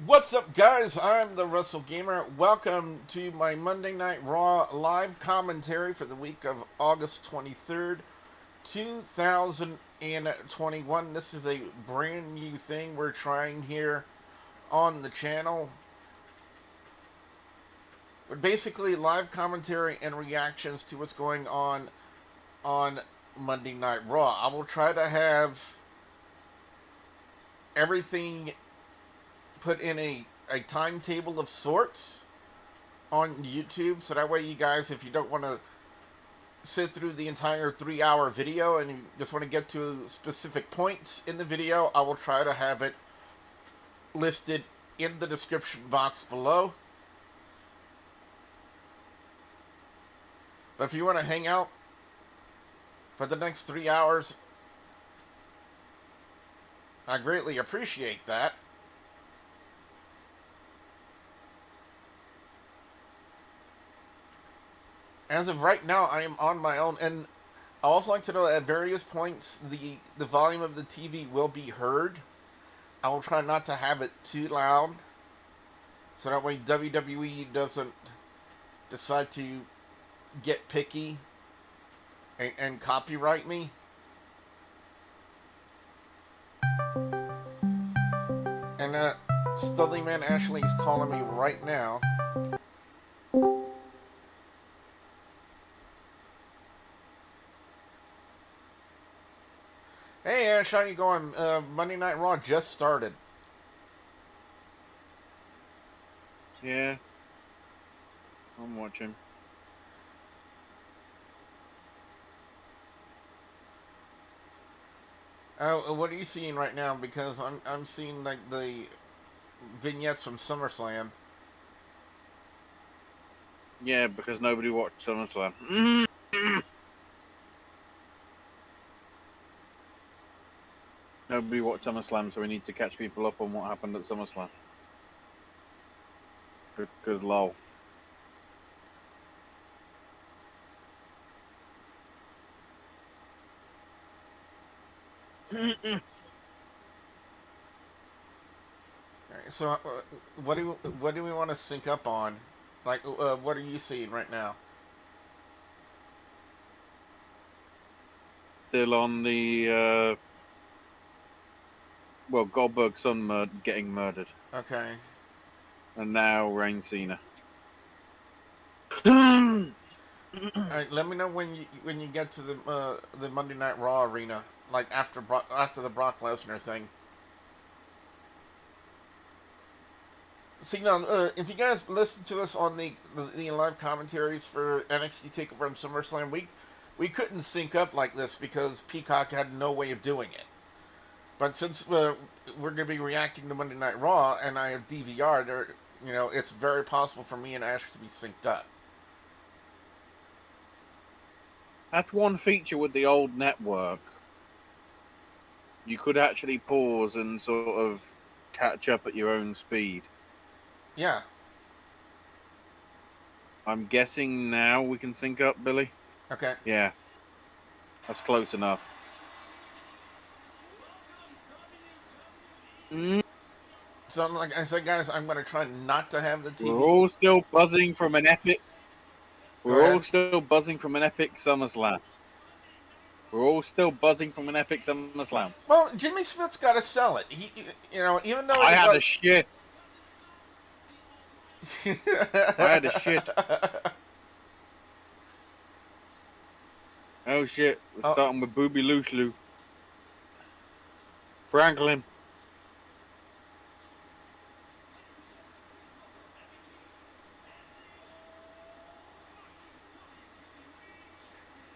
What's up, guys? I'm the Russell Gamer. Welcome to my Monday Night Raw live commentary for the week of August 23rd, 2021. This is a brand new thing we're trying here on the channel. But basically, live commentary and reactions to what's going on Monday Night Raw. I will try to have everything put in a timetable of sorts on YouTube, so that way you guys, if you don't want to sit through the entire 3-hour video and you just want to get to specific points in the video, I will try to have it listed in the description box below. But if you want to hang out for the next 3 hours, I greatly appreciate that. As of right now, I am on my own, and I also like to know that at various points the volume of the TV will be heard. I will try not to have it too loud, so that way WWE doesn't decide to get picky and copyright me. And Studley Man Ashley is calling me right now. Hey Ash, how you going? Monday Night Raw just started. Yeah, I'm watching. What are you seeing right now? Because I'm seeing like the vignettes from SummerSlam. Yeah, because nobody watched SummerSlam. Nobody watched SummerSlam, so we need to catch people up on what happened at SummerSlam. Because lol. Alright, so what do we want to sync up on? Like, what are you seeing right now? Still on the Goldberg's son getting murdered, Okay. and now Reign Cena. Alright, let me know when you get to the Monday Night Raw arena, like after the Brock Lesnar thing. See now, if you guys listen to us on the live commentaries for NXT Takeover and SummerSlam, we couldn't sync up like this because Peacock had no way of doing it. But since we're going to be reacting to Monday Night Raw and I have DVR, it's very possible for me and Ash to be synced up. That's one feature with the old network. You could actually pause and sort of catch up at your own speed. Yeah. I'm guessing now we can sync up, Billy? Okay. Yeah. That's close enough. So, like I said, guys, I'm going to try not to have the TV. We're all still buzzing from an epic. Go We're all ahead. still buzzing from an epic SummerSlam. We're all still buzzing from an epic SummerSlam. Well, Jimmy Smith's got to sell it. Even though I it had a was. shit. I had a shit. Oh shit. We're starting with Booby Loose Lou. Franklin.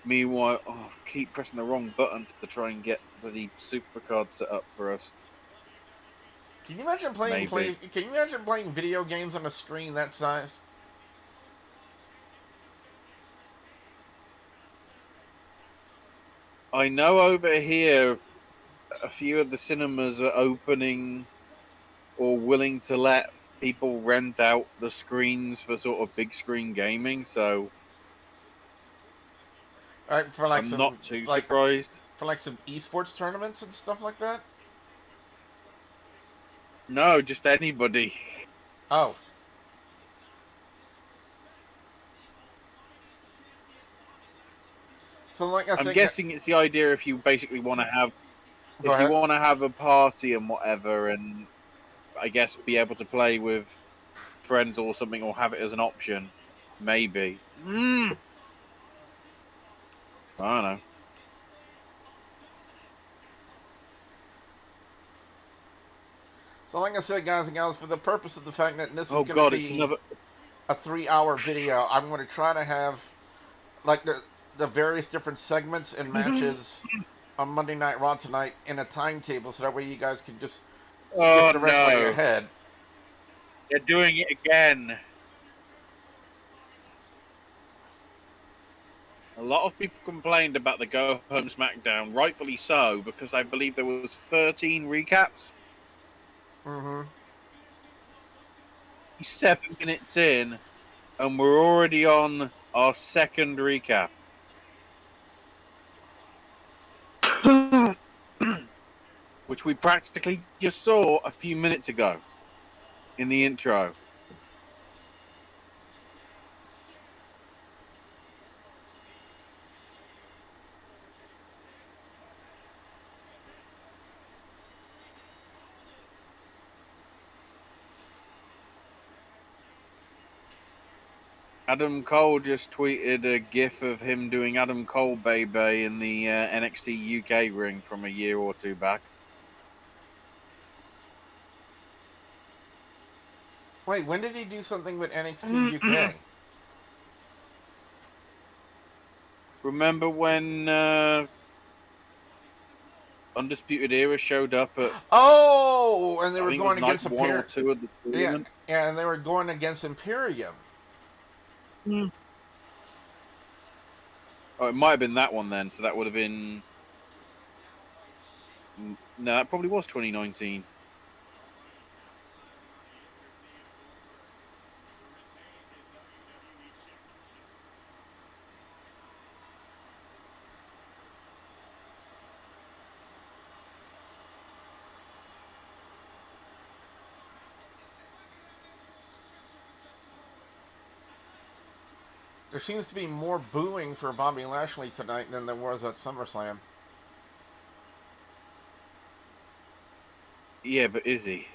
Meanwhile, I keep pressing the wrong button to try and get the supercard set up for us. Can you imagine Can you imagine playing video games on a screen that size? I know over here a few of the cinemas are opening or willing to let people rent out the screens for sort of big screen gaming, so All right, for like I'm not too surprised. for like some esports tournaments and stuff like that. No, just anybody. Oh. So, like I I'm said, guessing it's the idea if you basically want to have, go if you ahead. want to have a party and whatever, and I guess be able to play with friends or something, or have it as an option, maybe. I don't know. So, like I said, guys and gals, for the purpose of the fact that this is Oh going to God, it's be another. a 3-hour video, I'm going to try to have like the various different segments and matches on Monday Night Raw tonight in a timetable, so that way you guys can just skip Oh directly no, ahead. they're doing it again. A lot of people complained about the Go Home SmackDown, rightfully so, because I believe there was 13 recaps. Mm-hmm. 7 minutes in, and we're already on our second recap. Which we practically just saw a few minutes ago in the intro. Adam Cole just tweeted a gif of him doing Adam Cole Baby in the NXT UK ring from a year or two back. Wait, when did he do something with NXT UK? Remember when Undisputed Era showed up at, Oh, and they I were think it was going night against one or Imperium. two of the Yeah, tournament? and they were going against Imperium. Oh, it might have been that one then. So that would have been. No, that probably was 2019. There seems to be more booing for Bobby Lashley tonight than there was at SummerSlam. Yeah, but is he?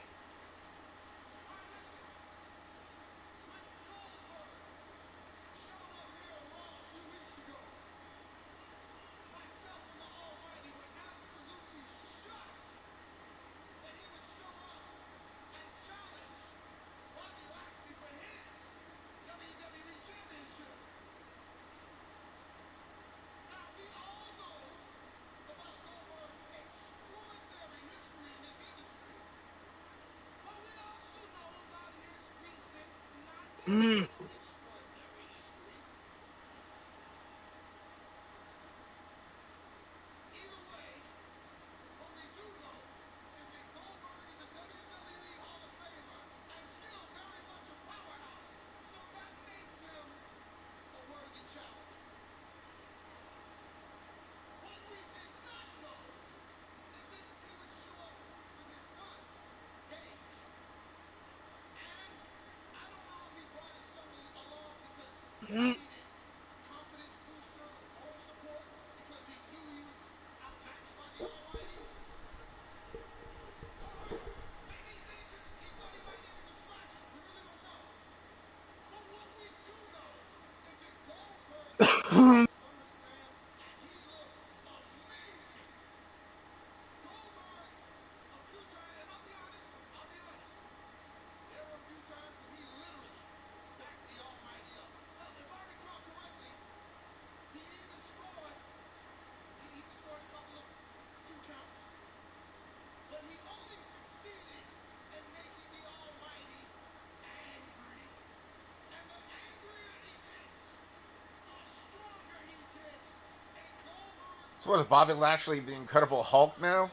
So what is Bobby Lashley the Incredible Hulk now?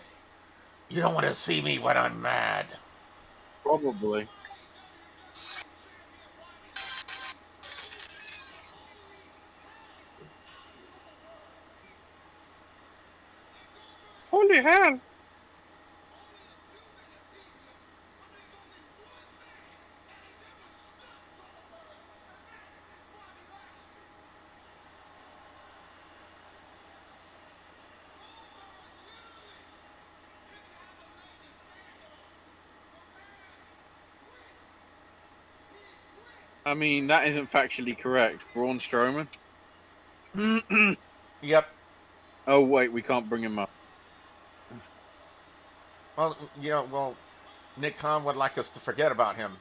You don't want to see me when I'm mad. Probably. Holy hell! I mean, that isn't factually correct. Braun Strowman? Yep. Oh, wait, we can't bring him up. Well, yeah, well, Nick Khan would like us to forget about him.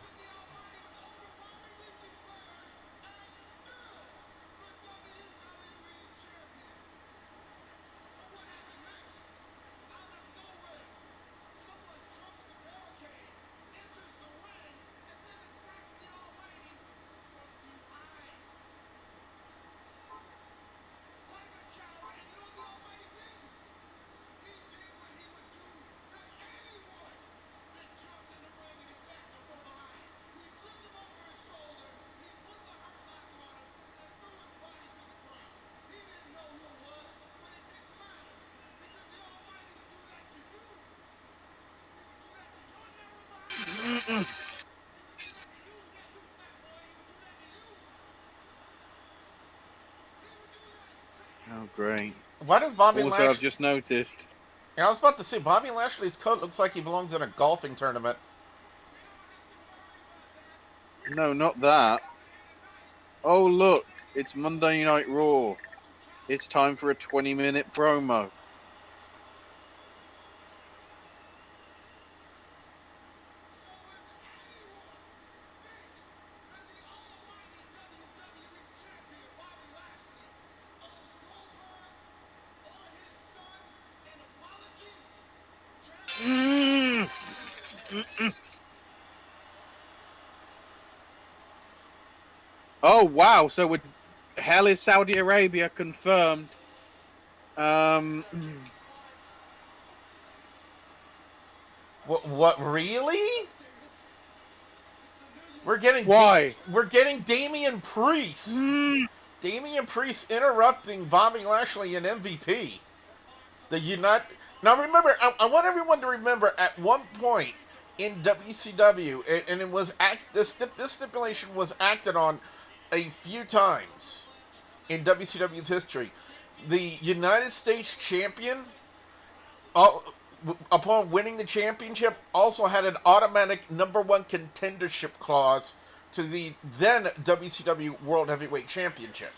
Oh, great. Why does Bobby Also, I've Lashley... just noticed. Yeah, I was about to say, Bobby Lashley's coat looks like he belongs in a golfing tournament. No, not that. Oh, look. It's Monday Night Raw. It's time for a 20-minute promo. Oh, wow. So with hell is Saudi Arabia confirmed. What really? We're getting Why? we're getting Damien Priest. Damien Priest interrupting Bobby Lashley and MVP. The United. Now remember, I want everyone to remember at one point in WCW, and it was this stipulation was acted on a few times in WCW's history. The United States champion, upon winning the championship, also had an automatic number one contendership clause to the then WCW World Heavyweight Championship.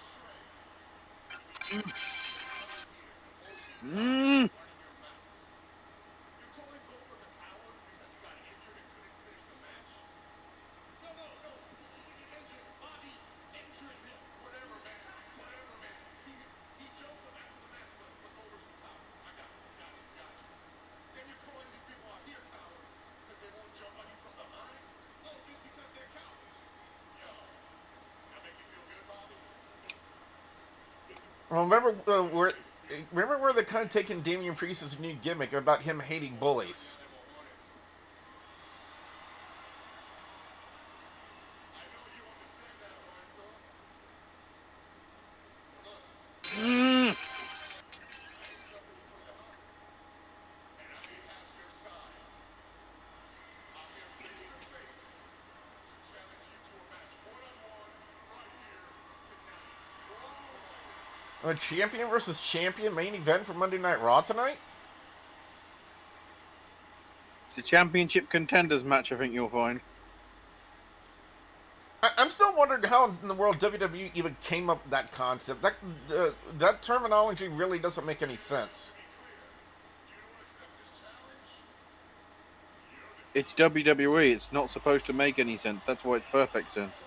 Well, remember where they're kind of taking Damian Priest's new gimmick about him hating bullies. A champion versus champion main event for Monday Night Raw tonight? It's the championship contenders match, I think you'll find. I'm still wondering how in the world WWE even came up with that concept. That terminology really doesn't make any sense. It's WWE. It's not supposed to make any sense. That's why it's perfect sense.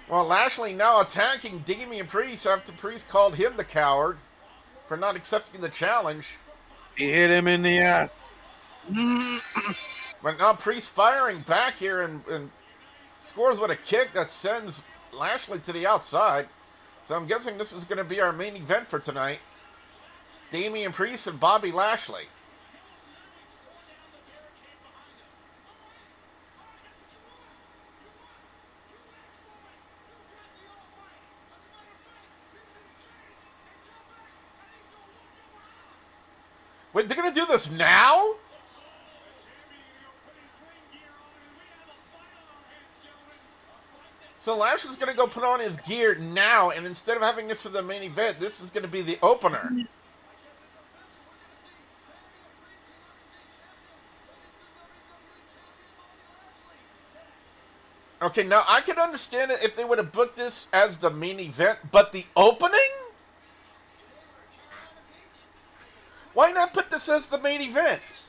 Well, Lashley now attacking Damien Priest after Priest called him the coward for not accepting the challenge. He hit him in the ass. But now Priest firing back here and scores with a kick that sends Lashley to the outside. So I'm guessing this is going to be our main event for tonight. Damien Priest and Bobby Lashley. Wait, they're going to do this now? So Lashley's going to go put on his gear now, and instead of having this for the main event, this is going to be the opener. Okay, now I could understand it if they would have booked this as the main event, but the opening? Why not put this as the main event?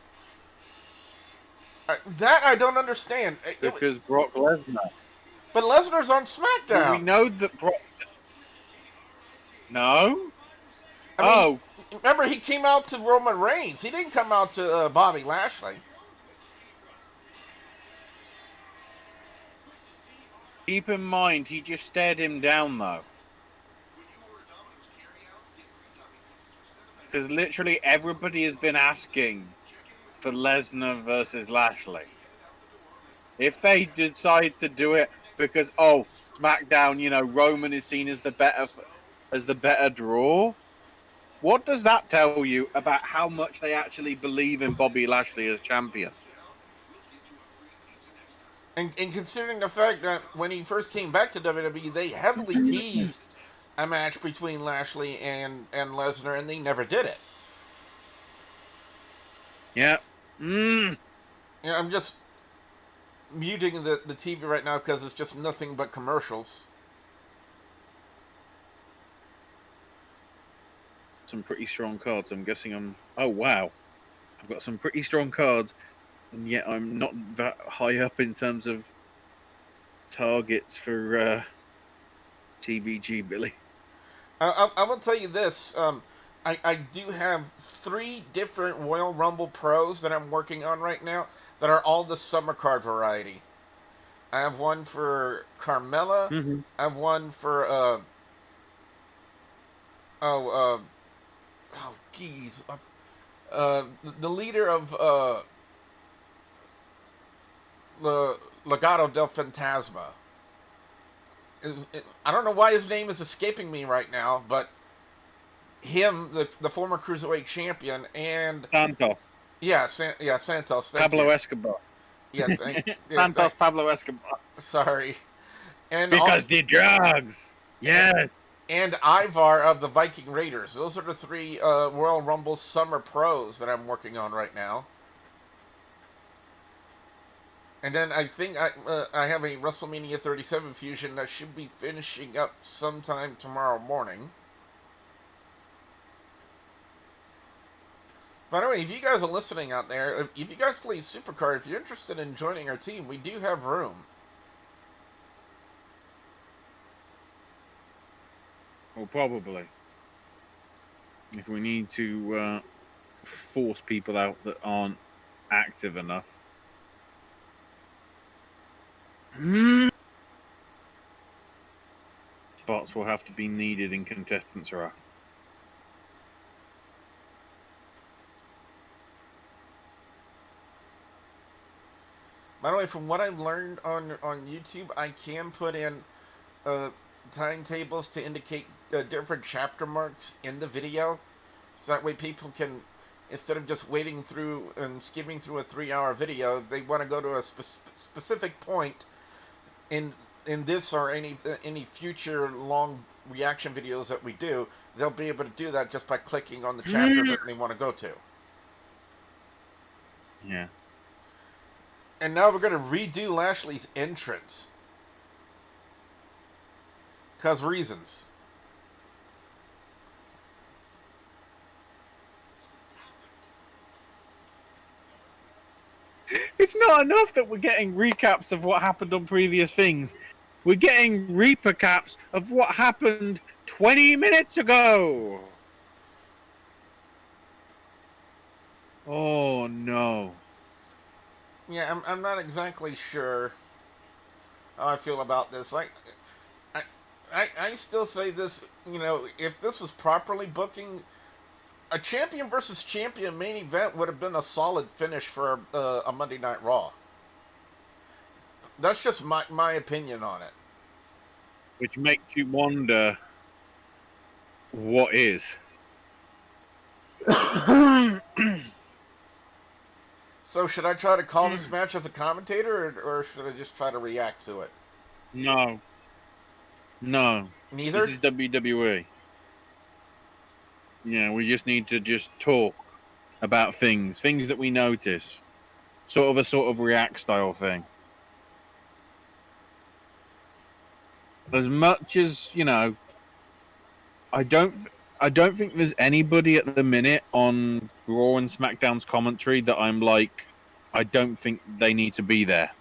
That I don't understand. Because Brock Lesnar. But Lesnar's on But we SmackDown. know that Brock. No. I mean, remember he came out to Roman Reigns. He didn't come out to Bobby Lashley. Keep in mind, he just stared him down though. Because literally everybody has been asking for Lesnar versus Lashley. If they decide to do it because SmackDown, Roman is seen as the better draw. What does that tell you about how much they actually believe in Bobby Lashley as champion? And considering the fact that when he first came back to WWE, they heavily teased a match between Lashley and Lesnar, and they never did it. Yeah. Yeah, I'm just muting the TV right now because it's just nothing but commercials. Some pretty strong cards. I'm guessing oh, wow. I've got some pretty strong cards, and yet I'm not that high up in terms of targets for TBG, Billy. I will tell you this. I do have 3 different Royal Rumble pros that I'm working on right now that are all the summer card variety. I have one for Carmella. Mm-hmm. I have one for the leader of the Legado del Fantasma. I don't know why his name is escaping me right now, but him, the former cruiserweight champion, and Santos. Santos. Pablo Escobar. Yeah, Santos Pablo Escobar. Sorry. And because the drugs. Yes. And Ivar of the Viking Raiders. Those are the 3 Royal Rumble Summer Pros that I'm working on right now. And then I think I have a WrestleMania 37 fusion that should be finishing up sometime tomorrow morning. By the way, if you guys are listening out there, if you guys play Supercard, if you're interested in joining our team, we do have room. Well, probably. If we need to force people out that aren't active enough. Spots will have to be needed in contestants RAW. By the way, from what I've learned on YouTube, I can put in timetables to indicate different chapter marks in the video, so that way people can, instead of just waiting through and skimming through a 3-hour video, if they want to go to a specific point in this or any future long reaction videos that we do, they'll be able to do that just by clicking on the chapter that they want to go to. Yeah. And now we're going to redo Lashley's entrance. Because reasons. It's not enough that we're getting recaps of what happened on previous things. We're getting recaps of what happened 20 minutes ago. Oh, no. Yeah, I'm not exactly sure how I feel about this. Like, I still say this, if this was properly booking, a champion versus champion main event would have been a solid finish for a Monday Night Raw. That's just my opinion on it. Which makes you wonder what is. So should I try to call this match as a commentator, or should I just try to react to it? No. Neither? This is WWE. Yeah, we just need to just talk about things that we notice. Sort of react style thing. as much as I don't think there's anybody at the minute on Raw and SmackDown's commentary that I'm like, I don't think they need to be there.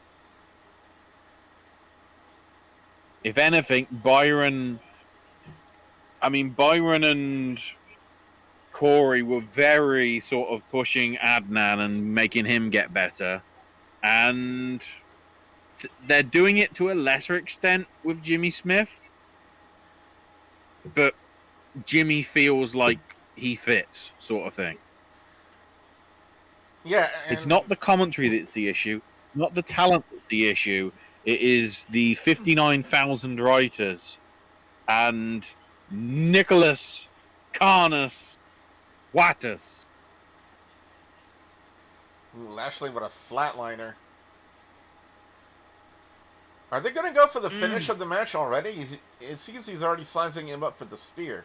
If anything, Byron and Corey were very sort of pushing Adnan and making him get better. And they're doing it to a lesser extent with Jimmy Smith. But Jimmy feels like he fits, sort of thing. Yeah, It's and not the commentary that's the issue, not the talent that's the issue. It is the 59,000 writers and Nicholas Carnus Wattis. Lashley with a flatliner. Are they going to go for the finish of the match already? It seems he's already sizing him up for the spear.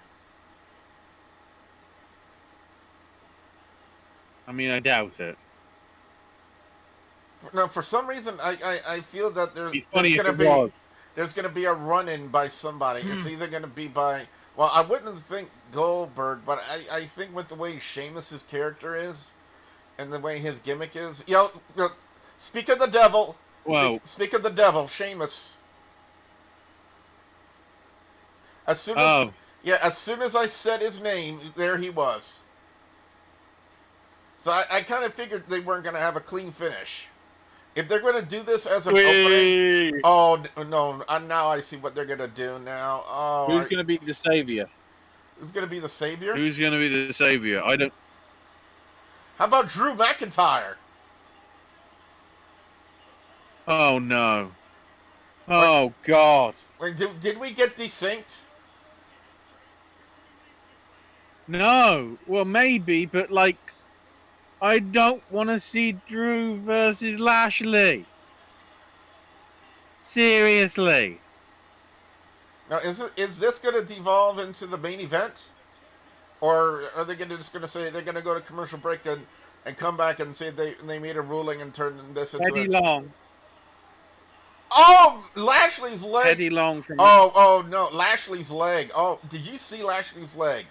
I mean, I doubt it. No, for some reason, I feel that there's going to be a run-in by somebody. It's either going to be by... Well, I wouldn't think Goldberg, but I think with the way Sheamus' character is and the way his gimmick is... speak of the devil... Well, speak of the devil, Sheamus. As soon as I said his name, there he was. So I kind of figured they weren't going to have a clean finish. If they're going to do this as an opening, oh no! Now I see what they're going to do now. Oh, who's going to be the savior? Who's going to be the savior? Who's going to be the savior? I don't. How about Drew McIntyre? Oh no! Oh God! Wait, did we get desynced? No. Well, maybe, but like, I don't want to see Drew versus Lashley. Seriously. Now, is this going to devolve into the main event, or are they just going to say they're going to go to commercial break and come back and say they made a ruling and turn this into Eddie Long. Oh, Lashley's leg. Eddie Long from. Oh no, Lashley's leg. Oh, did you see Lashley's leg?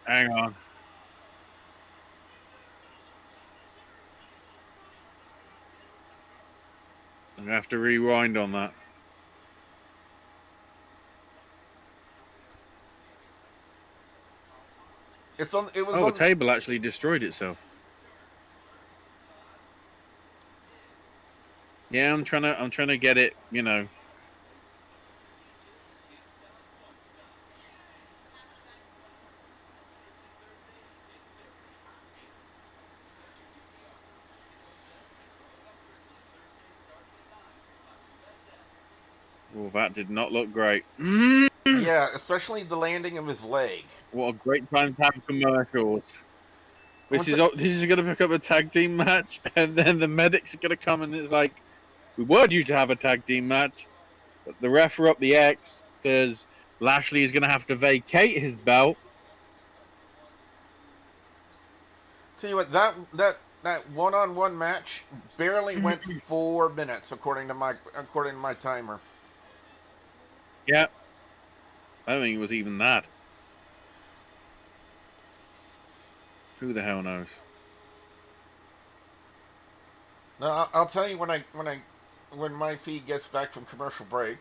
Hang on. I'm gonna have to rewind on that. It was. The table actually destroyed itself. Yeah, I'm trying to get it, Well, that did not look great. Yeah, especially the landing of his leg. What a great time to have commercials. This is going to pick up a tag team match, and then the medics are going to come and it's like, we wanted you to have a tag team match, but the ref threw up the X because Lashley is going to have to vacate his belt. Tell you what, that one-on-one match barely went 4 minutes according to my timer. Yeah, I don't think it was even that. Who the hell knows? Now I'll tell you when my feed gets back from commercial break.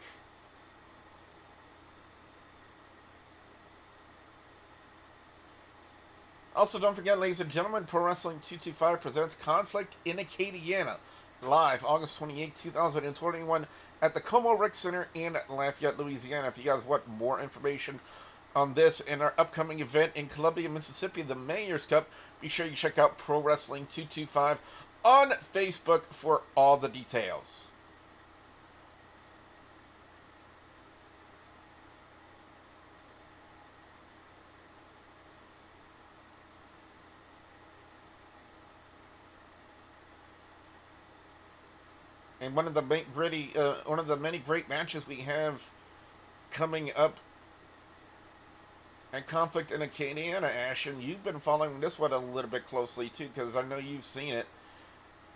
Also, don't forget, ladies and gentlemen, Pro Wrestling 225 presents Conflict in Acadiana, live August 28, 2021, at the Como Rec Center in Lafayette, Louisiana. If you guys want more information on this and our upcoming event in Columbia, Mississippi, the Mayor's Cup, be sure you check out Pro Wrestling 225 on Facebook for all the details. And one of the many great matches we have coming up at Conflict in Acadiana, Ash, and you've been following this one a little bit closely too, because I know you've seen it,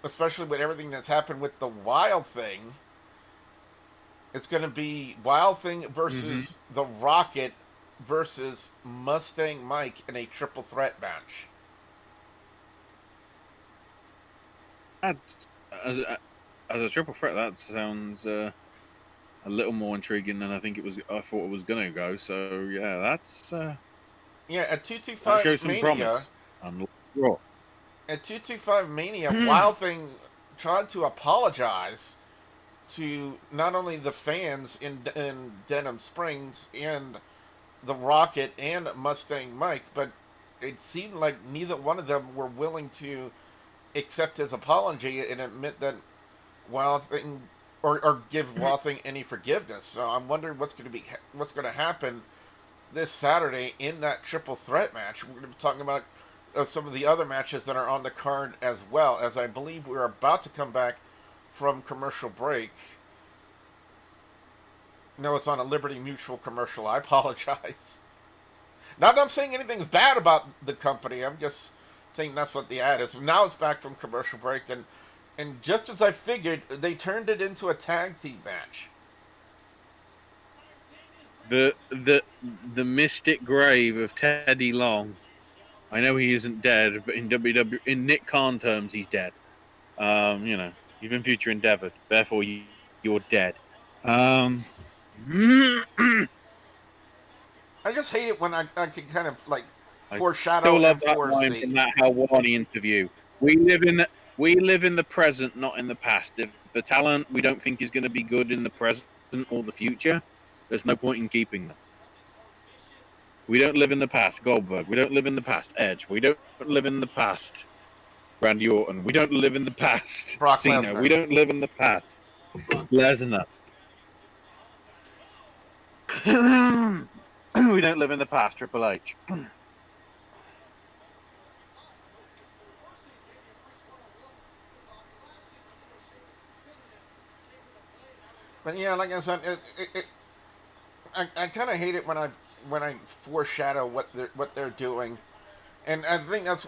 especially with everything that's happened with the Wild thing. It's going to be Wild Thing Mm-hmm. versus the Rocket versus Mustang Mike in a triple threat match. As as a triple threat, that sounds a little more intriguing than I thought it was gonna go. So yeah, Yeah, at that 225 shows some Mania, promise. On Raw. at 225 Mania, Wild Thing tried to apologize to not only the fans in Denham Springs and the Rocket and Mustang Mike, but it seemed like neither one of them were willing to accept his apology and admit that Wild Thing or give Wild Thing any forgiveness. So I'm wondering what's going to happen this Saturday in that triple threat match. We're going to be talking about some of the other matches that are on the card as well, as I believe we're about to come back from commercial break. No, it's on a Liberty Mutual commercial. I apologize. Not that I'm saying anything's bad about the company. I'm just saying that's what the ad is. Now it's back from commercial break, and just as I figured, they turned it into a tag team match. The mystic grave of Teddy Long. I know he isn't dead, but in in Nick Khan terms, he's dead. You know, you've been future endeavored, therefore you're dead. Um, I I just hate it when I can kind of like foreshadow still love and that line foresee. from that Hal Warney interview. We live in the present, not in the past. If the talent we don't think is going to be good in the present or the future, there's no point in keeping them. We don't live in the past, Goldberg. We don't live in the past, Edge. We don't live in the past, Randy Orton. We don't live in the past, Brock Cena. Lesnar. We don't live in the past, Lesnar. We don't live in the past, Triple H. But yeah, like I said, I kind of hate it when I foreshadow what they're doing, and I think that's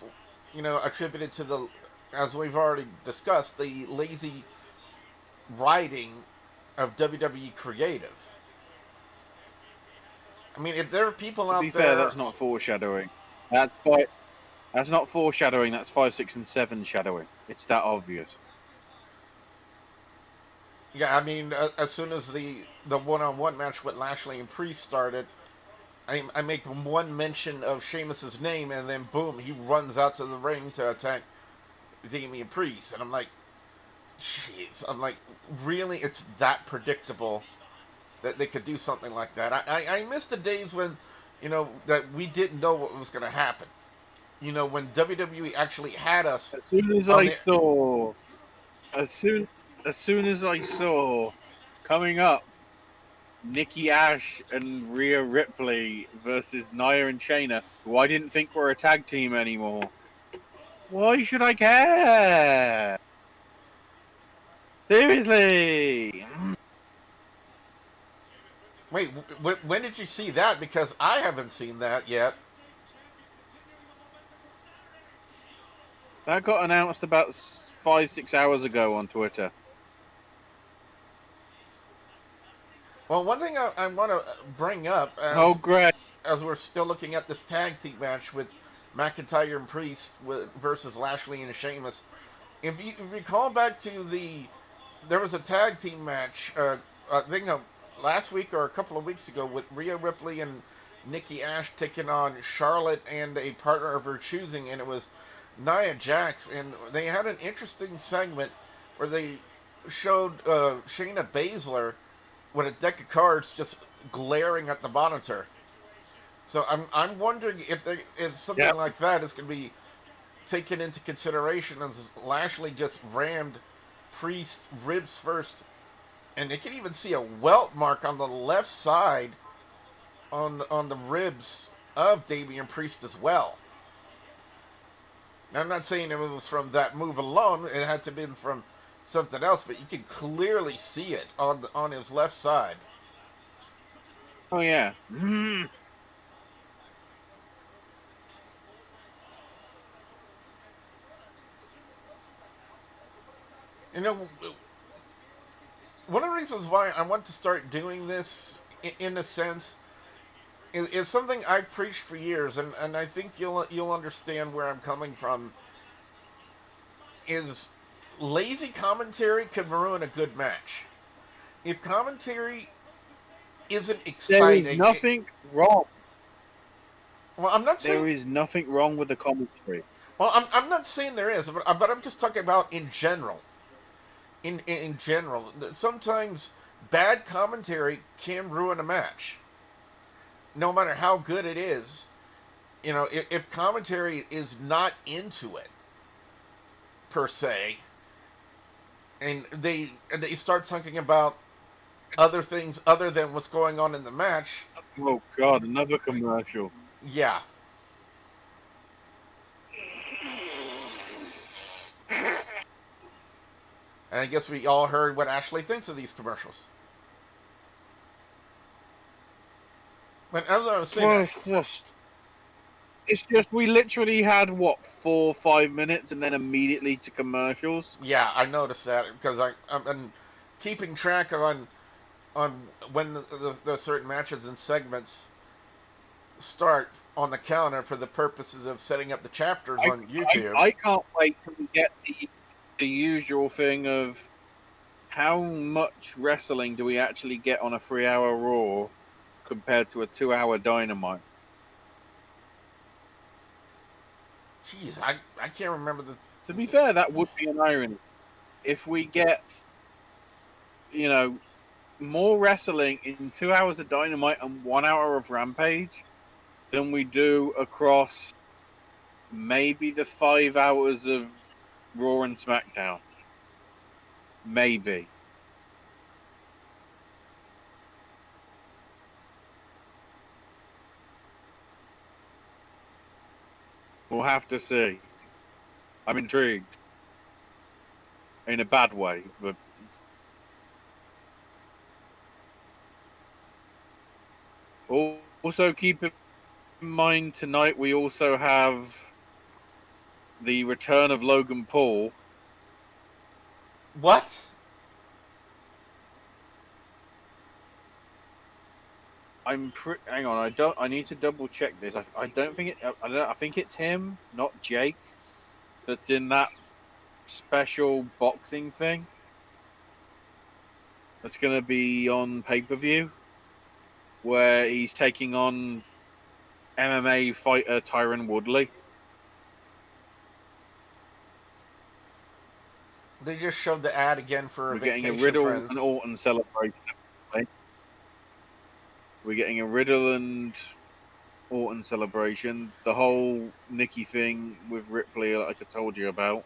attributed to the, as we've already discussed, the lazy writing of WWE creative. I mean, if there are people To be out fair, there, that's not foreshadowing. That's five. That's not foreshadowing. That's 5, 6, and 7 shadowing. It's that obvious. yeah, I mean, as soon as the one-on-one match with Lashley and Priest started, I make one mention of Sheamus's name, and then boom, he runs out to the ring to attack Damien Priest, and I'm like, jeez, I'm like, really, it's that predictable that they could do something like that. I miss the days when, that we didn't know what was going to happen. When WWE actually had us As soon as on I the. saw, as soon, as soon as I saw coming up, Nikki A.S.H and Rhea Ripley versus Nia and Shayna, who I didn't think were a tag team anymore. Why should I care? Seriously. Wait, when did you see that? Because I haven't seen that yet. That got announced about 5, 6 hours ago on Twitter. Well, one thing I want to bring up Oh, great. as we're still looking at this tag team match with McIntyre and Priest versus Lashley and Sheamus. If you recall back to there was a tag team match. I think last week or a couple of weeks ago with Rhea Ripley and Nikki A.S.H taking on Charlotte and a partner of her choosing, and it was Nia Jax, and they had an interesting segment where they showed Shayna Baszler with a deck of cards just glaring at the monitor. So I'm wondering if something Yep. like that is going to be taken into consideration as Lashley just rammed Priest ribs first, and they can even see a welt mark on the left side on the ribs of Damien Priest as well. Now I'm not saying it was from that move alone; it had to have been from something else, but you can clearly see it on his left side. Oh, yeah. You know, one of the reasons why I want to start doing this, in a sense, is something I've preached for years, and I think you'll understand where I'm coming from. Is lazy commentary can ruin a good match. If commentary isn't There is exciting, nothing wrong. well, I'm not saying. There is nothing wrong with the commentary. Well, I'm not saying there is, but I'm just talking about in general. In general, sometimes bad commentary can ruin a match, no matter how good it is. You know, if commentary is not into it per se, and they start talking about other things other than what's going on in the match, Oh God, another commercial. yeah. And I guess we all heard what Ashley thinks of these commercials. But as I was saying, Well, it's just we literally had what 4 or 5 minutes and then immediately to commercials. yeah, I noticed that because I've been keeping track on when the certain matches and segments start on the counter for the purposes of setting up the chapters I, on YouTube. I can't wait till we get the usual thing of how much wrestling do we actually get on a 3-hour Raw compared to a 2-hour Dynamite. Jeez, I can't remember the. To be fair, that would be an irony if we get, you know, more wrestling in 2 hours of Dynamite and 1 hour of Rampage than we do across maybe the 5 hours of Raw and SmackDown. Maybe. We'll have to see. I'm intrigued. In a bad way, but also keep in mind tonight we also have the return of Logan Paul. What? Hang on. I need to double check this. I don't think it. I think it's him, not Jake. That's in that special boxing thing. That's going to be on pay-per-view, where he's taking on MMA fighter Tyron Woodley. They just showed the ad again for We're getting a Vacation Riddle Friends. and Orton celebration. We're getting a Riddle and Orton celebration. The whole Nikki thing with Ripley, like I told you about.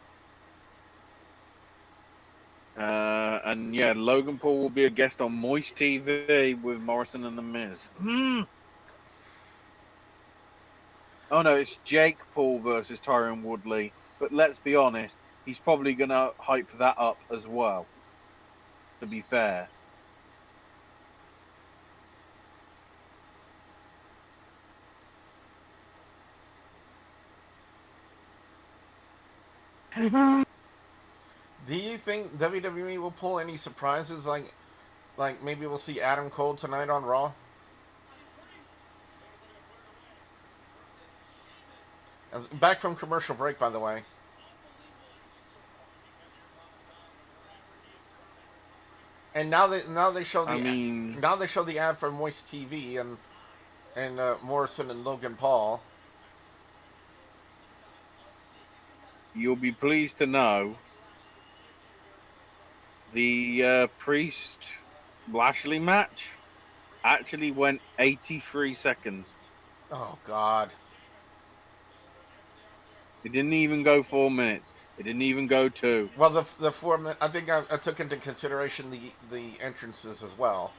And yeah, Logan Paul will be a guest on Moist TV with Morrison and The Miz. Oh no, it's Jake Paul versus Tyron Woodley. But let's be honest, he's probably going to hype that up as well, to be fair. Do you think WWE will pull any surprises like maybe we'll see Adam Cole tonight on Raw? Back from commercial break, by the way. And now they show the now they show the ad for Moist TV and Morrison and Logan Paul. You'll be pleased to know the Priest Lashley match actually went 83 seconds. Oh God! It didn't even go 4 minutes. It didn't even go 2. Well, the 4 minute. I think I took into consideration the entrances as well.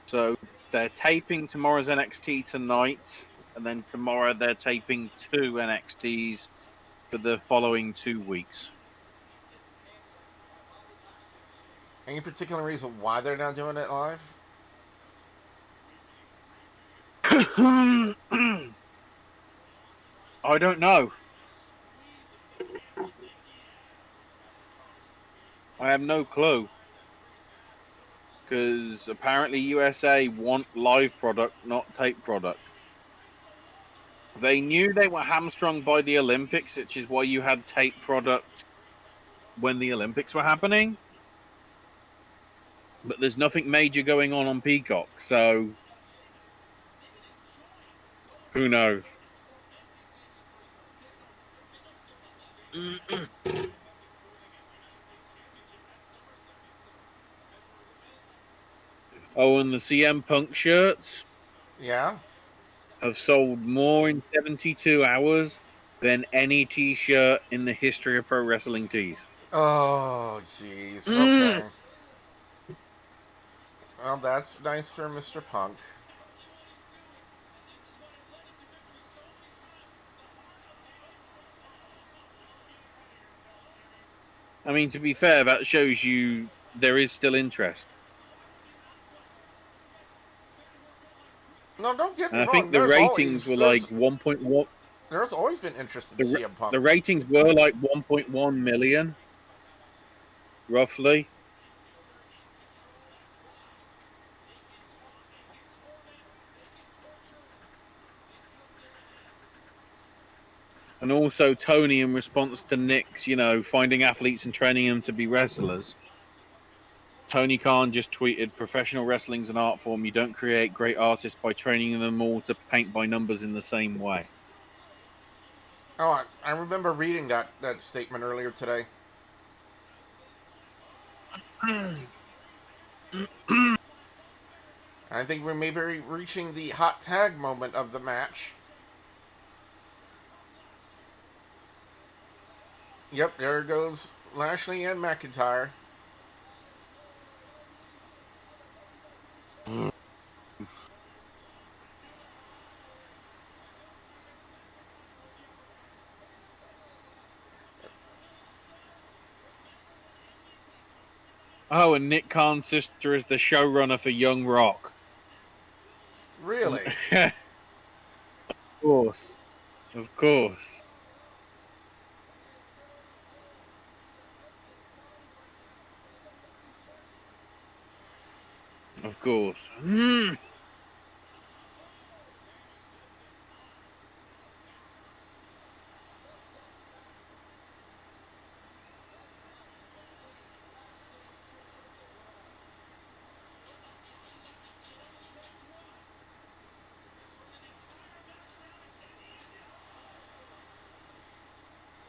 So they're taping tomorrow's NXT tonight, and then tomorrow they're taping 2 NXTs for the following 2 weeks. Any particular reason why they're not doing it live? I don't know. I have no clue. Because apparently USA want live product, not tape product. They knew they were hamstrung by the Olympics, which is why you had tape product when the Olympics were happening. But there's nothing major going on Peacock, so who knows? Oh, and the CM Punk shirts Yeah. have sold more in 72 hours than any T-shirt in the history of pro wrestling tees. Oh, jeez. Mm. Okay. Well, that's nice for Mr. Punk. I mean, to be fair, that shows you there is still interest. No, don't get And me I wrong. think the ratings were like 1.1. There's always been interest in CM Punk. The ratings were like 1.1 million, roughly. And also Tony, in response to Nick's, finding athletes and training them to be wrestlers. Tony Khan just tweeted, "Professional wrestling's an art form. You don't create great artists by training them all to paint by numbers in the same way." Oh, I remember reading that statement earlier today. I think we may be reaching the hot tag moment of the match. Yep, there goes Lashley and McIntyre. Oh, and Nick Khan's sister is the showrunner for Young Rock. Really? Of course. Of course. Of course.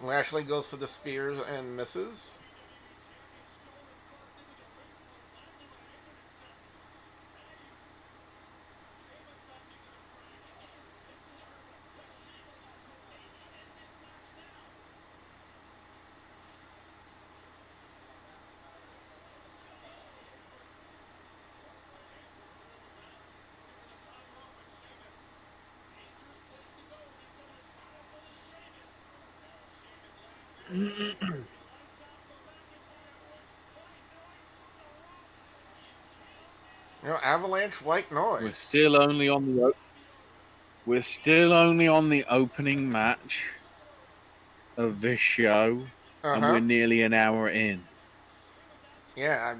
Lashley goes for the spears and misses. Avalanche white noise. We're still only on the opening match of this show, and we're nearly an hour in. Yeah.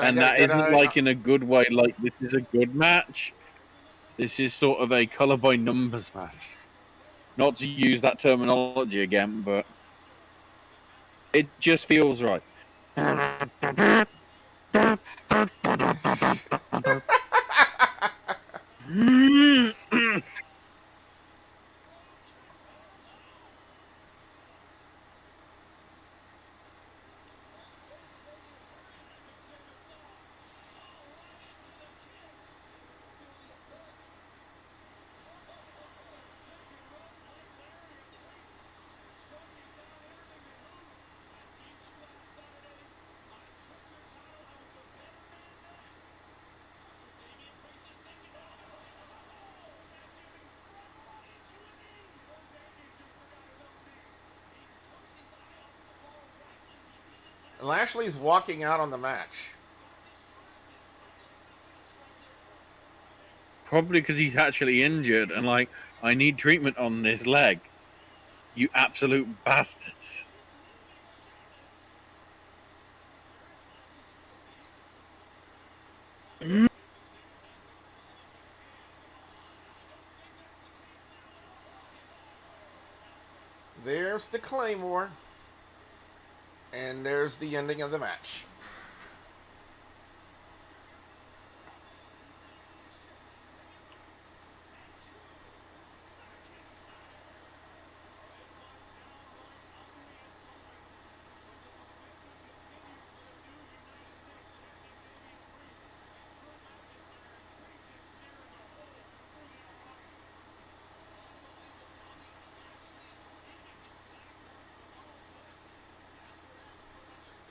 And that isn't like in a good way, like this is a good match. This is sort of a color by numbers match. Not to use that terminology again, but it just feels right. Lashley's walking out on the match. probably because he's actually injured and like, I need treatment on this leg. You absolute bastards. There's the Claymore. And there's the ending of the match.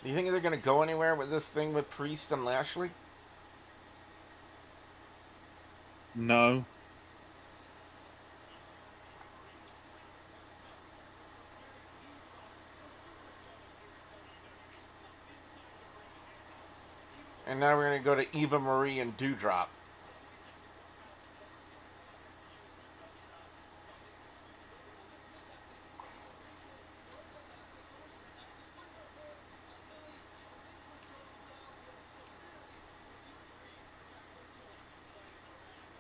Do you think they're going to go anywhere with this thing with Priest and Lashley? No. And now we're going to go to Eva Marie and Doudrop.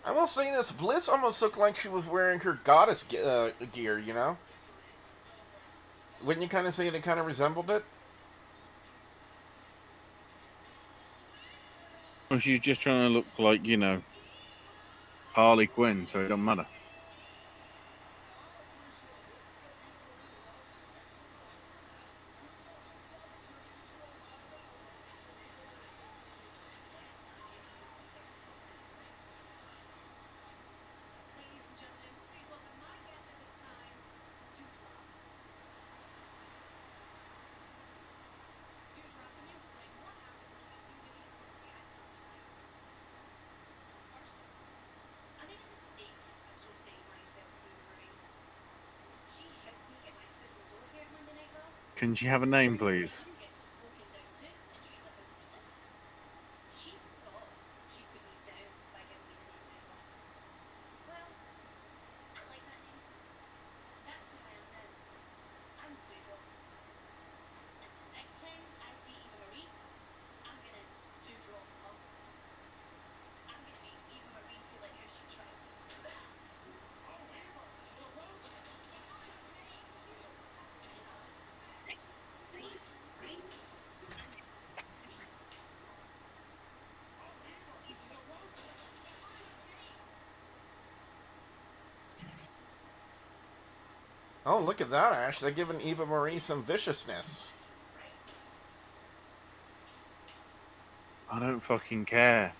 I will say this, Bliss almost looked like she was wearing her goddess gear, you know? Wouldn't you kind of say it kind of resembled it? Well, she's just trying to look like, Harley Quinn, so it don't matter. Can she have a name, please? Oh, look at that, Ash. They're giving Eva Marie some viciousness. I don't fucking care.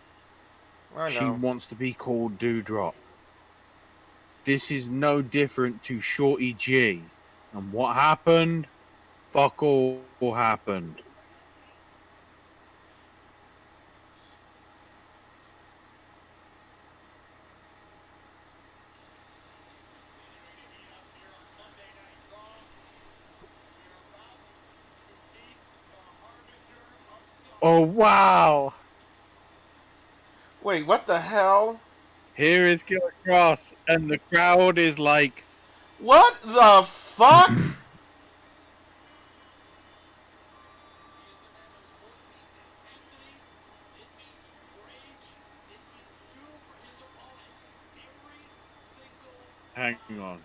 I know. She wants to be called Doudrop. This is no different to Shorty G. And what happened? Fuck all happened. Oh, wow! Wait, what the hell? Here is Killer Kross, and the crowd is like... What the fuck? Hang on.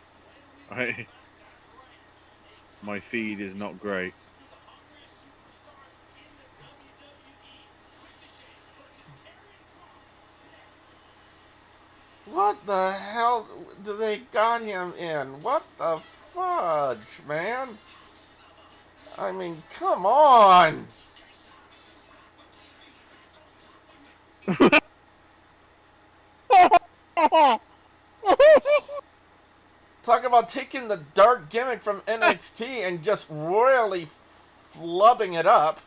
My feed is not great. What the hell do they got him in? What the fudge, man? I mean, come on! Talk about taking the dark gimmick from NXT and just royally flubbing it up.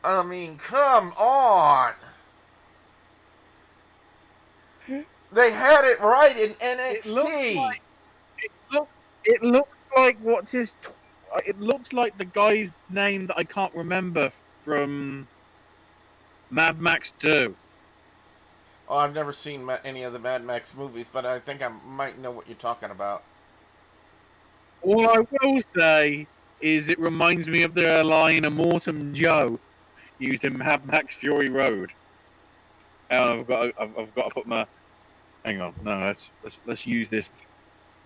I mean, come on! They had it right in NXT. It looks like what's his... It looks like the guy's name that I can't remember from Mad Max 2. Oh, I've never seen any of the Mad Max movies, but I think I might know what you're talking about. All I will say is it reminds me of the line Immortum Joe used in Mad Max Fury Road. I've got to put my. Hang on, no, let's use this.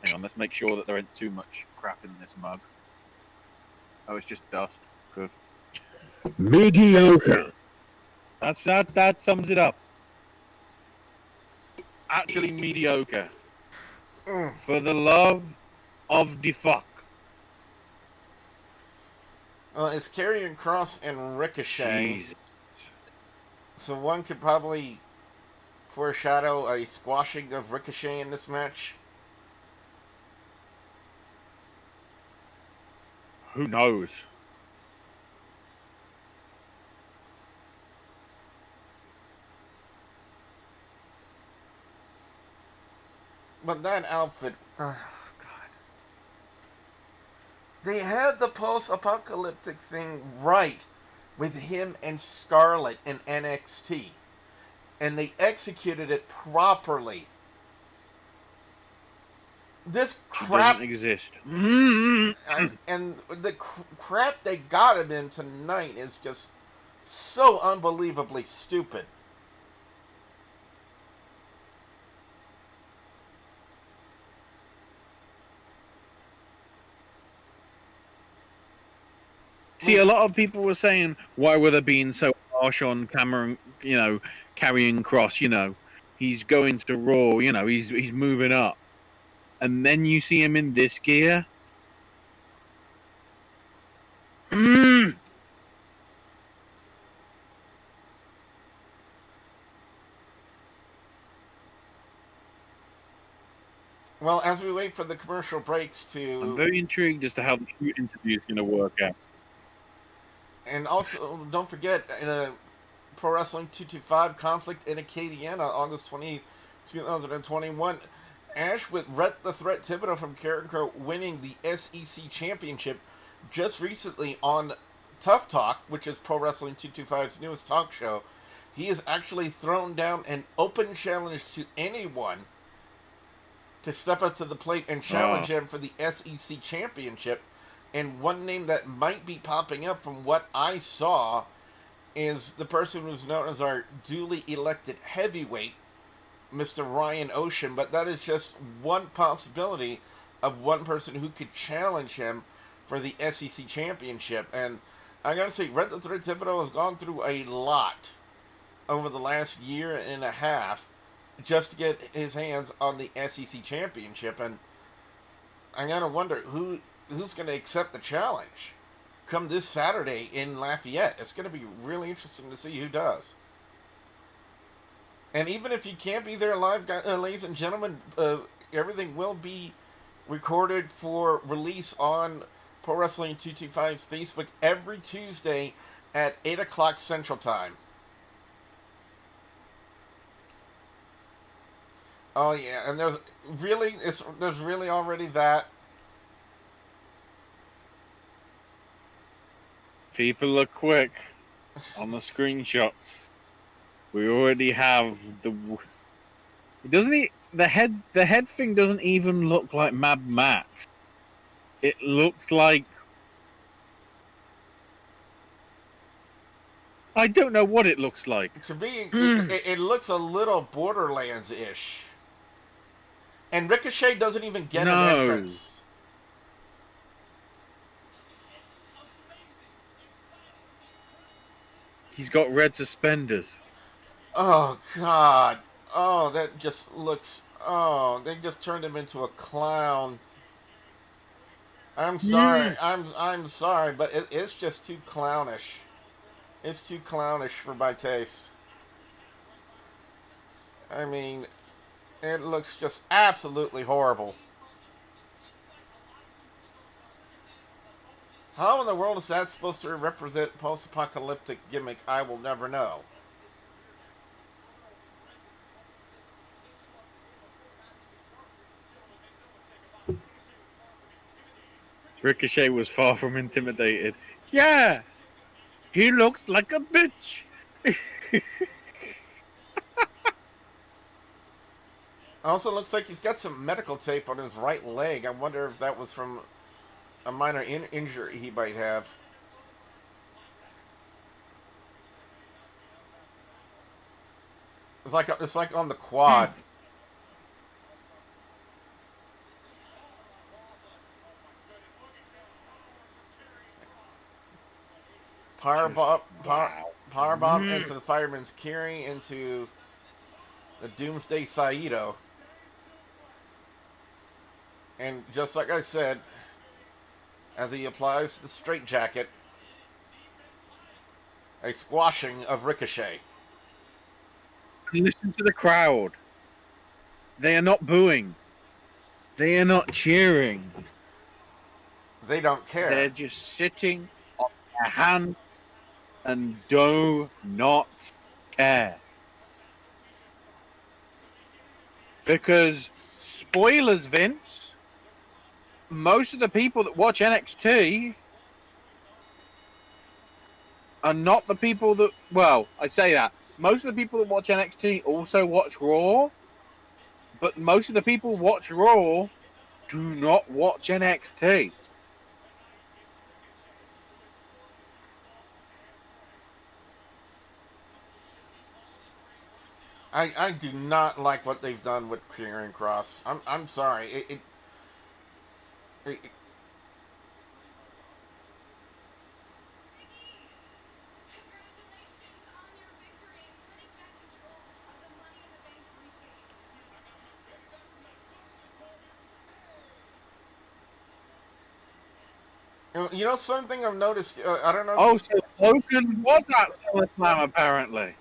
Hang on, let's make sure that there ain't too much crap in this mug. Oh, it's just dust. Good. Mediocre. That sums it up. Actually mediocre. For the love of the fuck. It's Karrion, Kross, and Ricochet. Jeez. So one could probably foreshadow a squashing of Ricochet in this match. Who knows? But that outfit, oh God. They had the post-apocalyptic thing right with him and Scarlett in NXT. And they executed it properly. This crap doesn't exist. and the crap they got him in tonight is just so unbelievably stupid. See, a lot of people were saying, why were they being so harsh on Cameron, Karrion Kross, he's going to Raw, he's moving up. And then you see him in this gear. Well, as we wait for the commercial breaks to... I'm very intrigued as to how the shoot interview is going to work out. And also, don't forget, in a Pro Wrestling 225 conflict in Acadiana, August 20th, 2021, A.S.H with Rhett the Threat Thibodeau from Karrion winning the SEC Championship just recently on Tough Talk, which is Pro Wrestling 225's newest talk show. He has actually thrown down an open challenge to anyone to step up to the plate and challenge him for the SEC Championship. And one name that might be popping up from what I saw is the person who's known as our duly elected heavyweight, Mr. Ryan Ocean. But that is just one possibility of one person who could challenge him for the SEC Championship. And I gotta say, Rhett the Threat Thibodeau has gone through a lot over the last year and a half just to get his hands on the SEC Championship. And I gotta wonder who's going to accept the challenge come this Saturday in Lafayette. It's going to be really interesting to see who does. And even if you can't be there live, ladies and gentlemen, everything will be recorded for release on Pro Wrestling 225's Facebook every Tuesday at 8 o'clock Central Time. Oh yeah, and there's really already that. People are quick on the screenshots. We already have the head thing doesn't even look like Mad Max. It looks like I don't know what it looks like. To me, it looks a little Borderlands-ish. And Ricochet doesn't even get an entrance. He's got red suspenders. Oh, God. Oh, that just looks... Oh, they just turned him into a clown. I'm sorry. I'm sorry, but it's just too clownish. It's too clownish for my taste. I mean, it looks just absolutely horrible. How in the world is that supposed to represent post-apocalyptic gimmick? I will never know. Ricochet was far from intimidated. Yeah, he looks like a bitch. Also, looks like he's got some medical tape on his right leg. I wonder if that was from a minor injury he might have. It's like on the quad. Power Just bomb, wow. power bomb into the fireman's carry into the Doomsday Saito. And just like I said, as he applies the straitjacket, a squashing of Ricochet. Listen to the crowd. They are not booing. They are not cheering. They don't care. They're just sitting on their hands and do not care. Because, spoilers, Vince, most of the people that watch NXT are not the people that, well, I say that. Most of the people that watch NXT also watch Raw, but most of the people who watch Raw do not watch NXT. I do not like what they've done with Karrion Kross. I'm sorry. It you know something I've noticed. I don't know. Oh, so Logan was at SummerSlam apparently.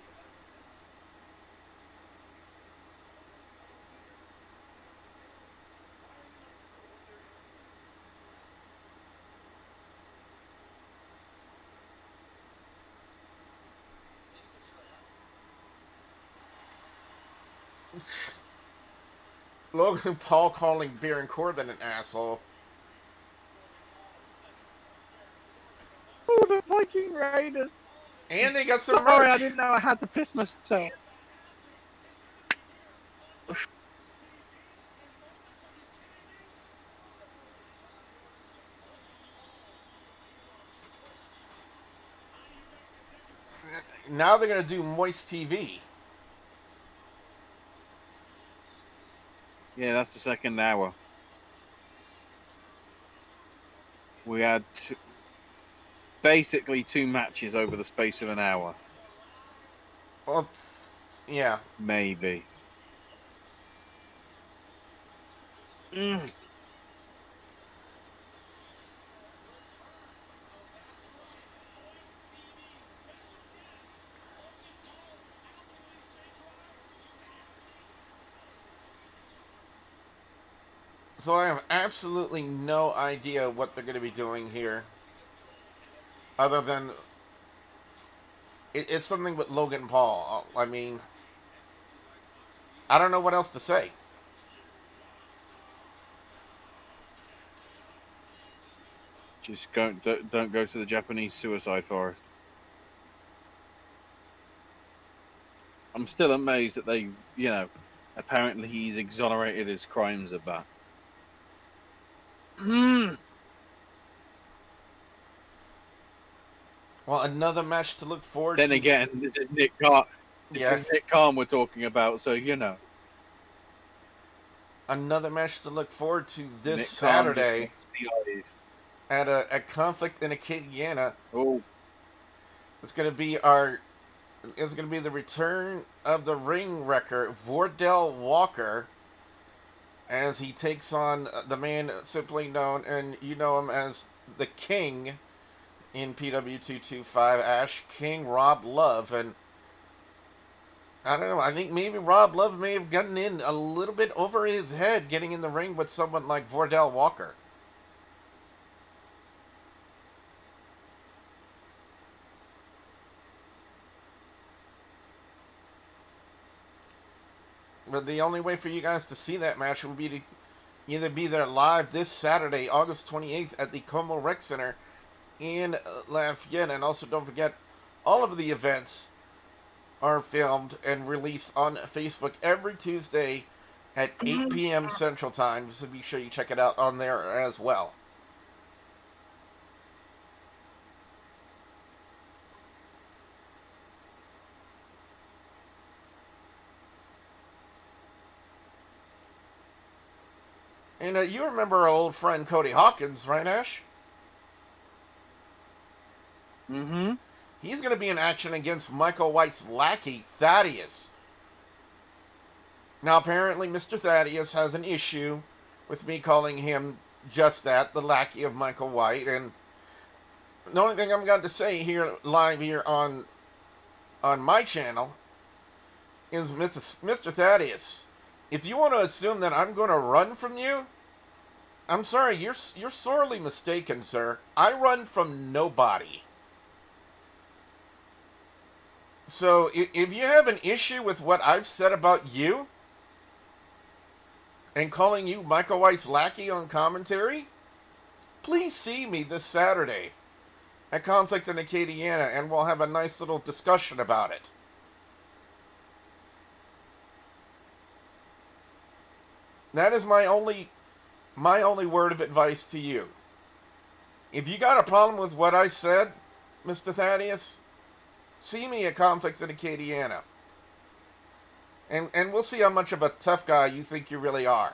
Logan Paul calling Baron Corbin an asshole. Oh, the Viking Raiders. And they got some Sorry, merch. I didn't know I had to piss myself. Now they're going to do Moist TV. Yeah, that's the second hour. We had basically 2 matches over the space of an hour. Well, yeah. Maybe. So I have absolutely no idea what they're going to be doing here. Other than it's something with Logan Paul. I mean, I don't know what else to say. Just don't go to the Japanese suicide forest. I'm still amazed that they've, apparently he's exonerated his crimes of that. Well, another match to look forward Then to. again, this is Nick Khan. Yeah. This is Nick Khan we're talking about, so Another match to look forward to this Nick Saturday at a Conflict in Acadiana. Oh, It's going to be the return of the ring wrecker Vordell Walker as he takes on the man simply known, and you know him as the King in PW225, Ash King Rob Love. And I don't know, I think maybe Rob Love may have gotten in a little bit over his head getting in the ring with someone like Vordell Walker. But the only way for you guys to see that match would be to either be there live this Saturday, August 28th at the Como Rec Center in Lafayette. And also don't forget, all of the events are filmed and released on Facebook every Tuesday at 8 p.m. Central Time, so be sure you check it out on there as well. And you remember our old friend Cody Hawkins, right, Ash? Mm-hmm. He's going to be in action against Michael White's lackey, Thaddeus. Now, apparently, Mr. Thaddeus has an issue with me calling him just that, the lackey of Michael White. And the only thing I'm going to say here, live here on my channel, is Mr. Thaddeus, if you want to assume that I'm going to run from you, I'm sorry, you're sorely mistaken, sir. I run from nobody. So if you have an issue with what I've said about you and calling you Michael White's lackey on commentary, please see me this Saturday at Conflict in Acadiana, and we'll have a nice little discussion about it. That is my only word of advice to you. If you got a problem with what I said, Mr. Thaddeus, see me at Conflict in Acadiana. And we'll see how much of a tough guy you think you really are.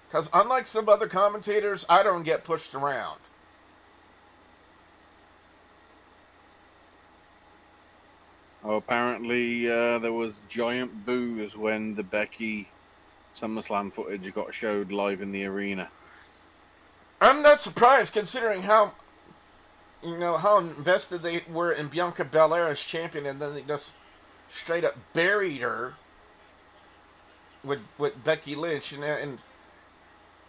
Because unlike some other commentators, I don't get pushed around. Oh, apparently there was giant boos when the Becky SummerSlam footage got showed live in the arena. I'm not surprised, considering how invested they were in Bianca Belair as champion, and then they just straight up buried her with Becky Lynch, and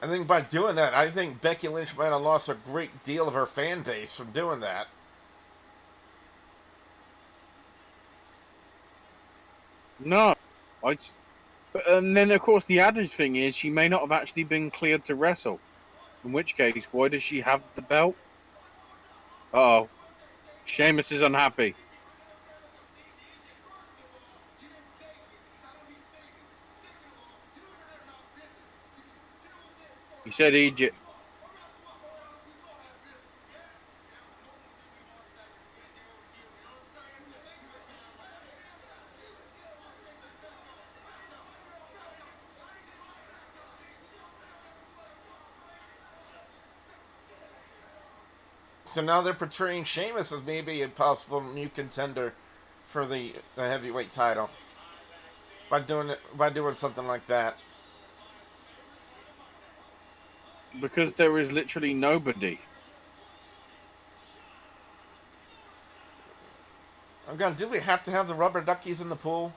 I think by doing that, I think Becky Lynch might have lost a great deal of her fan base from doing that. No, and then of course the added thing is she may not have actually been cleared to wrestle. In which case, why does she have the belt? Uh-oh, Sheamus is unhappy. He said Egypt. So now they're portraying Sheamus as maybe a possible new contender for the heavyweight title by doing something like that. Because there is literally nobody. Oh God, do we have to have the rubber duckies in the pool?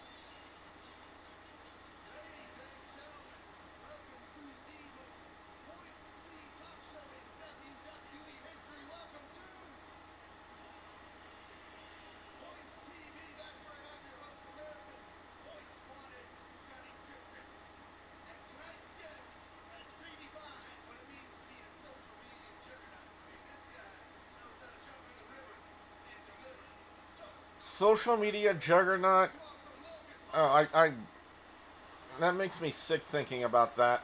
Social media juggernaut. Oh, I that makes me sick thinking about that.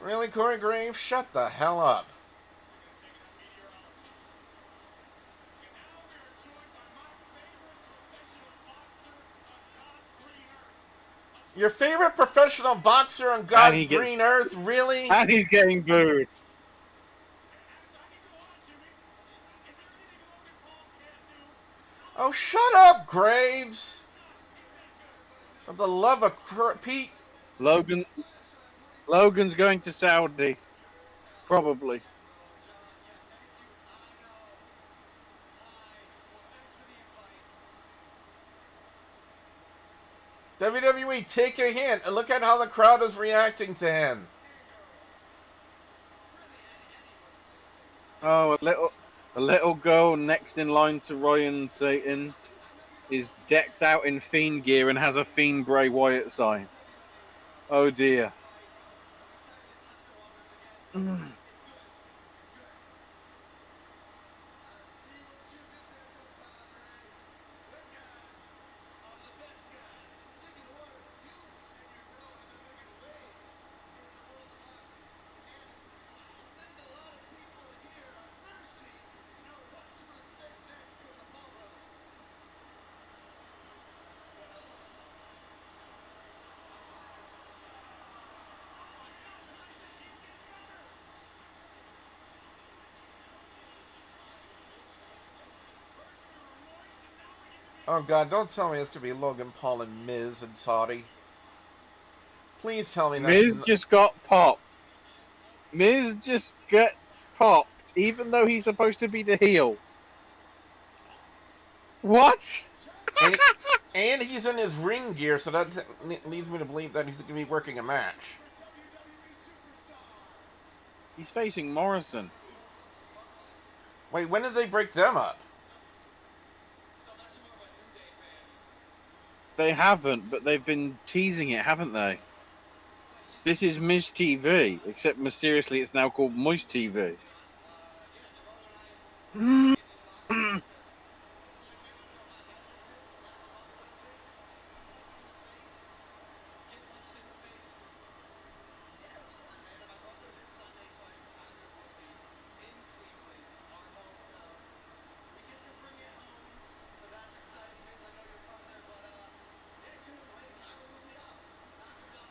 Really, Corey Graves? Shut the hell up. Your favorite professional boxer on God's green earth? Really? And he's getting booed. Oh, shut up, Graves. For the love of Pete. Logan's going to Saudi. Probably. WWE, take a hint and look at how the crowd is reacting to him. Oh, a little girl next in line to Ryan Satan is decked out in Fiend gear and has a Fiend Bray Wyatt sign. Oh dear. Oh God, don't tell me it's gonna be Logan Paul and Miz and Saudi. Please tell me that's Miz just got popped. Miz just gets popped, even though he's supposed to be the heel. What? and, and he's in his ring gear, so that leads me to believe that he's gonna be working a match. He's facing Morrison. Wait, when did they break them up? They haven't, but they've been teasing it, haven't they? This is Miz TV, except mysteriously it's now called Moist TV.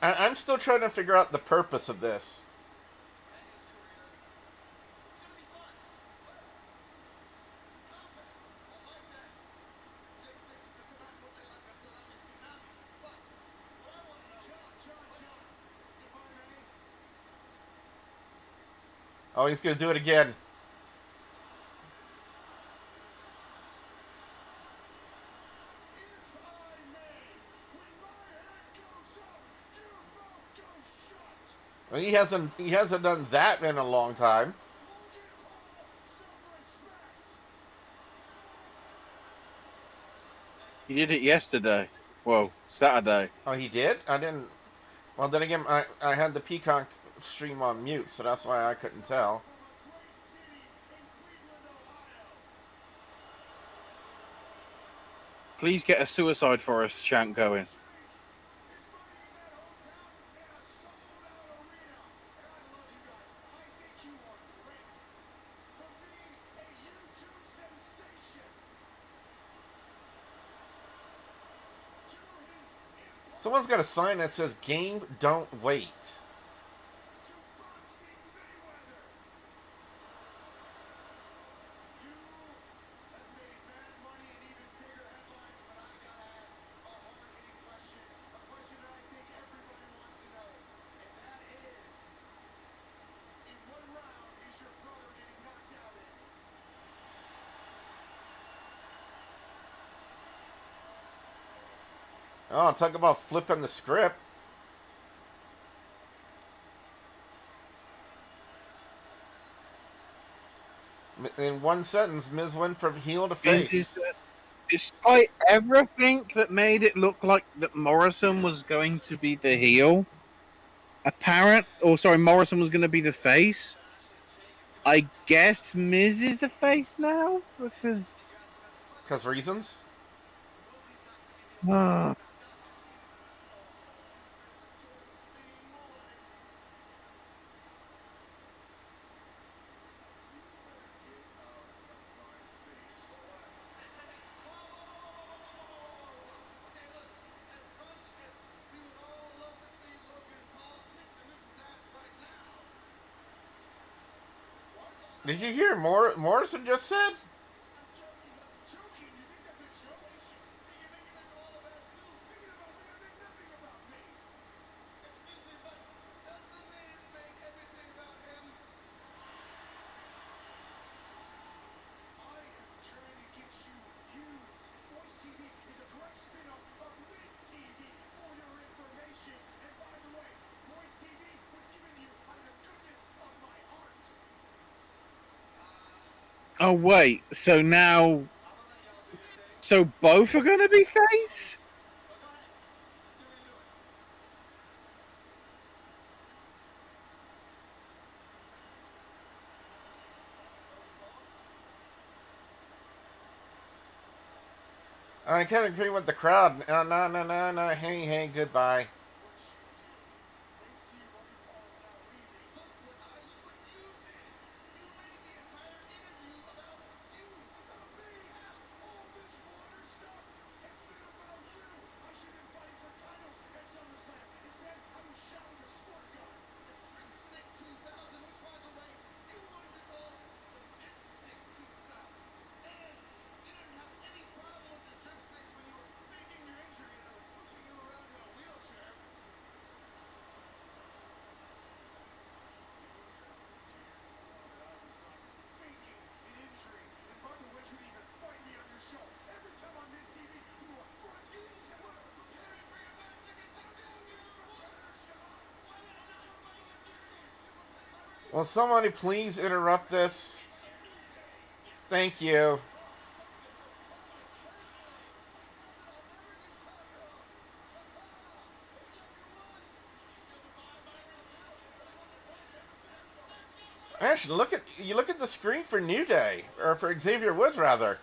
I'm still trying to figure out the purpose of this. Oh, he's gonna do it again. Well, he hasn't done that in a long time. He did it yesterday. Well, Saturday. Oh, he did? I didn't. Well, then again, I had the Peacock stream on mute, so that's why I couldn't tell. Please get a Suicide Forest chant going. Someone's got a sign that says "Game Don't Wait." Oh, talk about flipping the script. In one sentence, Miz went from heel to face. Despite everything that made it look like that Morrison was going to be the heel, Morrison was going to be the face. I guess Miz is the face now because Reasons? Did you hear Morrison just said? Oh wait, so both are going to be face? I can't agree with the crowd. No, no, no, no, no. Hey, hey, goodbye. Will somebody please interrupt this? Thank you. Actually, look at the screen for New Day, or for Xavier Woods rather.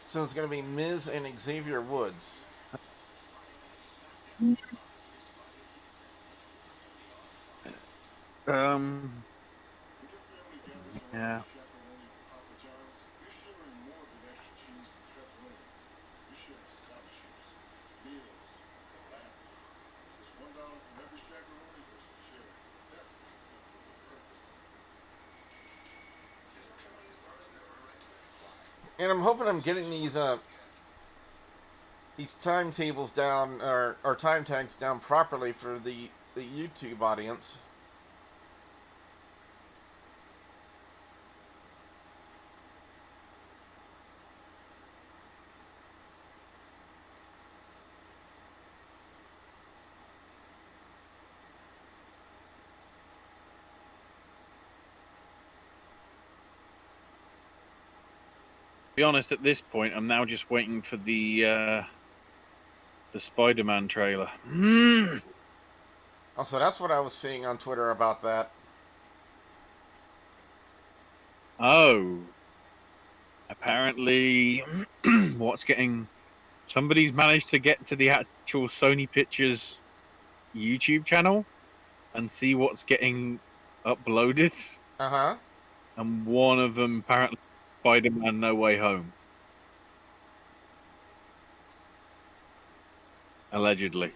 So it's going to be Miz and Xavier Woods. Um, yeah. And I'm hoping I'm getting these timetables down, or time tags down properly for the YouTube audience. Be honest, at this point, I'm now just waiting for the Spider-Man trailer. Also, that's what I was seeing on Twitter about that. Oh, apparently, somebody's managed to get to the actual Sony Pictures YouTube channel and see what's getting uploaded, Uh huh. and one of them apparently Spider-Man No Way Home, allegedly.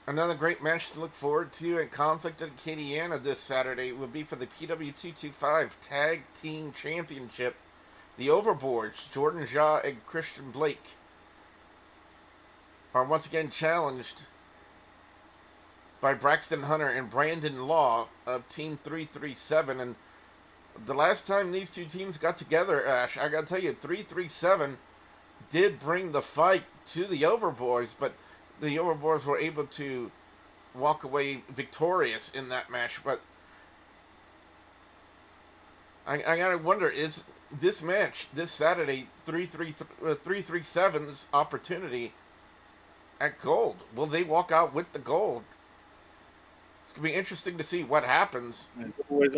Another great match to look forward to at Conflict at Acadiana this Saturday would be for the PW225 Tag Team Championship. The Overboards, Jordan Shaw and Christian Blake, are once again challenged by Braxton Hunter and Brandon Law of Team 337. And the last time these two teams got together, Ash, I gotta tell you, 337 did bring the fight to the Overboards, but the Overboards were able to walk away victorious in that match. But I gotta wonder, is this match this Saturday 337's opportunity at gold. Will they walk out with the gold? It's gonna be interesting to see what happens. There's always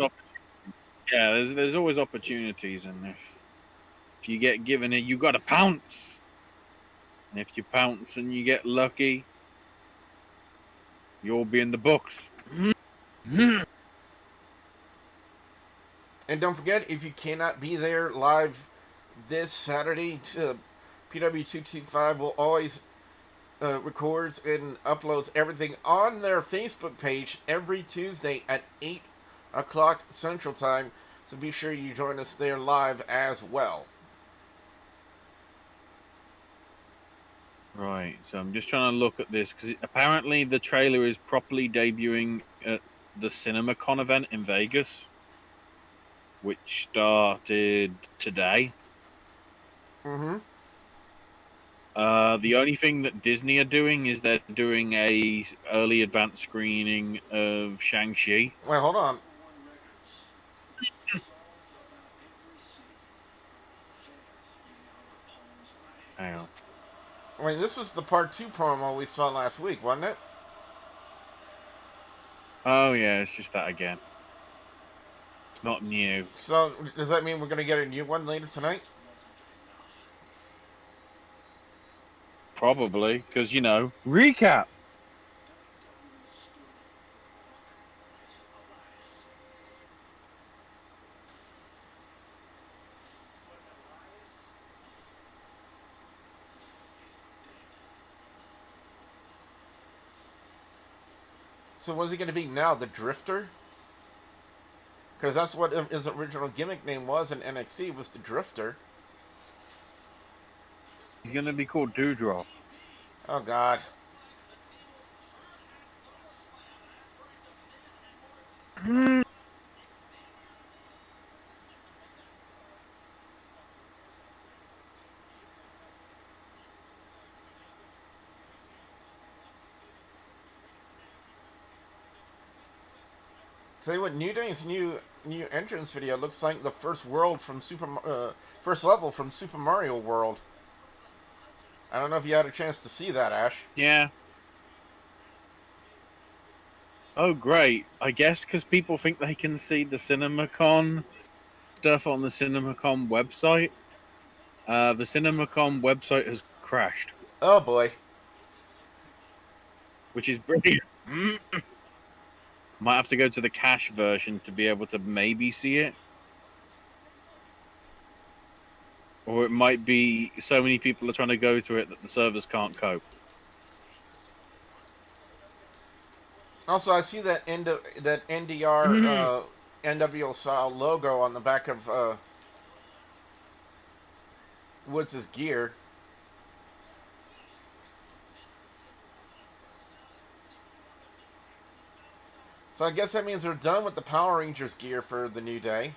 there's always opportunities, and if you get given it, you got to pounce. And if you pounce and you get lucky, you'll be in the books. And don't forget, if you cannot be there live this Saturday, PW225 will always records and uploads everything on their Facebook page every Tuesday at 8 o'clock Central Time. So be sure you join us there live as well. Right, so I'm just trying to look at this because apparently the trailer is properly debuting at the CinemaCon event in Vegas, which started today. Mm-hmm. The only thing that Disney are doing is they're doing a early advance screening of Shang-Chi. Wait, hold on. Hang on. I mean, this was the part 2 promo we saw last week, wasn't it? Oh yeah, it's just that again. It's not new. So, does that mean we're going to get a new one later tonight? Probably, because, recap. So, what's he going to be now? The Drifter? Because that's what his original gimmick name was in NXT, was the Drifter. He's going to be called Doudrop. Oh, God. Tell you what, New Day's new entrance video looks like the first level from Super Mario World. I don't know if you had a chance to see that, Ash. Yeah. Oh, great. I guess because people think they can see the CinemaCon stuff on the CinemaCon website. The CinemaCon website has crashed. Oh, boy. Which is brilliant. Might have to go to the cache version to be able to maybe see it. Or it might be so many people are trying to go to it that the servers can't cope. Also, I see that NDR NWO style logo on the back of Woods' gear. So I guess that means they're done with the Power Rangers gear for the New Day.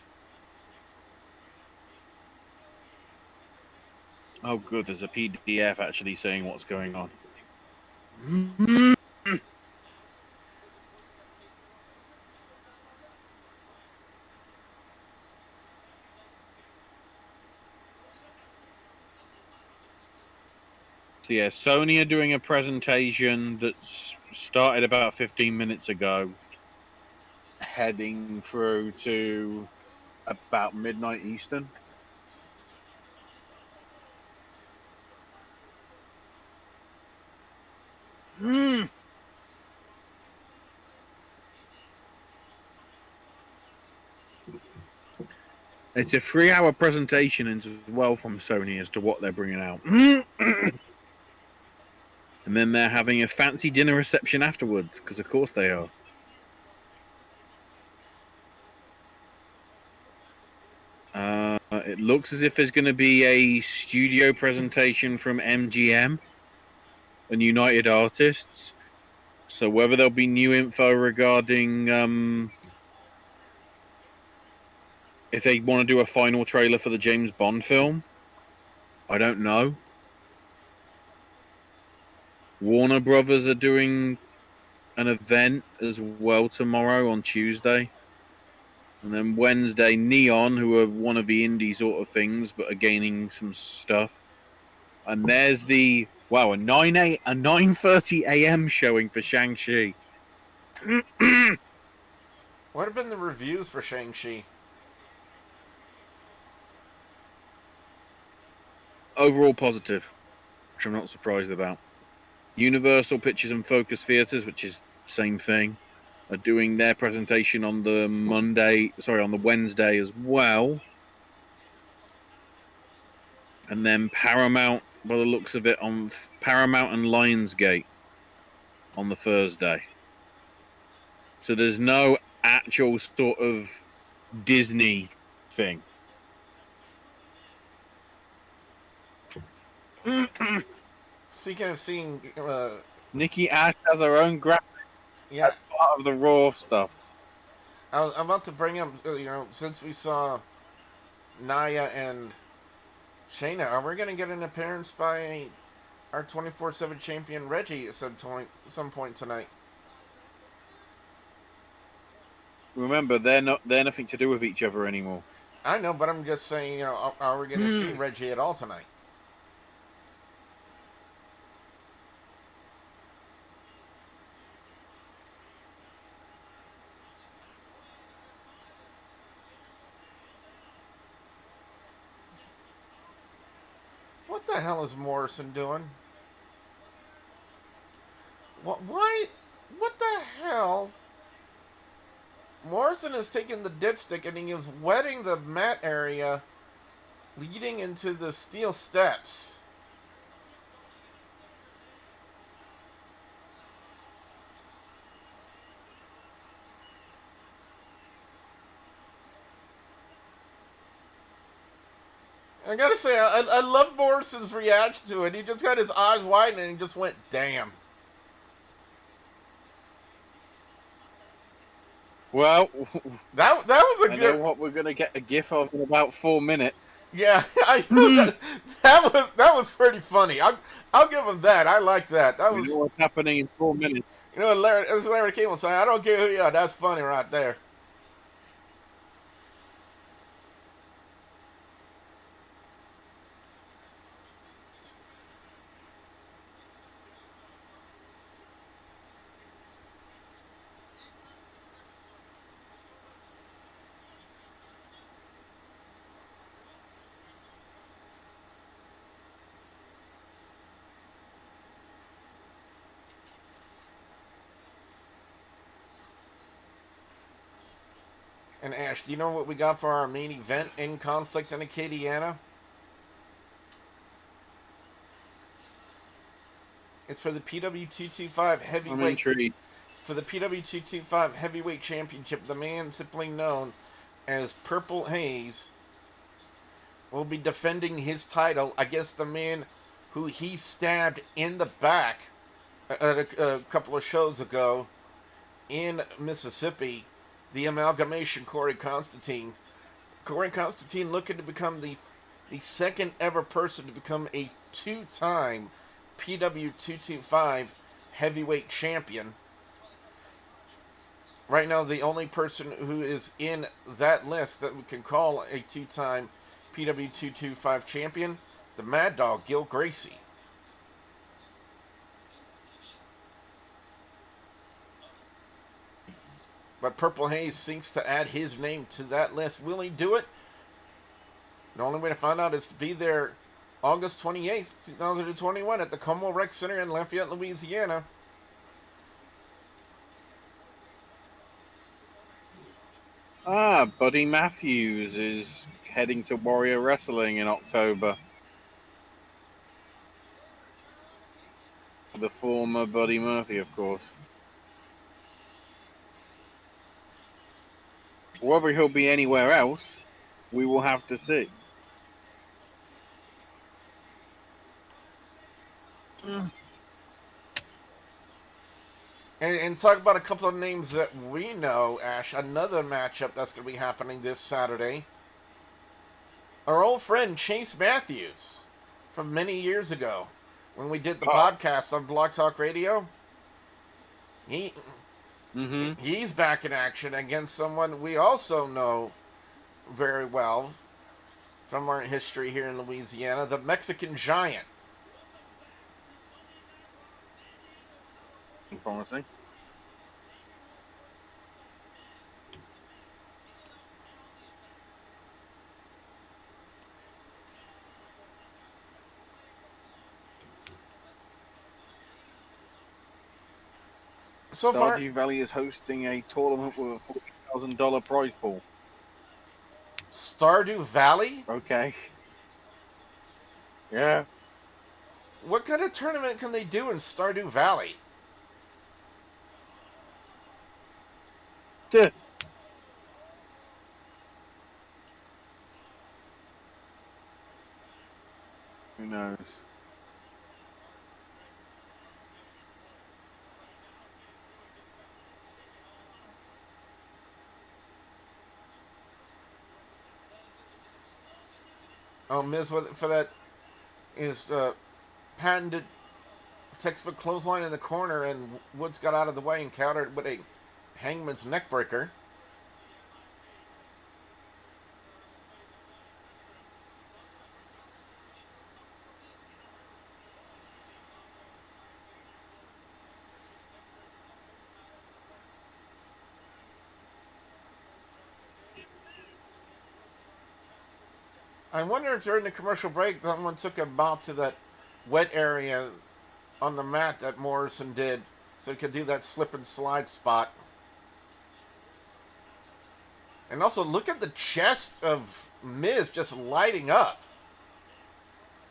Oh, good. There's a PDF actually saying what's going on. So yeah, Sony are doing a presentation that's started about 15 minutes ago, heading through to about midnight Eastern. It's a 3-hour presentation as well from Sony as to what they're bringing out. And then they're having a fancy dinner reception afterwards, because of course they are. It looks as if there's going to be a studio presentation from MGM and United Artists. So whether there'll be new info regarding if they want to do a final trailer for the James Bond film, I don't know. Warner Brothers are doing an event as well tomorrow on Tuesday. And then Wednesday, Neon, who are one of the indie sort of things, but are gaining some stuff. And there's the Wow, a 9:30 a.m. showing for Shang-Chi. What have been the reviews for Shang-Chi? Overall positive, which I'm not surprised about. Universal Pictures and Focus Theatres, which is the same thing, are doing their presentation on the on the Wednesday as well. And then Paramount, by the looks of it, on Paramount and Lionsgate on the Thursday. So there's no actual sort of Disney thing. Speaking of seeing, Nikki A.S.H has her own graphic yeah, as part of the Raw stuff. I'm about to bring up, since we saw Nia and Shayna, are we going to get an appearance by our 24/7 champion Reggie at some point tonight? Remember, they're nothing to do with each other anymore. I know, but I'm just saying, are we going to see Reggie at all tonight? What the hell is Morrison doing? Why? What the hell? Morrison is taking the dipstick and he is wetting the mat area leading into the steel steps. I gotta say, I love Morrison's reaction to it. He just got his eyes wide and he just went, damn. Well, that was a I good. know what we're gonna get a gif of in about 4 minutes. Yeah, I know that was pretty funny. I'll give him that. I like that. That We was. know what's happening in 4 minutes. Larry King was saying, I don't care who you are. That's funny right there. And Ash, do you know what we got for our main event in Conflict in Acadiana? It's for the PW225 I'm heavyweight. intrigued. For the PW225 heavyweight championship, the man simply known as Purple Haze will be defending his title against the man who he stabbed in the back at a couple of shows ago in Mississippi, the amalgamation Corey Constantine. Corey Constantine looking to become the second ever person to become a two-time PW225 heavyweight champion. Right now, the only person who is in that list that we can call a two-time PW225 champion, the Mad Dog, Gil Gracie. But Purple Haze seeks to add his name to that list. Will he do it? The only way to find out is to be there August 28th, 2021 at the Como Rec Center in Lafayette, Louisiana. Buddy Matthews is heading to Warrior Wrestling in October. The former Buddy Murphy, of course. Whether he'll be anywhere else, we will have to see. And talk about a couple of names that we know, Ash. Another matchup that's going to be happening this Saturday. Our old friend Chase Matthews from many years ago when we did the podcast on Blog Talk Radio. He's back in action against someone we also know very well from our history here in Louisiana, the Mexican Giant. Promising. So far, Stardew Valley is hosting a tournament with a $40,000 prize pool. Stardew Valley? Okay. Yeah. What kind of tournament can they do in Stardew Valley? Who knows? Oh, Miz for that is patented textbook clothesline in the corner, and Woods got out of the way and countered with a Hangman's neckbreaker. I wonder if during the commercial break someone took a bob to that wet area on the mat that Morrison did so he could do that slip and slide spot. And also look at the chest of Miz just lighting up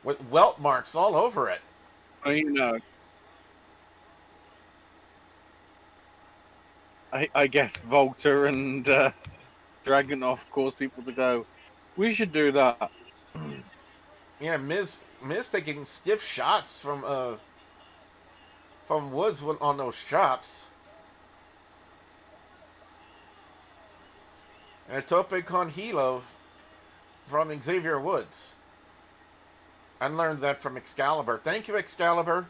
with welt marks all over it. Well, you know, I guess Volta and Dragunov caused people to go, we should do that. Yeah, Miz taking stiff shots from Woods on those chops. And a tope con hilo from Xavier Woods. I learned that from Excalibur. Thank you, Excalibur.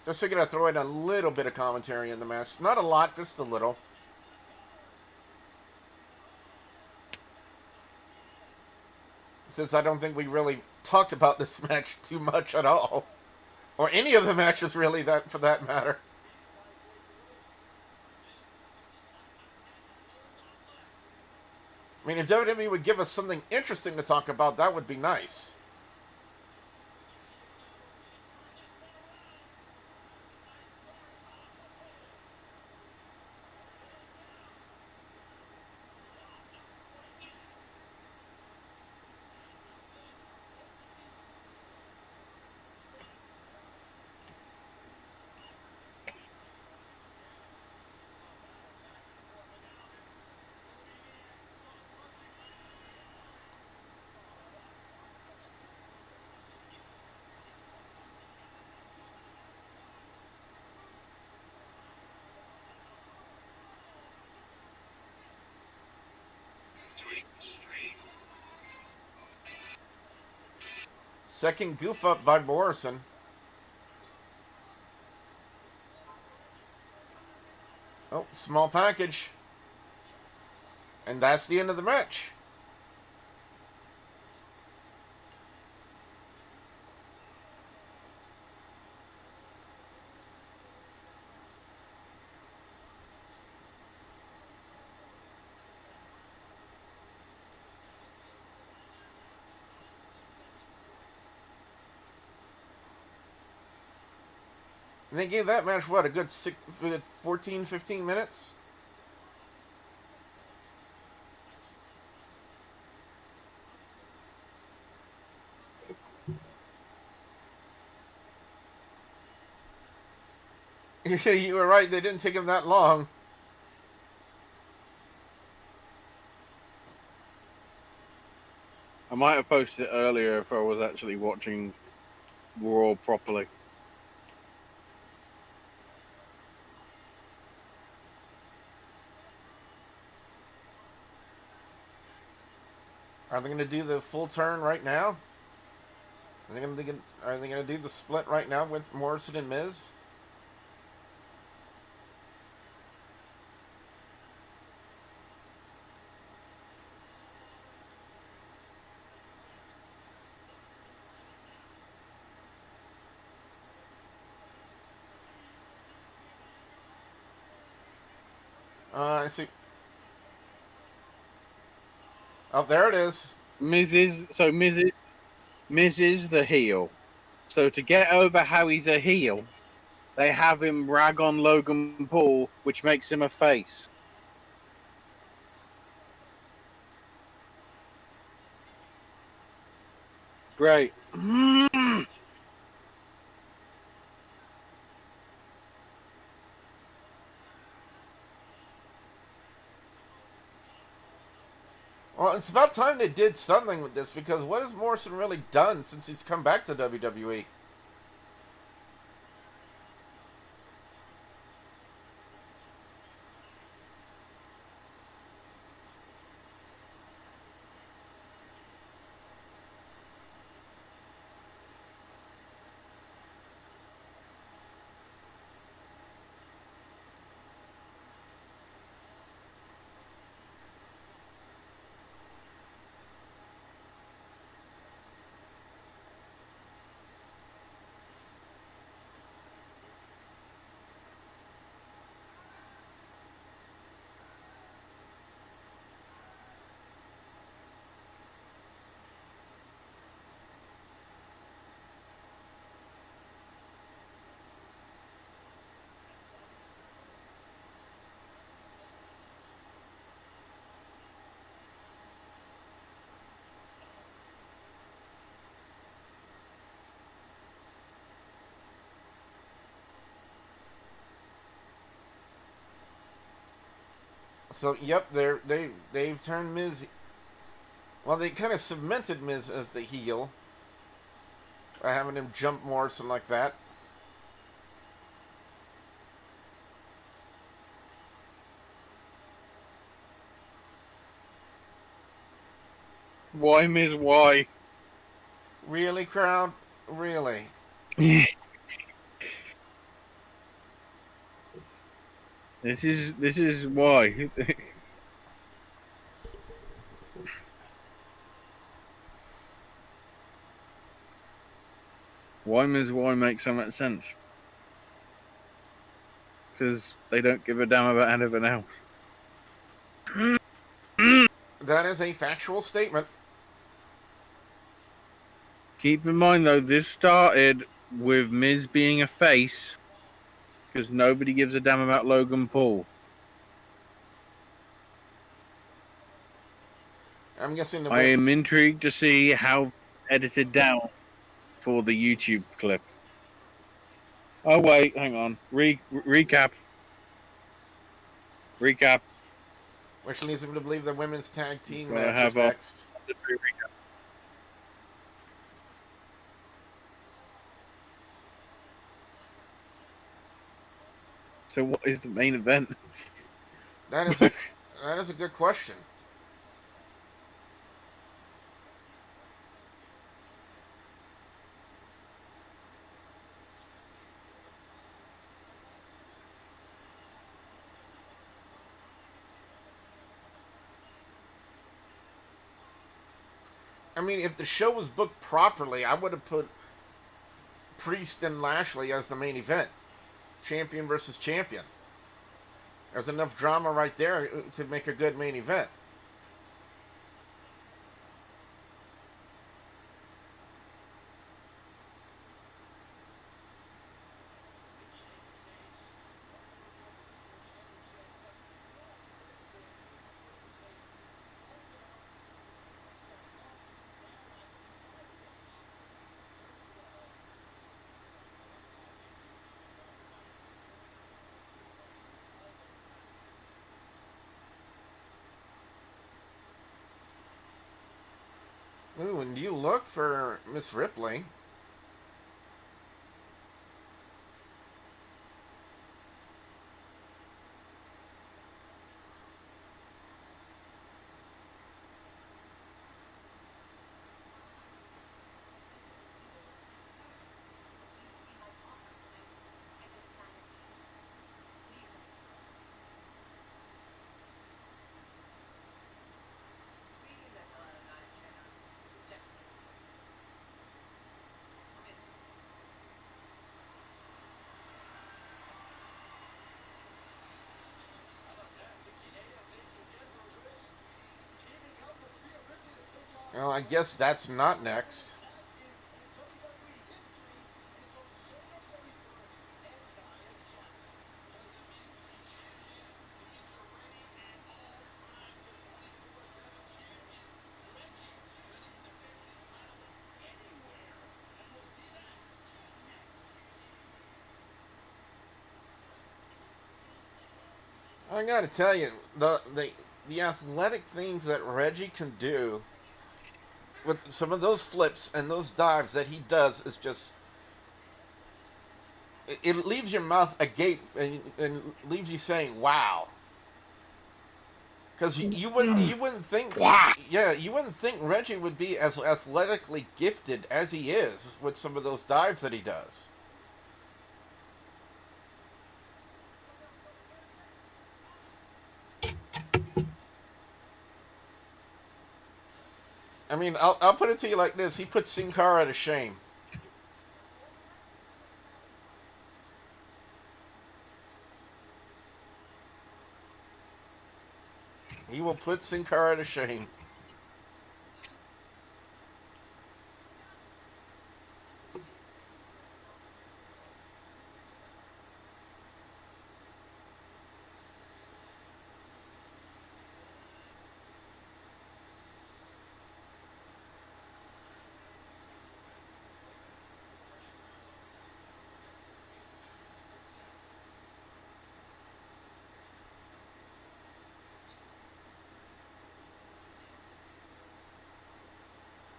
Just figured I'd throw in a little bit of commentary in the match. Not a lot, just a little. Since I don't think we really talked about this match too much at all. Or any of the matches really, that for that matter. I mean, if WWE would give us something interesting to talk about, that would be nice. Second goof up by Morrison. Oh, small package. And that's the end of the match. And they gave that match, what, a good 14, 15 minutes? You were right, they didn't take him that long. I might have posted it earlier if I was actually watching Raw properly. Are they going to do the full turn right now? Are they going to do the split right now with Morrison and Miz? I see. Oh, there it is. Miz is the heel. So to get over how he's a heel, they have him rag on Logan Paul, which makes him a face. Great. Well, it's about time they did something with this because what has Morrison really done since he's come back to WWE? So, yep, they've turned Miz. Well, they kind of cemented Miz as the heel by having him jump Morrison like that. Why, Miz? Why? Really, crowd? Really? This is why. Why Miz? Why makes so much sense? Because they don't give a damn about anything else. That is a factual statement. Keep in mind though, this started with Miz being a face because nobody gives a damn about Logan Paul. I'm guessing the I way. am intrigued to see how edited down for the YouTube clip. Oh wait, hang on. Recap. Which leads him to believe the women's tag team Gotta match is have our next. recap. So what is the main event? That is a that is a good question. I mean, if the show was booked properly, I would have put Priest and Lashley as the main event, champion versus champion. There's enough drama right there to make a good main event. Ooh, and you look for Miss Ripley. Well, I guess that's not next. I gotta tell you, the athletic things that Reggie can do with some of those flips and those dives that he does is just it leaves your mouth agape and leaves you saying wow. Because you wouldn't think yeah, you wouldn't think Reggie would be as athletically gifted as he is with some of those dives that he does. I mean, I'll put it to you like this: he put Sin Cara to shame. He will put Sin Cara to shame.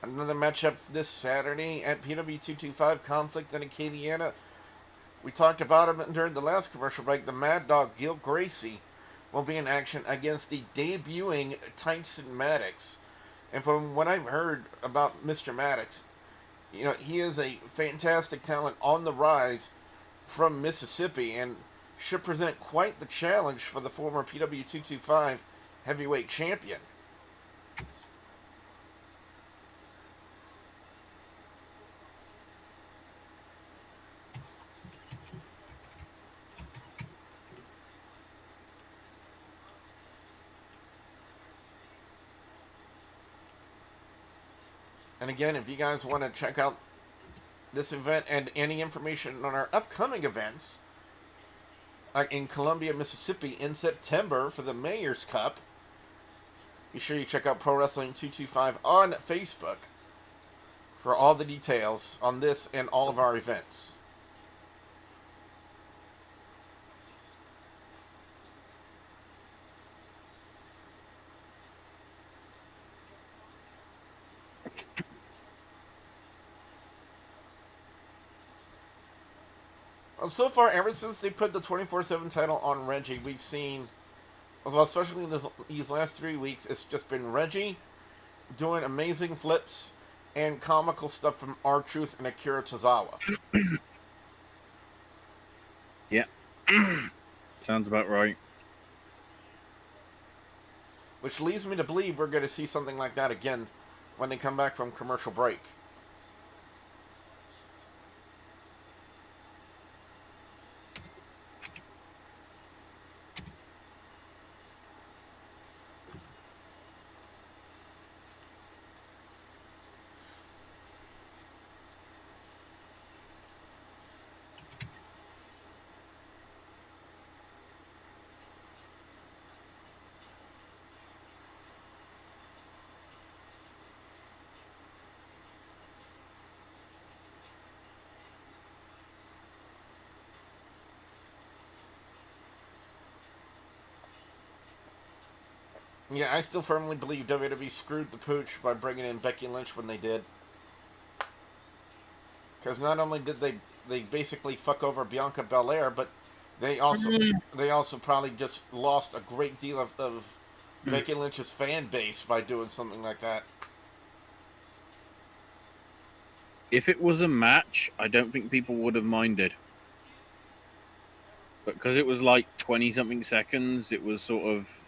Another matchup this Saturday at PW 225 Conflict in Acadiana. We talked about him during the last commercial break. The Mad Dog Gil Gracie will be in action against the debuting Tyson Maddox. And from what I've heard about Mr. Maddox, you know, he is a fantastic talent on the rise from Mississippi and should present quite the challenge for the former PW 225 heavyweight champion. And again, if you guys want to check out this event and any information on our upcoming events, like in Columbia, Mississippi in September for the Mayor's Cup, be sure you check out Pro Wrestling 225 on Facebook for all the details on this and all of our events. Well, so far, ever since they put the 24/7 title on Reggie, we've seen, well, especially in these last 3 weeks, it's just been Reggie doing amazing flips and comical stuff from R-Truth and Akira Tozawa. Yeah. Sounds about right. Which leads me to believe we're going to see something like that again when they come back from commercial break. Yeah, I still firmly believe WWE screwed the pooch by bringing in Becky Lynch when they did. Because not only did they basically fuck over Bianca Belair, but they also probably just lost a great deal of Becky Lynch's fan base by doing something like that. If it was a match, I don't think people would have minded. But because it was like 20 something seconds, it was sort of.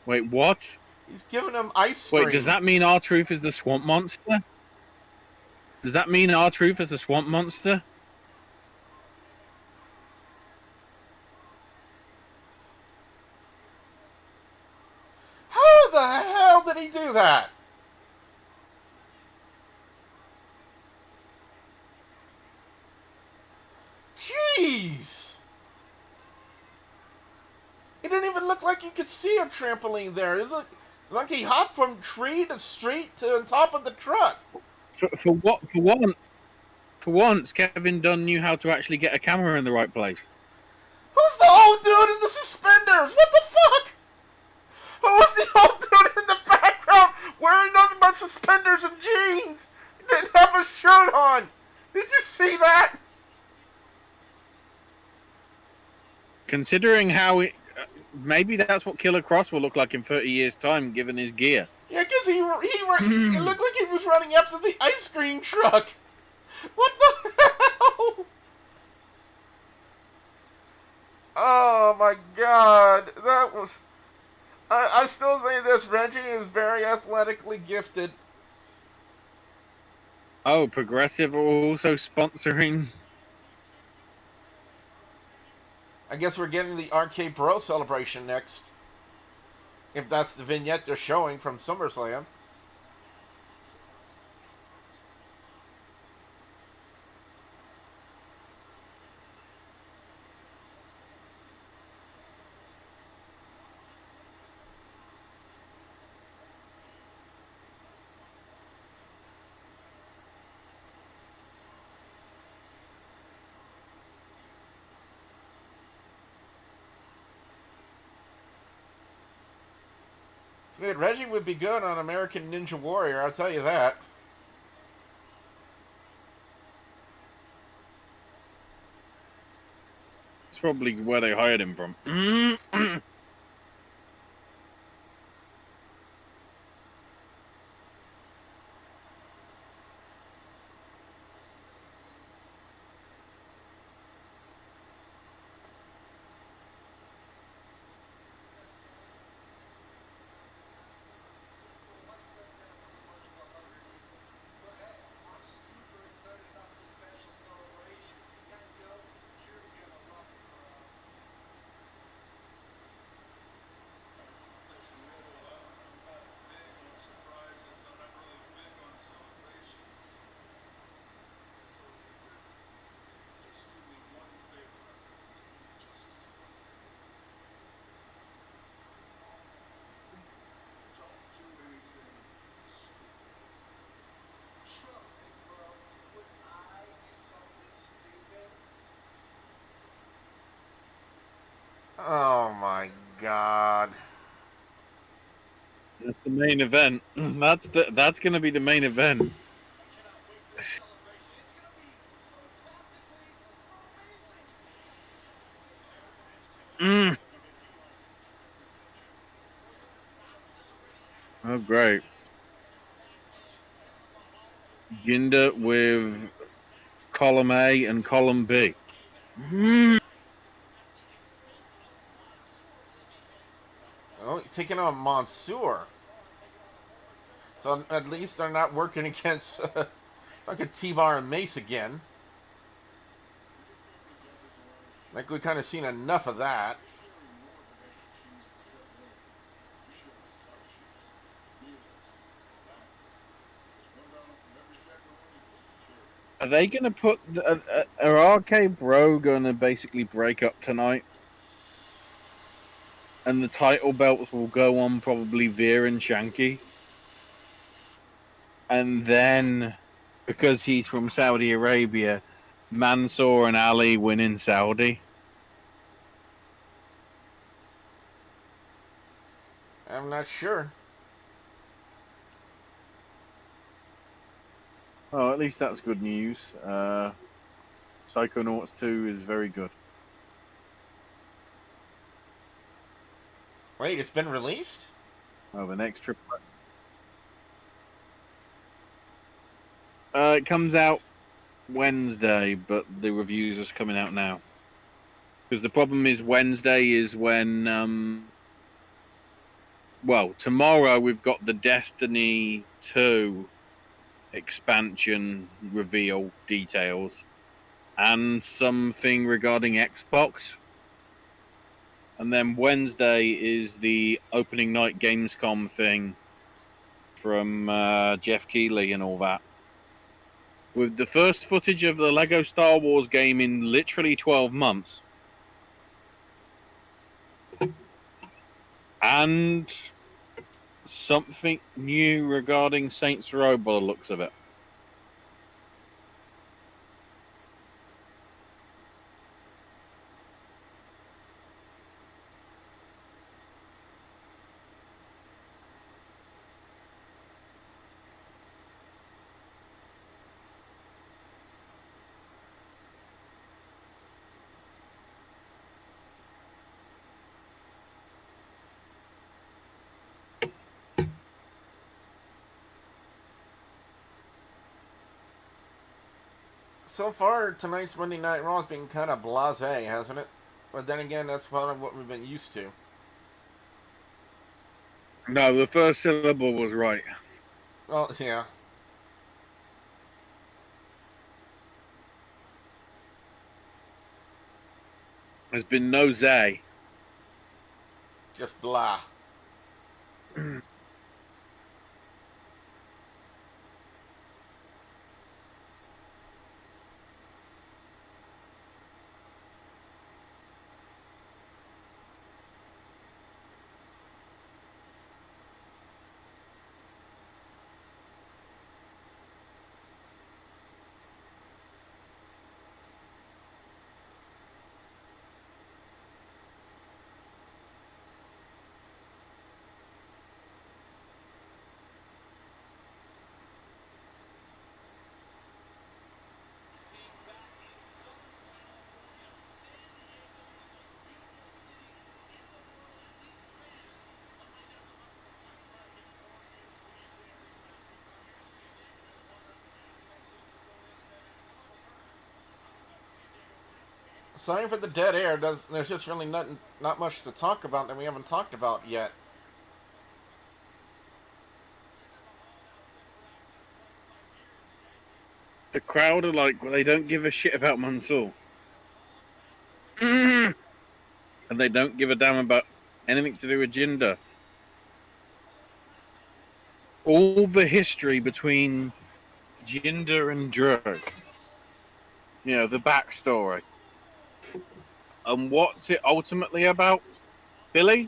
Wait, what? He's giving him ice Wait, cream. does that mean R-Truth is the swamp monster? Does that mean R-Truth is the swamp monster? How the hell did he do that? Jeez! It didn't even look like you could see a trampoline there. It looked like he hopped from tree to street to on top of the truck. For what? For once, Kevin Dunn knew how to actually get a camera in the right place. Who's the old dude in the suspenders? What the fuck? Who was the old dude in the background wearing nothing but suspenders and jeans? He didn't have a shirt on. Did you see that? Considering how it... maybe that's what Killer Kross will look like in 30 years' time, given his gear. Yeah, because he looked like he was running after the ice cream truck. What the hell? Oh my god, that was... I still say this, Reggie is very athletically gifted. Oh, Progressive are also sponsoring... I guess we're getting the RK Bro celebration next. If that's the vignette they're showing from SummerSlam. Dude, Reggie would be good on American Ninja Warrior, I'll tell you that. That's probably where they hired him from. Oh my god. That's the main event. That's going to be the main event. Oh, great. Jinder with column A and column B. Oh, taking on Mansoor. So at least they're not working against fucking T-Bar and Mace again. Like we kind of seen enough of that. Are they going to put... are RK Bro going to basically break up tonight? And the title belts will go on probably Veer and Shanky. And then, because he's from Saudi Arabia, Mansoor and Ali win in Saudi. I'm not sure. Oh, at least that's good news. Psychonauts 2 is very good. Wait, it's been released? Oh, the next trip. It comes out Wednesday, but the reviews are coming out now. Because the problem is Wednesday is when well, tomorrow we've got the Destiny 2 expansion reveal details and something regarding Xbox. And then Wednesday is the opening night Gamescom thing from Jeff Keighley and all that. With the first footage of the Lego Star Wars game in literally 12 months. And something new regarding Saints Row by the looks of it. So far, tonight's Monday Night Raw has been kind of blasé, hasn't it? But then again, that's part of what we've been used to. No, the first syllable was right. Well, yeah. There's been no Zay. Just blah. Sorry for the dead air. There's just really not much to talk about that we haven't talked about yet. The crowd are like, well, they don't give a shit about Mansoor. And they don't give a damn about anything to do with Jinder. All the history between Jinder and Drew. You know, the backstory. And what's it ultimately about, Billy?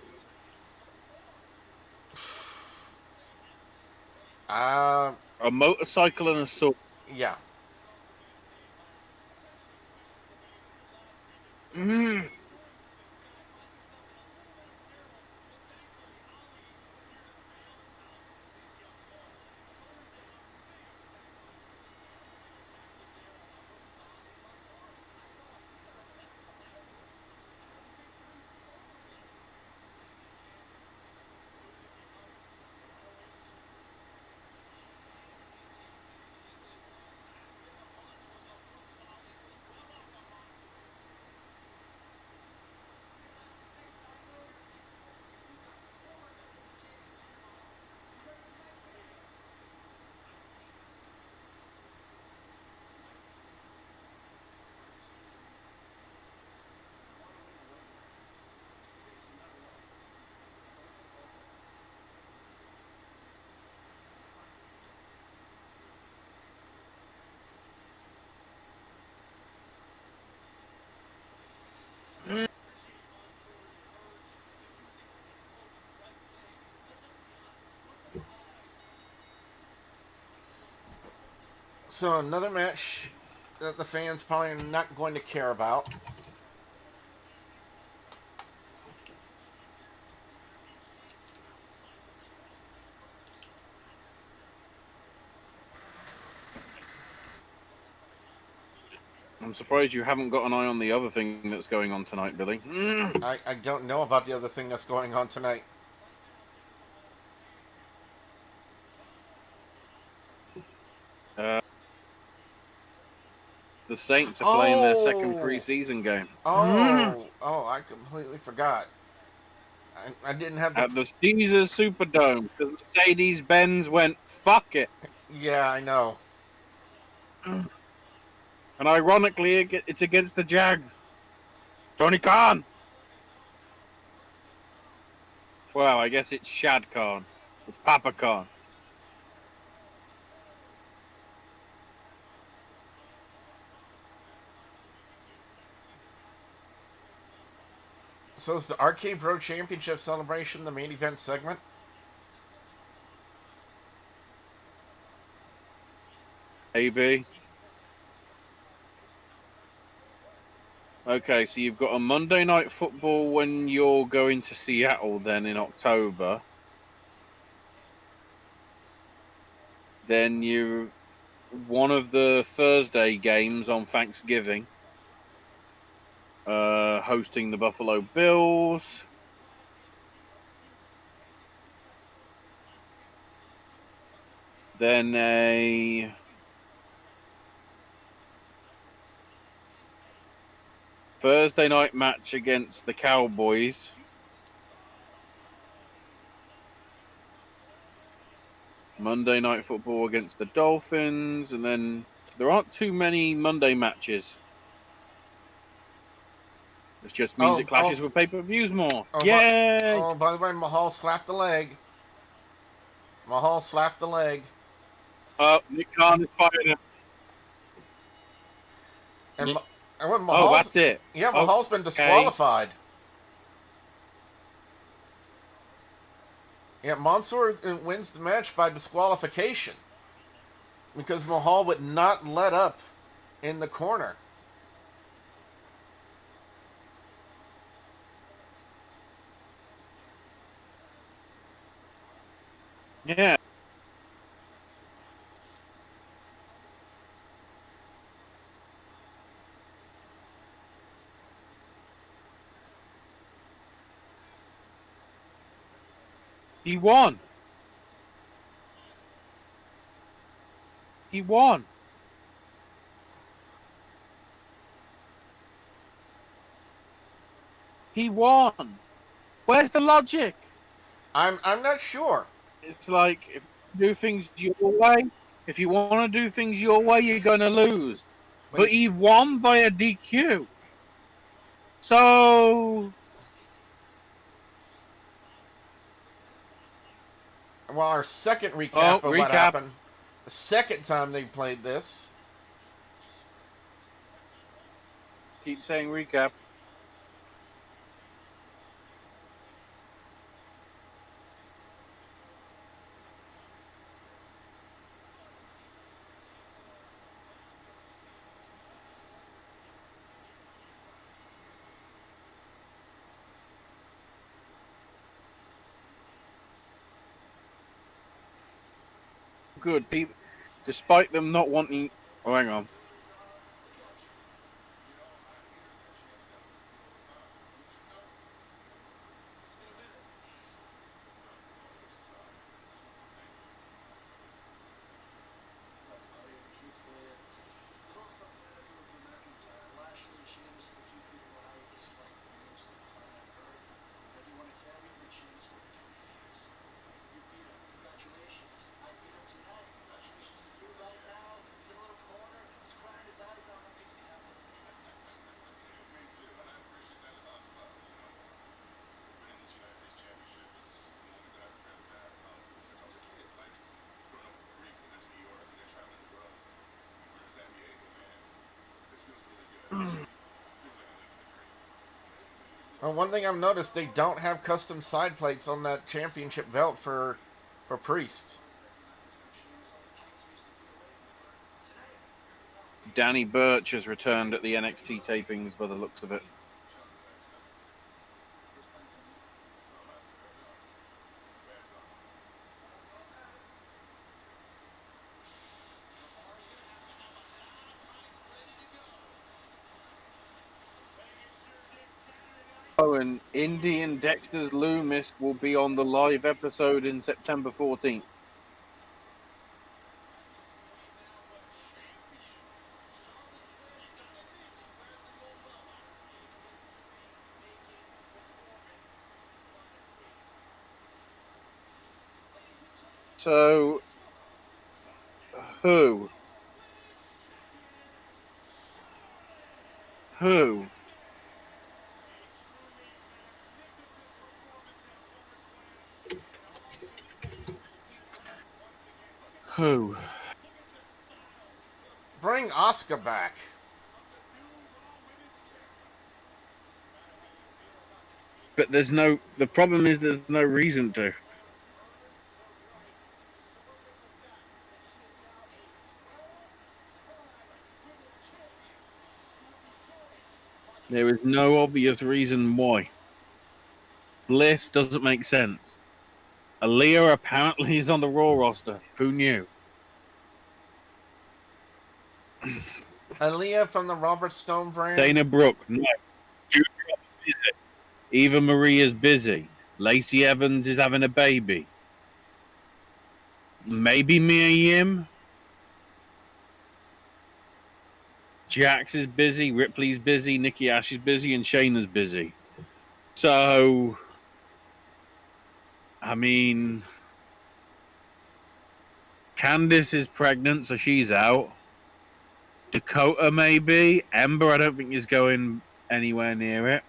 Uh, A motorcycle and a sword. yeah. So another match that the fans probably are not going to care about. I'm surprised you haven't got an eye on the other thing that's going on tonight, Billy. I don't know about the other thing that's going on tonight. The Saints are playing their second Oh! preseason game. Oh! Oh, I completely forgot. I didn't have the. At the Caesars Superdome, because Mercedes-Benz went, fuck it. Yeah, I know. And ironically, it's against the Jags. Tony Khan. Well, I guess it's Shad Khan. It's Papa Khan. So is the Arcade Pro Championship celebration the main event segment? AB. Okay, so you've got a Monday Night Football when you're going to Seattle then in October. Then you one of the Thursday games on Thanksgiving, hosting the Buffalo Bills. Then a Thursday night match against the Cowboys. Monday Night Football against the Dolphins. And then there aren't too many Monday matches. It just means it clashes with pay-per-views more. Yay! By the way, Mahal slapped the leg. Mahal slapped the leg. Nick Khan has fired him. And when Mahal's, that's it. Yeah, Mahal's been disqualified. Yeah, Mansoor wins the match by disqualification because Mahal would not let up in the corner. Yeah. He won. He won. He won. Where's the logic? I'm not sure. It's like if you do things your way, if you want to do things your way, you're going to lose. But he won via DQ. So, well, our second recap of what happened. The second time they played this. Keep saying recap. Good people, despite them not wanting. Oh, hang on. Lashley and Sheamus are the two people I dislike the most on planet Earth. I do want to tell you that Sheamus for 2 years. You beat him. Congratulations. I beat him tonight. Congratulations to Drew right now. He's in a little corner. He's crying his eyes out. That makes me happy. Me too. And I appreciate that a lot as well. Winning this United States Championship is the moment that I've dreamt that since I was a kid. Like, growing up in Puerto Rico, went to New York, and then traveling the world. We're in San Diego, man. This feels really good. One thing I've noticed, they don't have custom side plates on that championship belt for Priest. Danny Burch has returned at the NXT tapings by the looks of it. Oh, and Indy and Dexter's Loomis will be on the live episode in September 14th. So, who? Who? Who? Bring Asuka back. But there's no. The problem is there's no reason to. There is no obvious reason why. Bliss doesn't make sense. Aaliyah apparently is on the Raw roster. Who knew? Aaliyah from the Robert Stone brand. Dana Brooke, no. Dewdrop's busy. Eva Maria's busy. Lacey Evans is having a baby. Maybe Mia Yim. Jax is busy. Ripley's busy. Nikki A.S.H is busy. And Shayna's busy. So, I mean, Candice is pregnant, so she's out. Dakota, maybe. Ember, I don't think is going anywhere near it.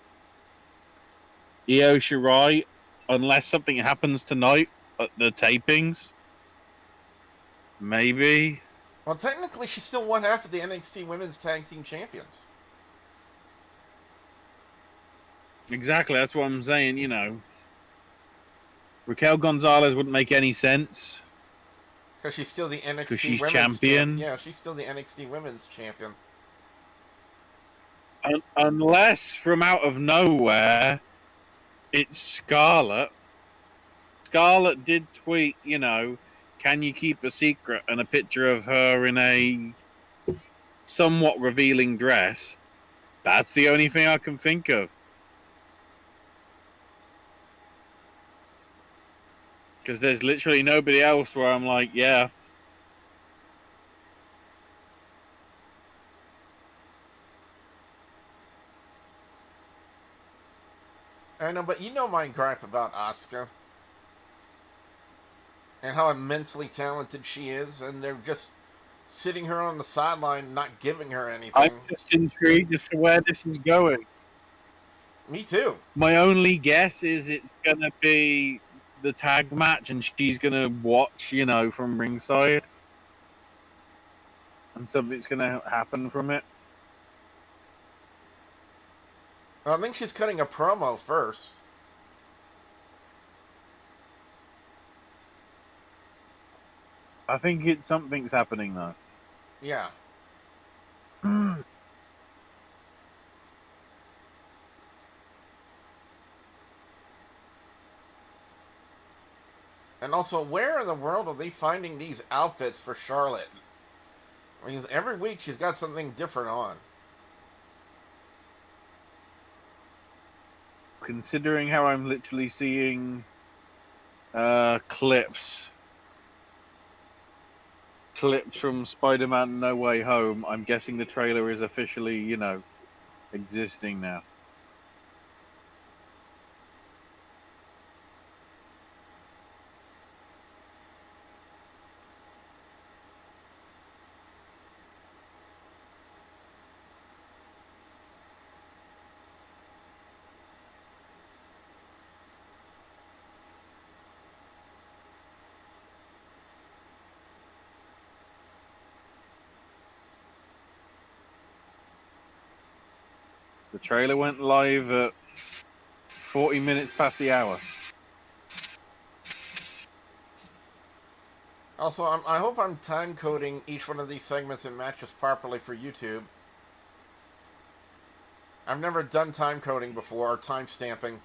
Io Shirai, unless something happens tonight at the tapings. Maybe. Well, technically, she's still one half of the NXT Women's Tag Team Champions. Exactly, that's what I'm saying, you know. Raquel Gonzalez wouldn't make any sense. Because she's still the NXT Because she's Women's champion. Yeah, she's still the NXT Women's Champion. Unless from out of nowhere, it's Scarlett. Scarlett did tweet, you know, can you keep a secret, and a picture of her in a somewhat revealing dress. That's the only thing I can think of. Because there's literally nobody else where I'm like, yeah. I know, but you know my gripe about Asuka. And how immensely talented she is, and they're just sitting her on the sideline, not giving her anything. I'm just intrigued as to where this is going. Me too. My only guess is it's going to be the tag match, and she's going to watch, you know, from ringside. And something's going to happen from it. I think she's cutting a promo first. I think it's something's happening, though. Yeah. And also, where in the world are they finding these outfits for Charlotte? I mean, every week she's got something different on. Considering how I'm literally seeing clips from Spider-Man No Way Home, I'm guessing the trailer is officially, you know, existing now. The trailer went live at 40 minutes past the hour. Also, I hope I'm time coding each one of these segments and matches properly for YouTube. I've never done time coding before, or time stamping.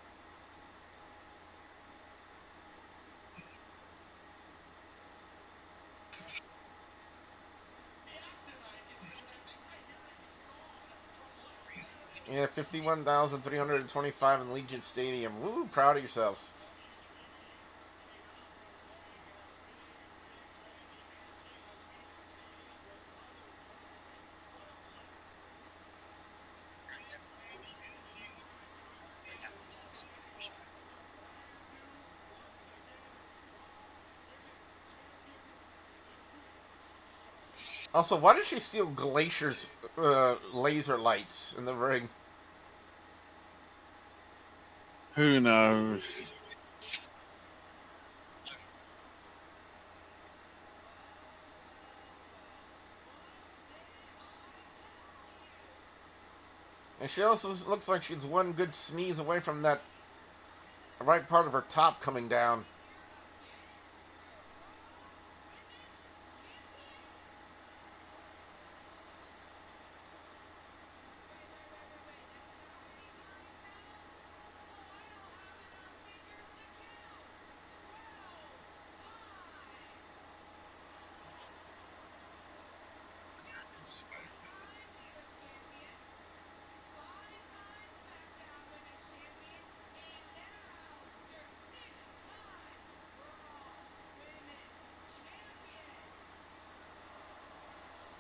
Yeah, 51,325 in Legion Stadium. Woo, proud of yourselves. Also, why did she steal Glacier's laser lights in the ring? Who knows? And she also looks like she's one good sneeze away from that right part of her top coming down.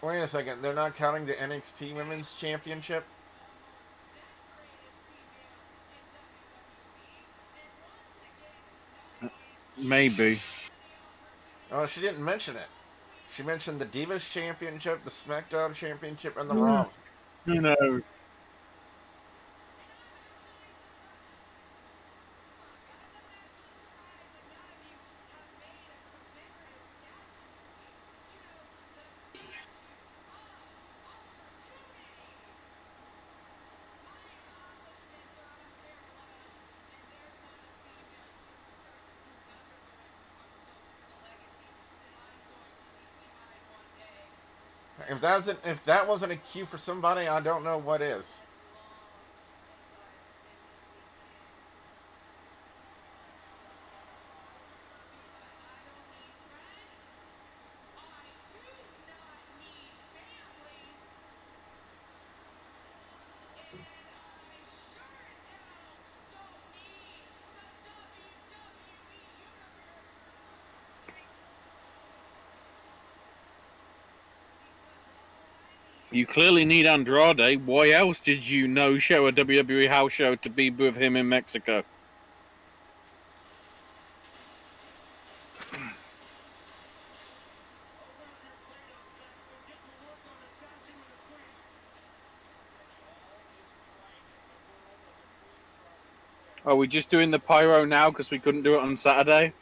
Wait a second, they're not counting the NXT Women's Championship? Maybe. Oh, she didn't mention it. She mentioned the Divas Championship, the SmackDown Championship, and the Hmm. Raw. Who knows? If that wasn't a cue for somebody, I don't know what is. You clearly need Andrade. Why else did you no-show a WWE house show to be with him in Mexico? Are we just doing the pyro now because we couldn't do it on Saturday?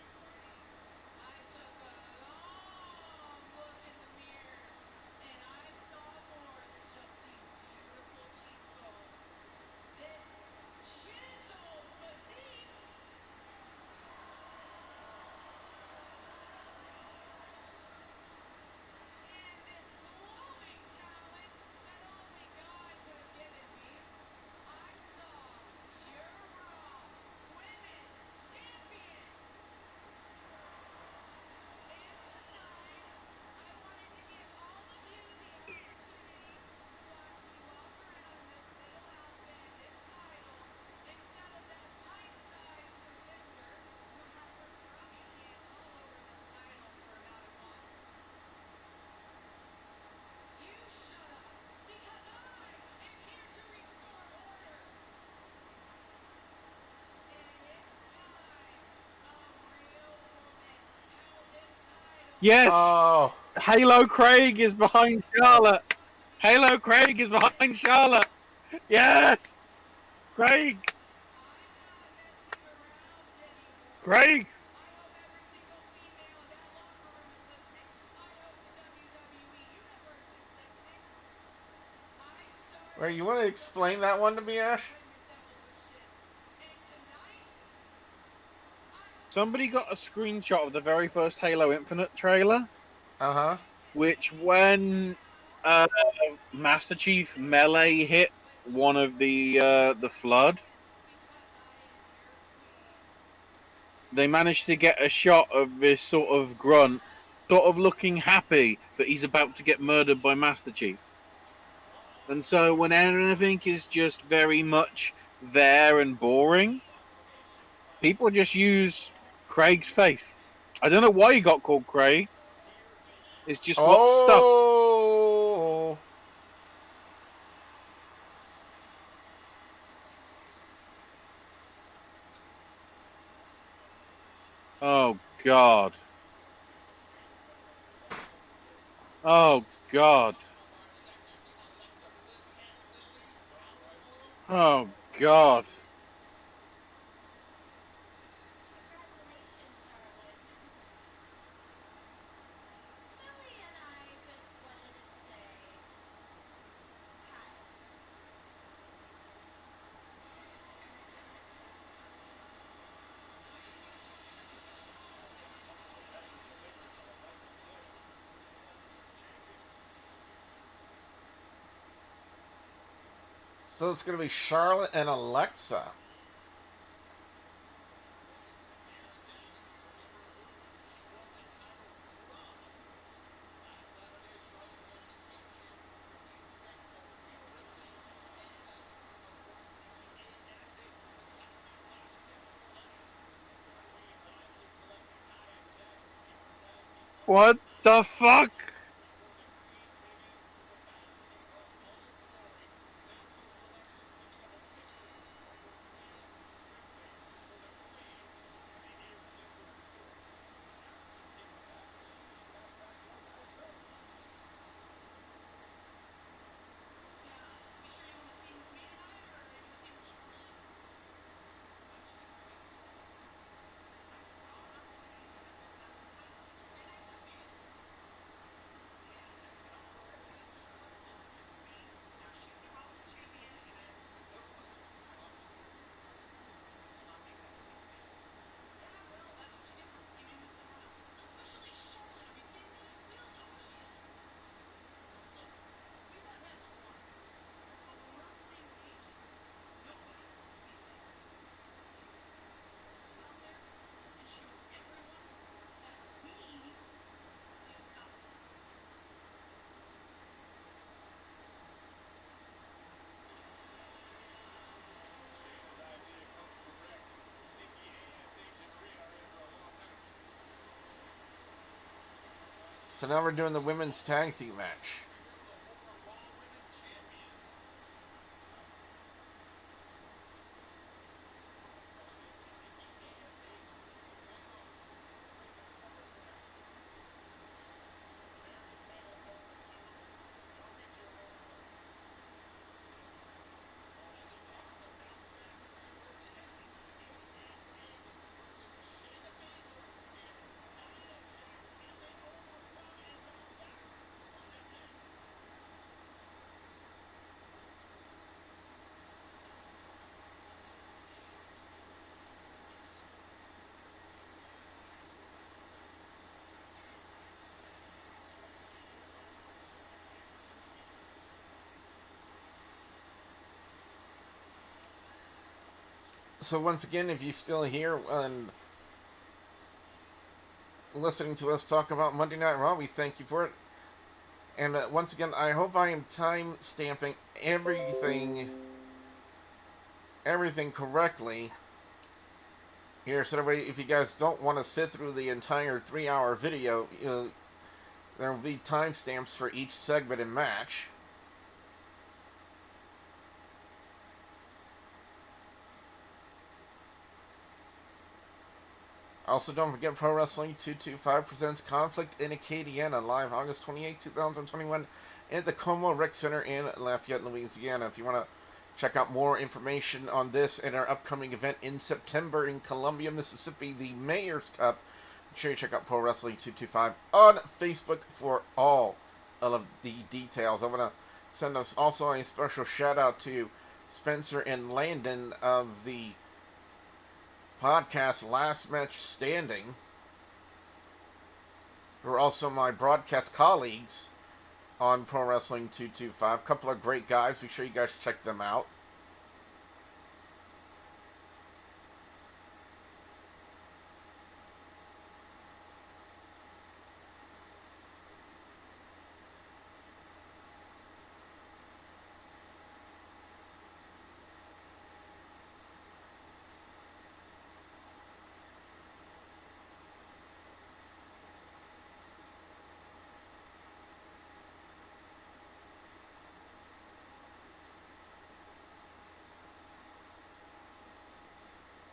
Yes! Oh, Halo Craig is behind Charlotte! Halo Craig is behind Charlotte! Yes! Craig! Craig! wait, you want to explain that one to me, Ash? Somebody got a screenshot of the very first Halo Infinite trailer, Uh huh. which when Master Chief Melee hit one of the Flood, they managed to get a shot of this sort of grunt, sort of looking happy that he's about to get murdered by Master Chief. And so when anything is just very much there and boring, people just use Craig's face. I don't know why he got called Craig. It's just what stuck. Oh. Oh God. Oh God. Oh God. Congratulations, Charlotte. Billy and I just wanted to say hi. So it's going to be Charlotte and Alexa. What the fuck? So now we're doing the women's tag team match. So once again, if you're still here and listening to us talk about Monday Night Raw, we thank you for it. And once again, I hope I am time stamping everything correctly here. So that way, if you guys don't want to sit through the entire 3-hour video, there will be timestamps for each segment and match. Also, don't forget Pro Wrestling 225 presents Conflict in Acadiana live August 28, 2021 at the Como Rec Center in Lafayette, Louisiana. If you want to check out more information on this and our upcoming event in September in Columbia, Mississippi, the Mayor's Cup, make sure you check out Pro Wrestling 225 on Facebook for all of the details. I want to send us also a special shout out to Spencer and Landon of the podcast Last Match Standing, who are also my broadcast colleagues on Pro Wrestling 225. Couple of great guys. Be sure you guys check them out.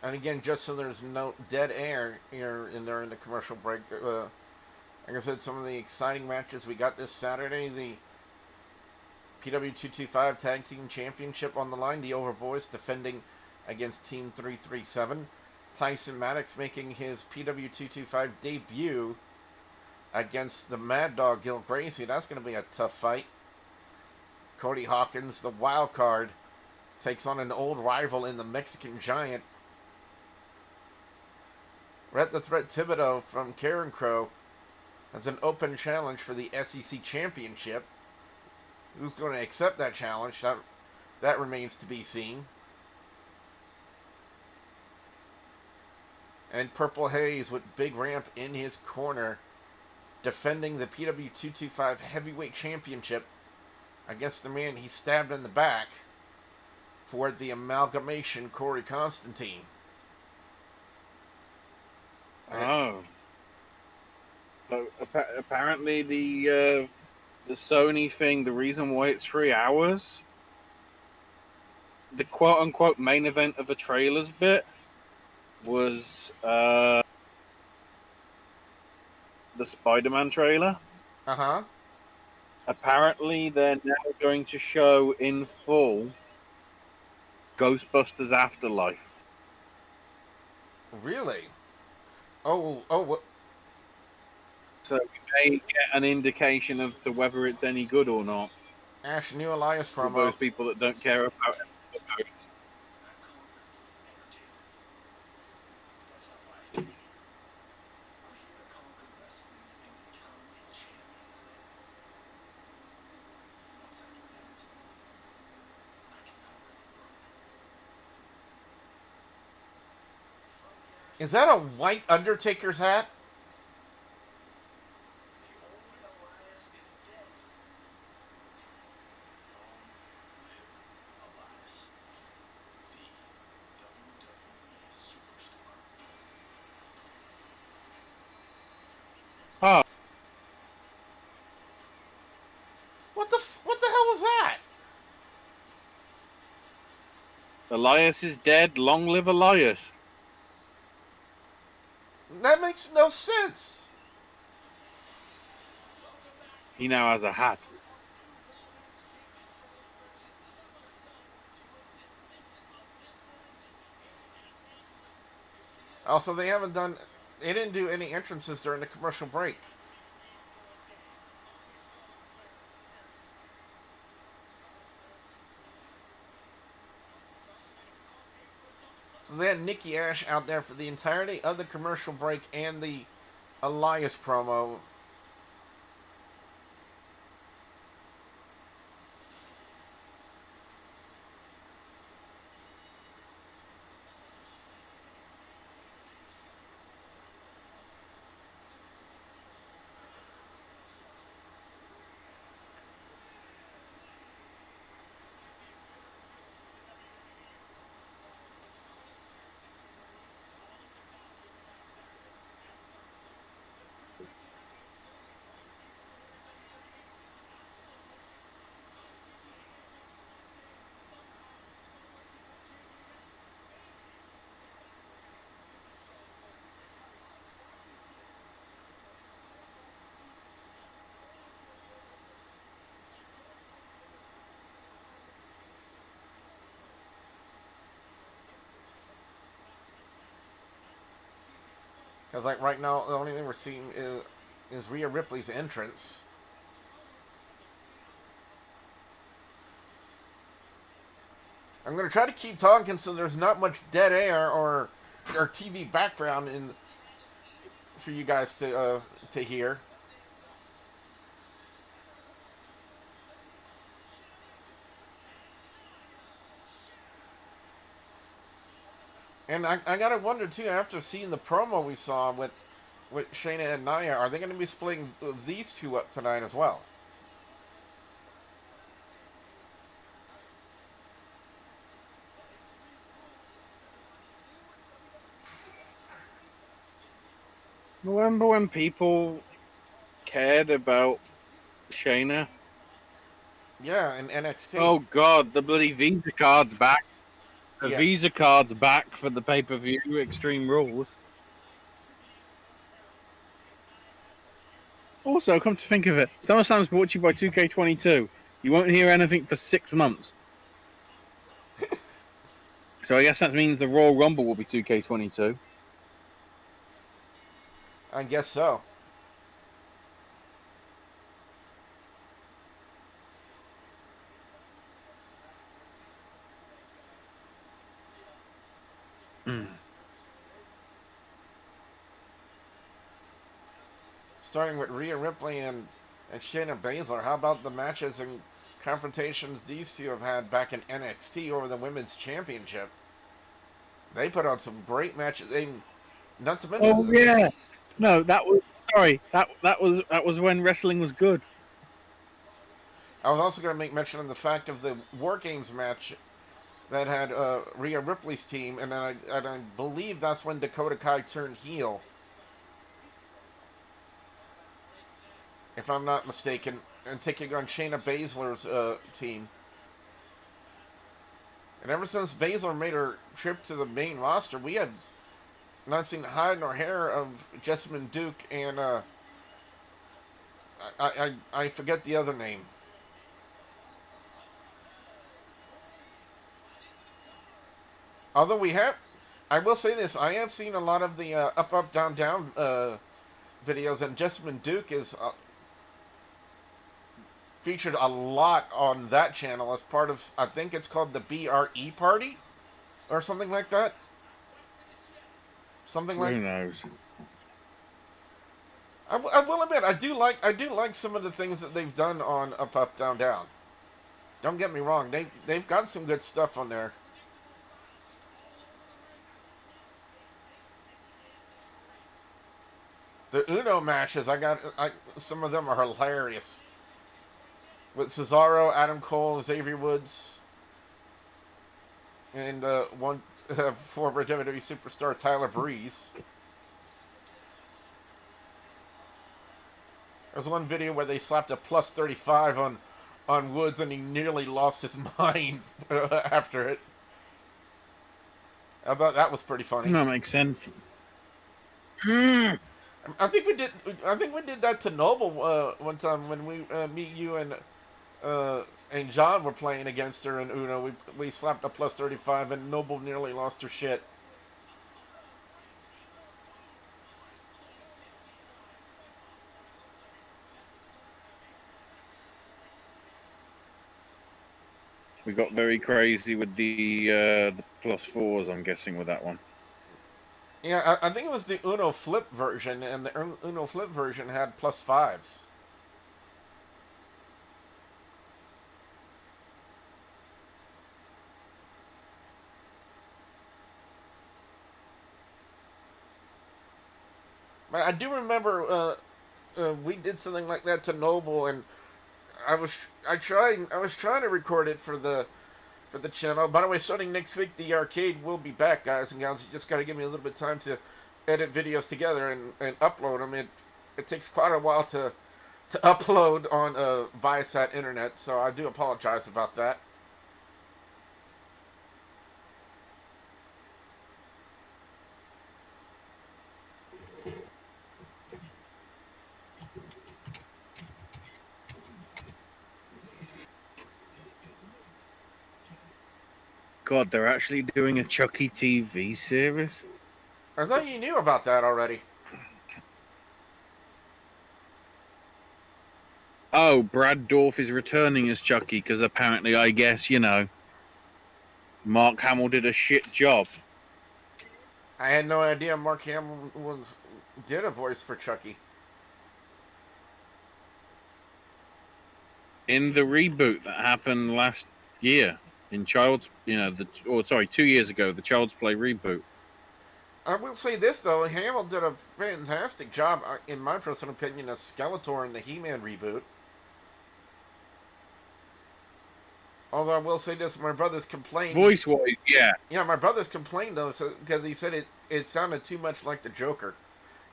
And again, just so there's no dead air here in during the commercial break, Like I said, some of the exciting matches we got this Saturday. The PW225 Tag Team Championship on the line. The Overboys defending against Team 337. Tyson Maddox making his PW225 debut against the Mad Dog Gil Gracie. That's going to be a tough fight. Cody Hawkins, the wild card, takes on an old rival in the Mexican Giant. Red the Threat Thibodeau from Karen Crow has an open challenge for the SEC Championship. Who's going to accept that challenge? That remains to be seen. And Purple Haze with Big Ramp in his corner, defending the PW225 Heavyweight Championship against the man he stabbed in the back for the amalgamation, Corey Constantine. Oh. So apparently the Sony thing, the reason why it's 3 hours, the quote-unquote main event of a trailers bit was the Spider-Man trailer. Uh-huh. Apparently they're now going to show in full Ghostbusters Afterlife. Really? Oh. So we may get an indication of to whether it's any good or not. Ash, new Elias For promo. those people that don't care about it. Is that a white Undertaker's hat? Oh, What the hell was that? Elias is dead. Long live Elias. That makes no sense. He now has a hat. Also, they didn't do any entrances during the commercial break. So they had Nikki Ash out there for the entirety of the commercial break and the Elias promo. Because like right now, the only thing we're seeing is Rhea Ripley's entrance. I'm gonna try to keep talking so there's not much dead air or TV background for you guys to hear. And I gotta wonder too, after seeing the promo we saw with Shayna and Nia, are they gonna be splitting these two up tonight as well? Remember when people cared about Shayna? Yeah, in NXT. Oh God, the bloody Visa card's back. The Yeah. Visa card's back for the pay-per-view Extreme Rules. Also, come to think of it, SummerSlam's brought to you by 2K22. You won't hear anything for 6 months. So I guess that means the Royal Rumble will be 2K22. I guess so. Starting with Rhea Ripley and Shayna Baszler. How about the matches and confrontations these two have had back in NXT over the Women's Championship? They put on some great matches. Not to mention. Oh yeah, no, that was sorry. That was when wrestling was good. I was also going to make mention of the fact of the War Games match that had Rhea Ripley's team, and I believe that's when Dakota Kai turned heel, if I'm not mistaken, and taking on Shayna Baszler's team. And ever since Baszler made her trip to the main roster, we have not seen the hide nor hair of Jessamine Duke and I forget the other name. Although we have, I will say this, I have seen a lot of the up, up, down, down videos, and Jessamine Duke is featured a lot on that channel as part of, I think it's called the BRE Party, or something like that. Something like. Who knows? I will admit, I do like some of the things that they've done on Up, Up, Down, Down. Don't get me wrong, they've got some good stuff on there. The Uno matches, some of them are hilarious. With Cesaro, Adam Cole, Xavier Woods, and one former WWE superstar Tyler Breeze. There's one video where they slapped a plus 35 on Woods, and he nearly lost his mind after it. I thought that was pretty funny. That makes sense. I think we did that to Noble one time when we me, you, and John were playing against her in Uno. We slapped a plus 35, and Noble nearly lost her shit. We got very crazy with the plus fours, I'm guessing, with that one. Yeah, I think it was the Uno Flip version, and the Uno Flip version had plus fives. But I do remember we did something like that to Noble, and I was trying to record it for the channel. By the way, starting next week, the arcade will be back, guys and gals. You just got to give me a little bit of time to edit videos together and upload them. It takes quite a while to upload on Viasat internet, so I do apologize about that. God, they're actually doing a Chucky TV series? I thought you knew about that already. Oh, Brad Dourif is returning as Chucky because apparently, I guess, Mark Hamill did a shit job. I had no idea Mark Hamill did a voice for Chucky. In the reboot that happened last year in 2 years ago, the Child's Play reboot. I will say this, though. Hamill did a fantastic job, in my personal opinion, as Skeletor in the He-Man reboot. Although I will say this, my brother's complained. Voice-wise, yeah. Yeah, my brother's complained, though, because he said it sounded too much like the Joker.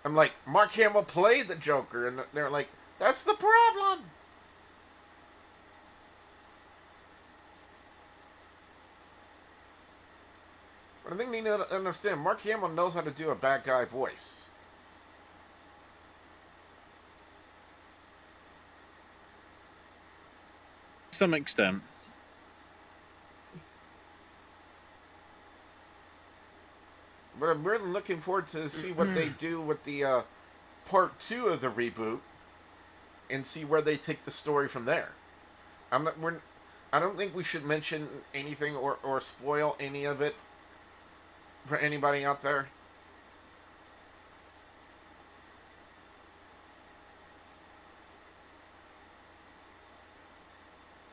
I'm like, Mark Hamill played the Joker, and they're like, that's the problem! But I think they need to understand, Mark Hamill knows how to do a bad guy voice. some extent. But I'm really looking forward to see what they do with the part 2 of the reboot and see where they take the story from there. I don't think we should mention anything or spoil any of it for anybody out there.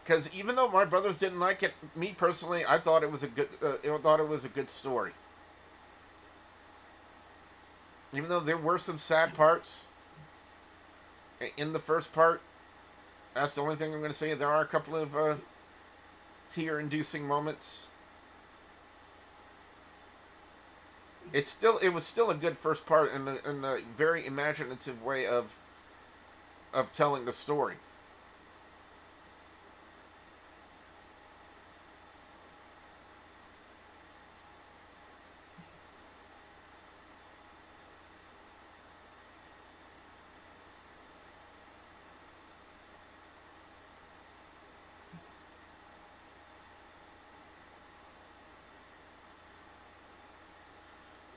Because even though my brothers didn't like it, me personally, I thought it was a good. Thought it was a good story. Even though there were some sad parts in the first part, that's the only thing I'm going to say. There are a couple of tear-inducing moments. It was still a good first part in a very imaginative way of telling the story.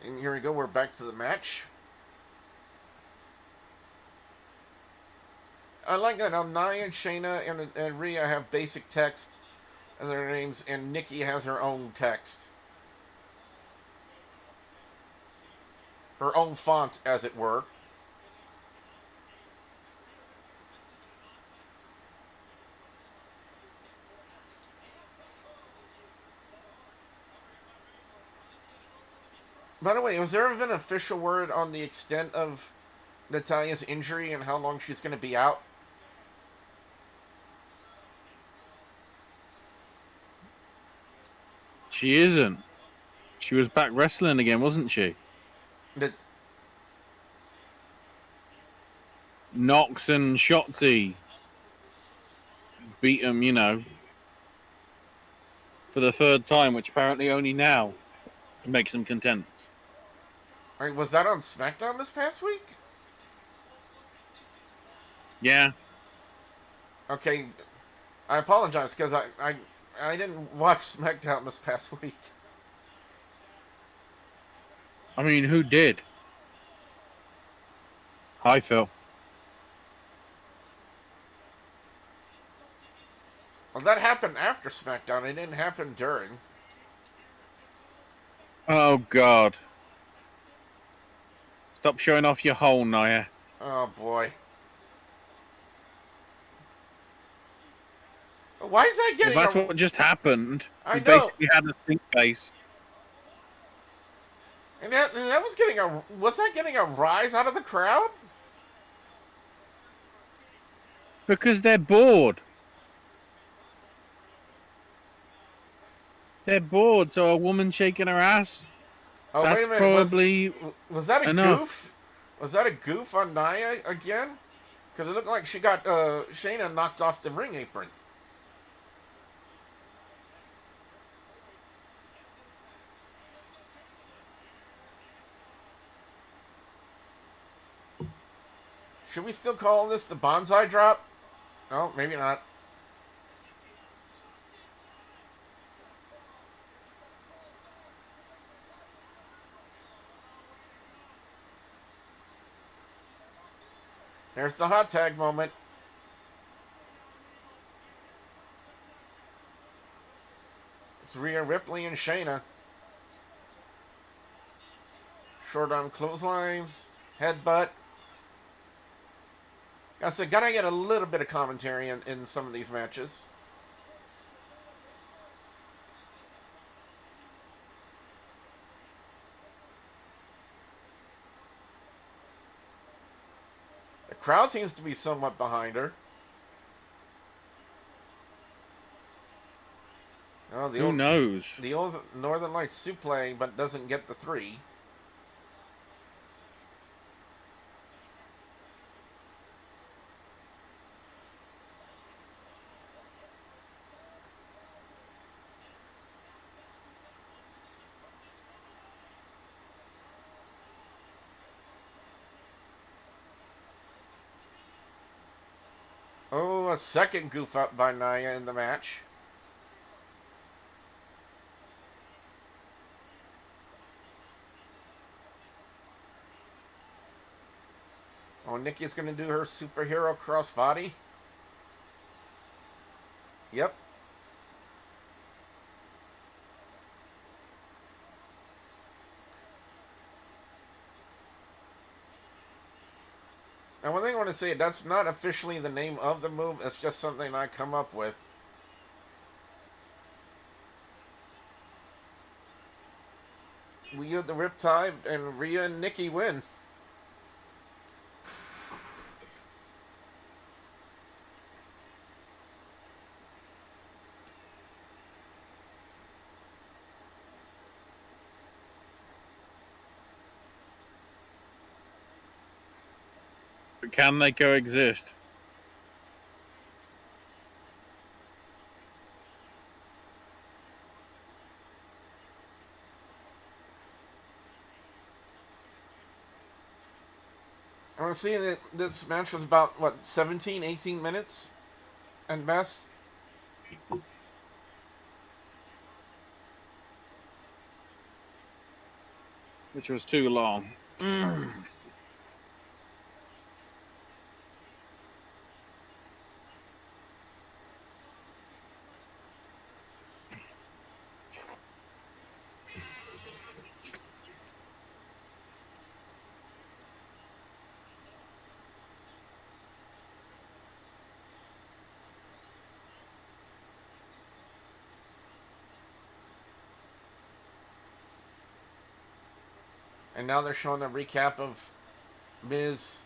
And here we go, we're back to the match. I like that Nia and Shayna and Rhea have basic text in their names, and Nikki has her own text. Her own font, as it were. By the way, has there ever been an official word on the extent of Natalya's injury and how long she's going to be out? She isn't. She was back wrestling again, wasn't she? Knox and Shotzi beat them, for the third time, which apparently only now makes them content. Was that on SmackDown this past week? Yeah. Okay, I apologize because I didn't watch SmackDown this past week. I mean, who did? Hi, Phil. Well, that happened after SmackDown. It didn't happen during. Oh, God. Stop showing off your hole, Nia. Oh, boy. Why is that getting... Well, that's what just happened. I We know. basically had a stink face. And that was getting a... Was that getting a rise out of the crowd? Because they're bored. They're bored, so a woman shaking her ass, Oh, that's wait a minute. probably Was that a enough. goof? Was that a goof on Nia again? Because it looked like she got Shayna knocked off the ring apron. Should we still call this the bonsai drop? No, maybe not. There's the hot tag moment. It's Rhea Ripley and Shayna. Short arm clotheslines, headbutt. I said, gotta get a little bit of commentary in some of these matches. The crowd seems to be somewhat behind her. Oh, Who knows? The old Northern Lights suplex, but doesn't get the 3. Oh, a second goof up by Nia in the match. Oh, Nikki's going to do her superhero crossbody. Yep. And one thing I want to say, that's not officially the name of the move. It's just something I come up with. We get the Riptide, and Rhea and Nikki win. But can they coexist? I'm seeing that this match was about, what, 17, 18 minutes at best? Which was too long. And now they're showing a recap of Miz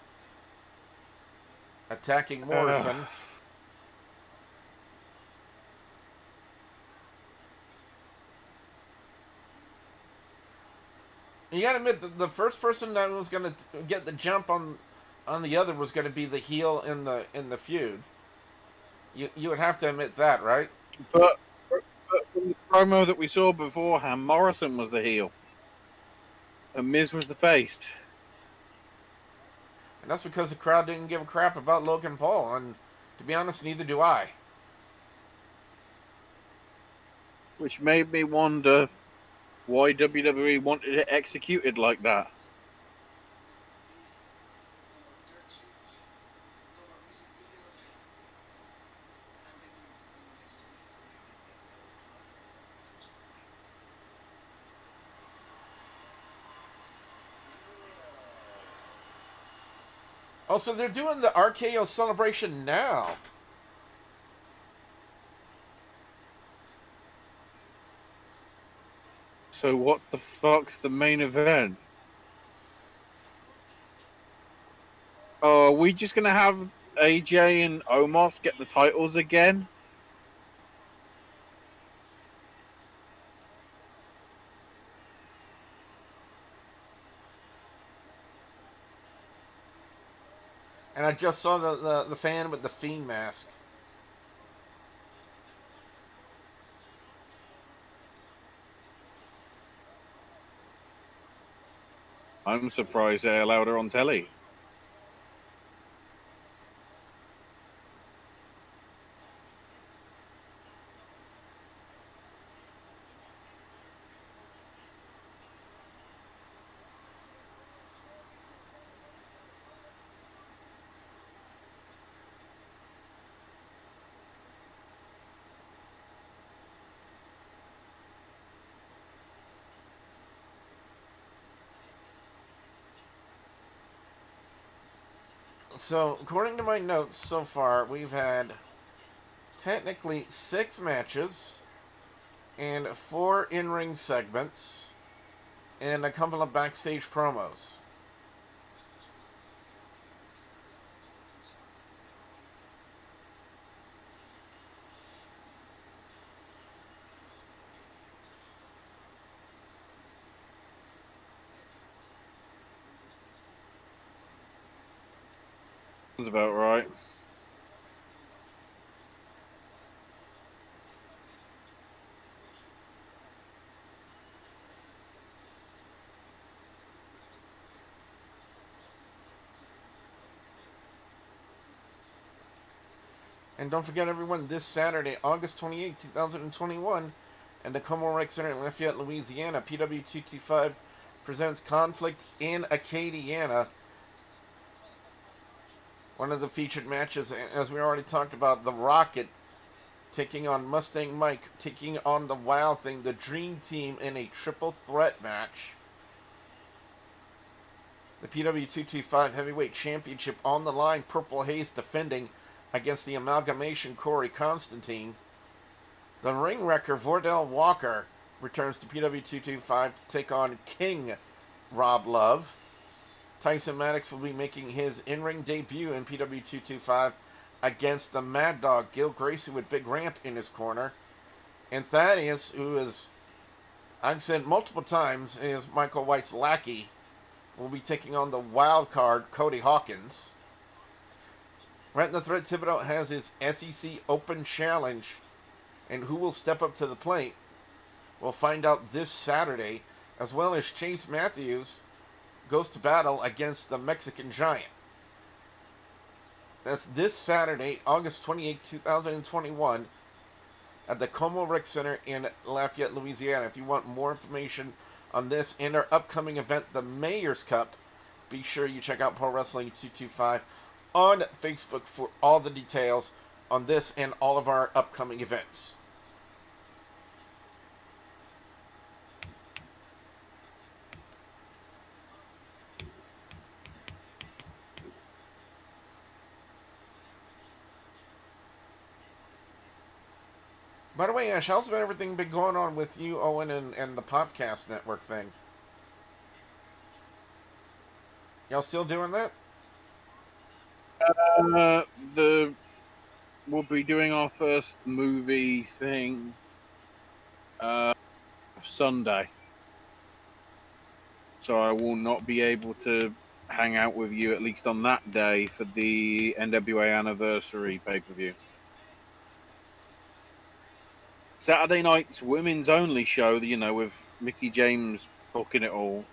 attacking Morrison. You gotta admit, the first person that was gonna get the jump on the other was gonna be the heel in the feud. You would have to admit that, right? But from the promo that we saw beforehand, Morrison was the heel. And Miz was the face. And that's because the crowd didn't give a crap about Logan Paul, and to be honest, neither do I. Which made me wonder why WWE wanted it executed like that. No more dirt sheets, no more music videos. I'm making this thing next to me a really big double process. Oh, so they're doing the RKO celebration now. So what the fuck's the main event? Oh, are we just gonna have AJ and Omos get the titles again? And I just saw the fan with the Fiend mask. I'm surprised they allowed her on telly. So, according to my notes so far, we've had technically 6 matches and 4 in-ring segments and a couple of backstage promos. Sounds about right. And don't forget, everyone, this Saturday, August 28, 2021, at the Como Rec Center in Lafayette, Louisiana, PW225 presents Conflict in Acadiana. One of the featured matches, as we already talked about, The Rocket taking on Mustang Mike, taking on the Wild Thing, the Dream Team, in a triple threat match. The PW225 Heavyweight Championship on the line, Purple Haze defending against the Amalgamation Corey Constantine. The ring wrecker Vordell Walker returns to PW225 to take on King Rob Love. Tyson Maddox will be making his in-ring debut in PW225 against the Mad Dog Gil Gracie with Big Ramp in his corner. And Thaddeus, who is, I've said multiple times, is Michael White's lackey, will be taking on the wild card Cody Hawkins. Right, the Threat Thibodeau has his SEC Open Challenge, and who will step up to the plate? We'll find out this Saturday, as well as Chase Matthews goes to battle against the Mexican Giant. That's this Saturday, August 28, 2021, at the Como Rec Center in Lafayette, Louisiana. If you want more information on this and our upcoming event, the Mayor's Cup, be sure you check out Pro Wrestling 225 on Facebook for all the details on this and all of our upcoming events. By the way, Ash, how's everything been going on with you, Owen, and the Podcast Network thing? Y'all still doing that? We'll be doing our first movie thing Sunday, so I will not be able to hang out with you at least on that day for the NWA anniversary pay-per-view. Saturday night's women's only show, you know, with Mickey James booking it all.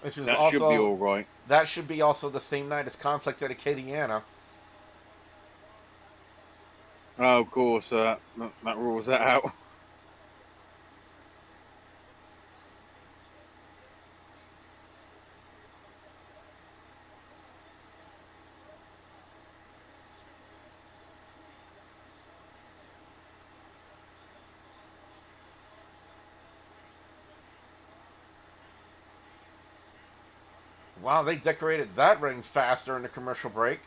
Which is That also, should be all right. That should be also the same night as Conflict at Acadiana. Oh, of course, that rules that out. Wow, they decorated that ring fast during the commercial break.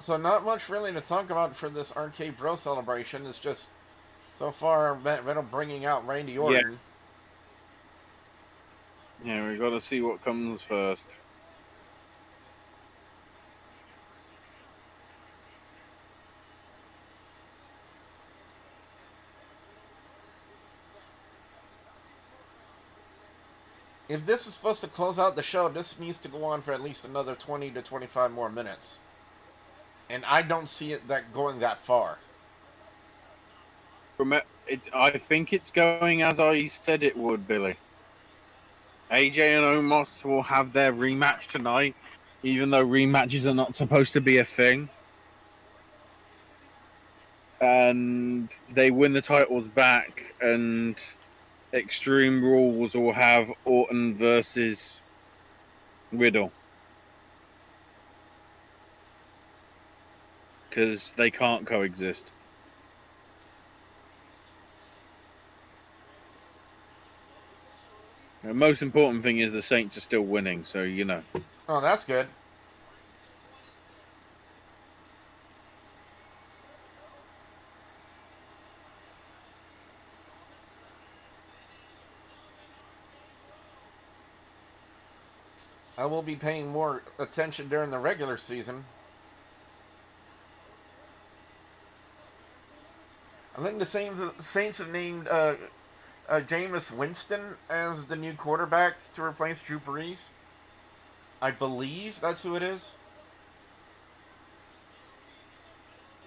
So not much really to talk about for this Arcade Bro celebration. It's just so far Riddle bringing out Randy Orton. Yeah, we got to see what comes first. if this is supposed to close out the show, this needs to go on for at least another 20 to 25 more minutes. And I don't see it that going that far. I think it's going as I said it would, Billy. AJ and Omos will have their rematch tonight, even though rematches are not supposed to be a thing. And they win the titles back, and Extreme Rules will have Orton versus Riddle. Because they can't coexist. The most important thing is the Saints are still winning, so you know. Oh, that's good. I will be paying more attention during the regular season. I think the Saints have named Jameis Winston as the new quarterback to replace Drew Brees. I believe that's who it is.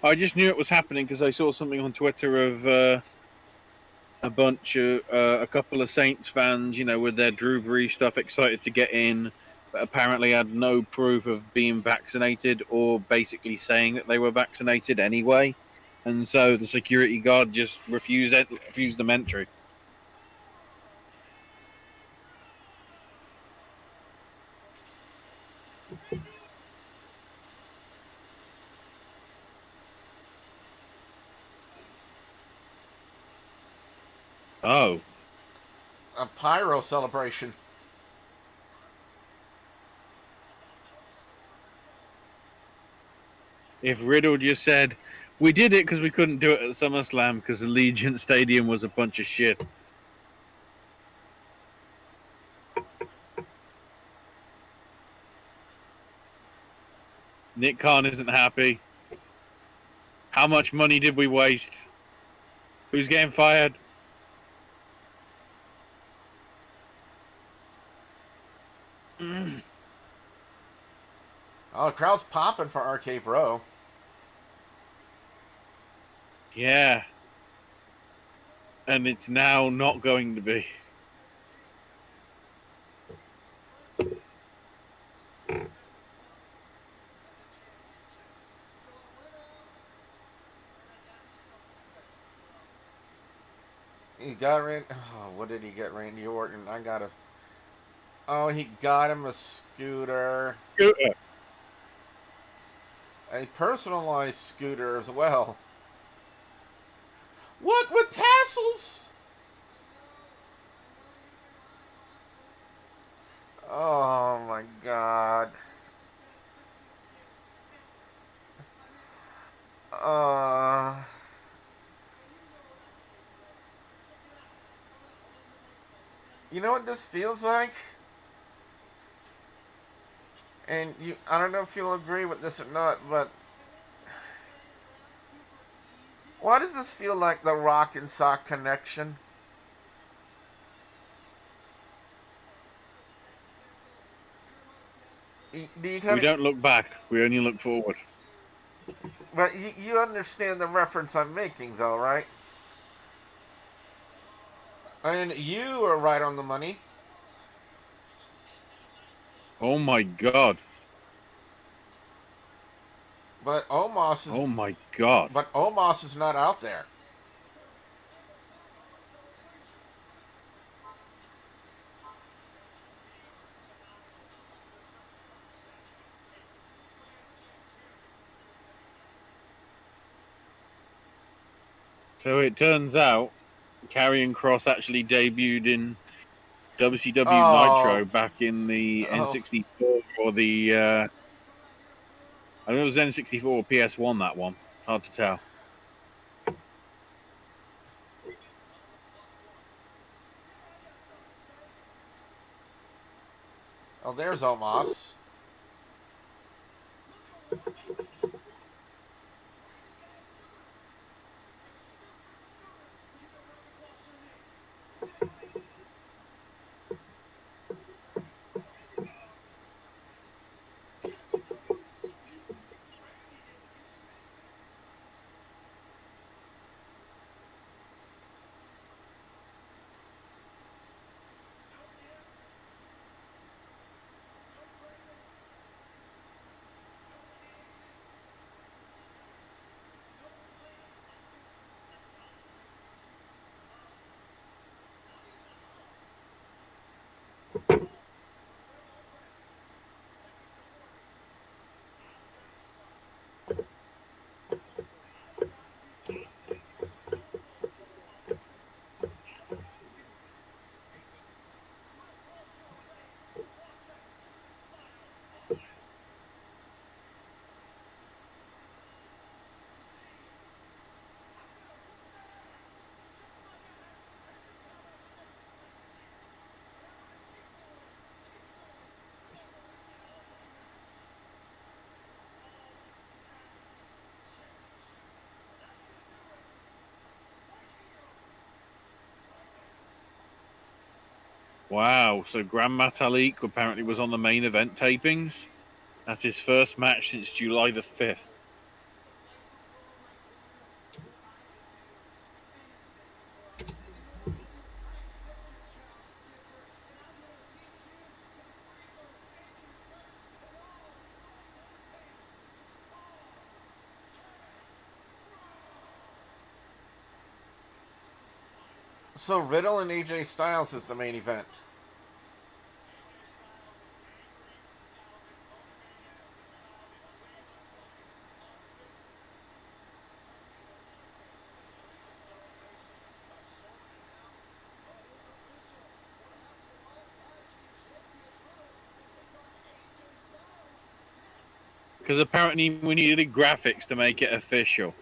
I just knew it was happening because I saw something on Twitter of a couple of Saints fans, you know, with their Drew Brees stuff, excited to get in, but apparently had no proof of being vaccinated or basically saying that they were vaccinated anyway, and so the security guard just refused them entry. Oh, A pyro celebration. if Riddle just said, "We did it because we couldn't do it at SummerSlam because Allegiant Stadium was a bunch of shit." Nick Khan isn't happy. How much money did we waste? Who's getting fired? Oh, the crowd's popping for RK Bro. Yeah. And it's now not going to be. He got Randy. Oh, what did he get Randy Orton? I gotta. Oh, he got him a scooter. A personalized scooter as well. What with tassels? Oh my god. Uh you know what this feels like? And I don't know if you'll agree with this or not, but why does this feel like the Rock and Sock connection? Do you We kind of, don't look back. We only look forward. but you understand the reference I'm making, though, right? And you are right on the money. Oh my god. But Omos is Oh my god. but Omos is not out there. So it turns out Karrion Kross actually debuted in WCW Oh, Nitro back in the oh, N64 or the I think it was N64 or PS1, that one. Hard to tell. oh, there's Omos. Wow, so Grand Metalik apparently was on the main event tapings. That's his first match since July the 5th. So Riddle and AJ Styles is the main event. Because apparently we needed graphics to make it official.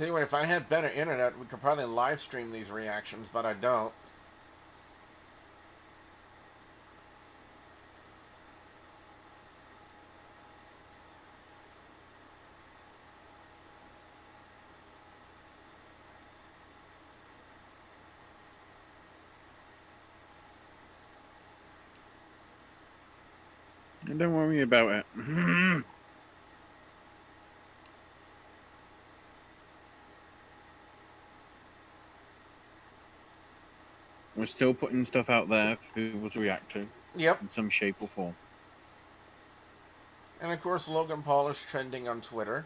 Tell you what, if I had better internet, we could probably live stream these reactions, but I don't. Don't worry about it. We're still putting stuff out there for people to react to Yep. in some shape or form. And of course, Logan Paul is trending on Twitter.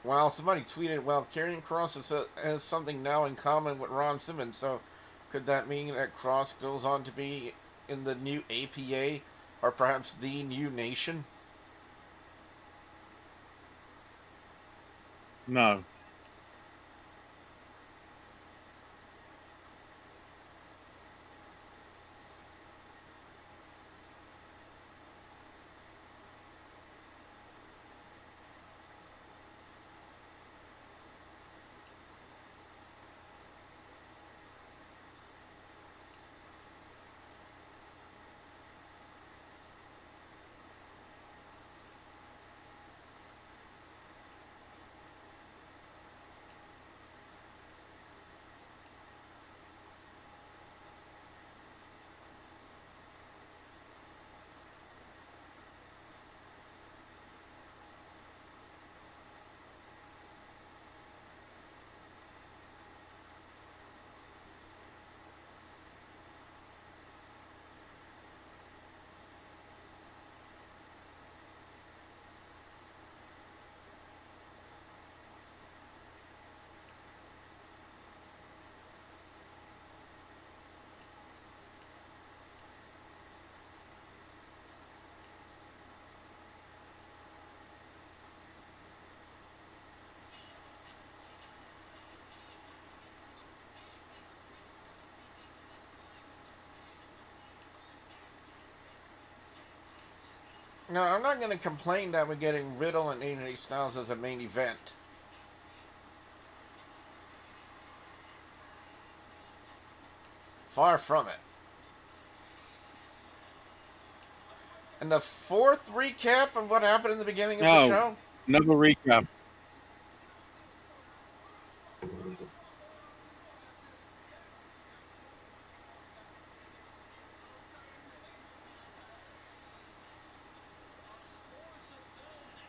Well, somebody tweeted, well, Karrion Kross has something now in common with Ron Simmons, so could that mean that Kross goes on to be in the new APA, or perhaps the new nation? No. No, I'm not going to complain that we're getting Riddle and AJ Styles as a main event. Far from it. And the fourth recap of what happened in the beginning of the No, show? another recap.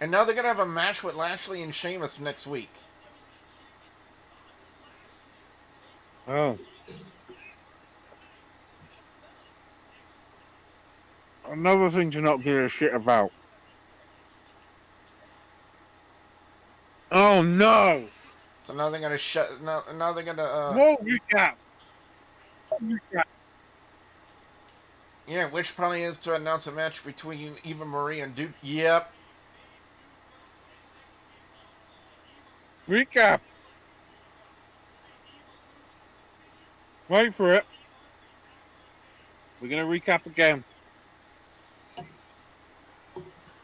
And now they're going to have a match with Lashley and Sheamus next week. Oh. Another thing to not give a shit about. Oh no! So now they're going to shut. Now they're going to. More recap. Recap. Yeah, which probably is to announce a match between Eva Marie and Duke. Yep. Recap. Wait for it. We're gonna recap again.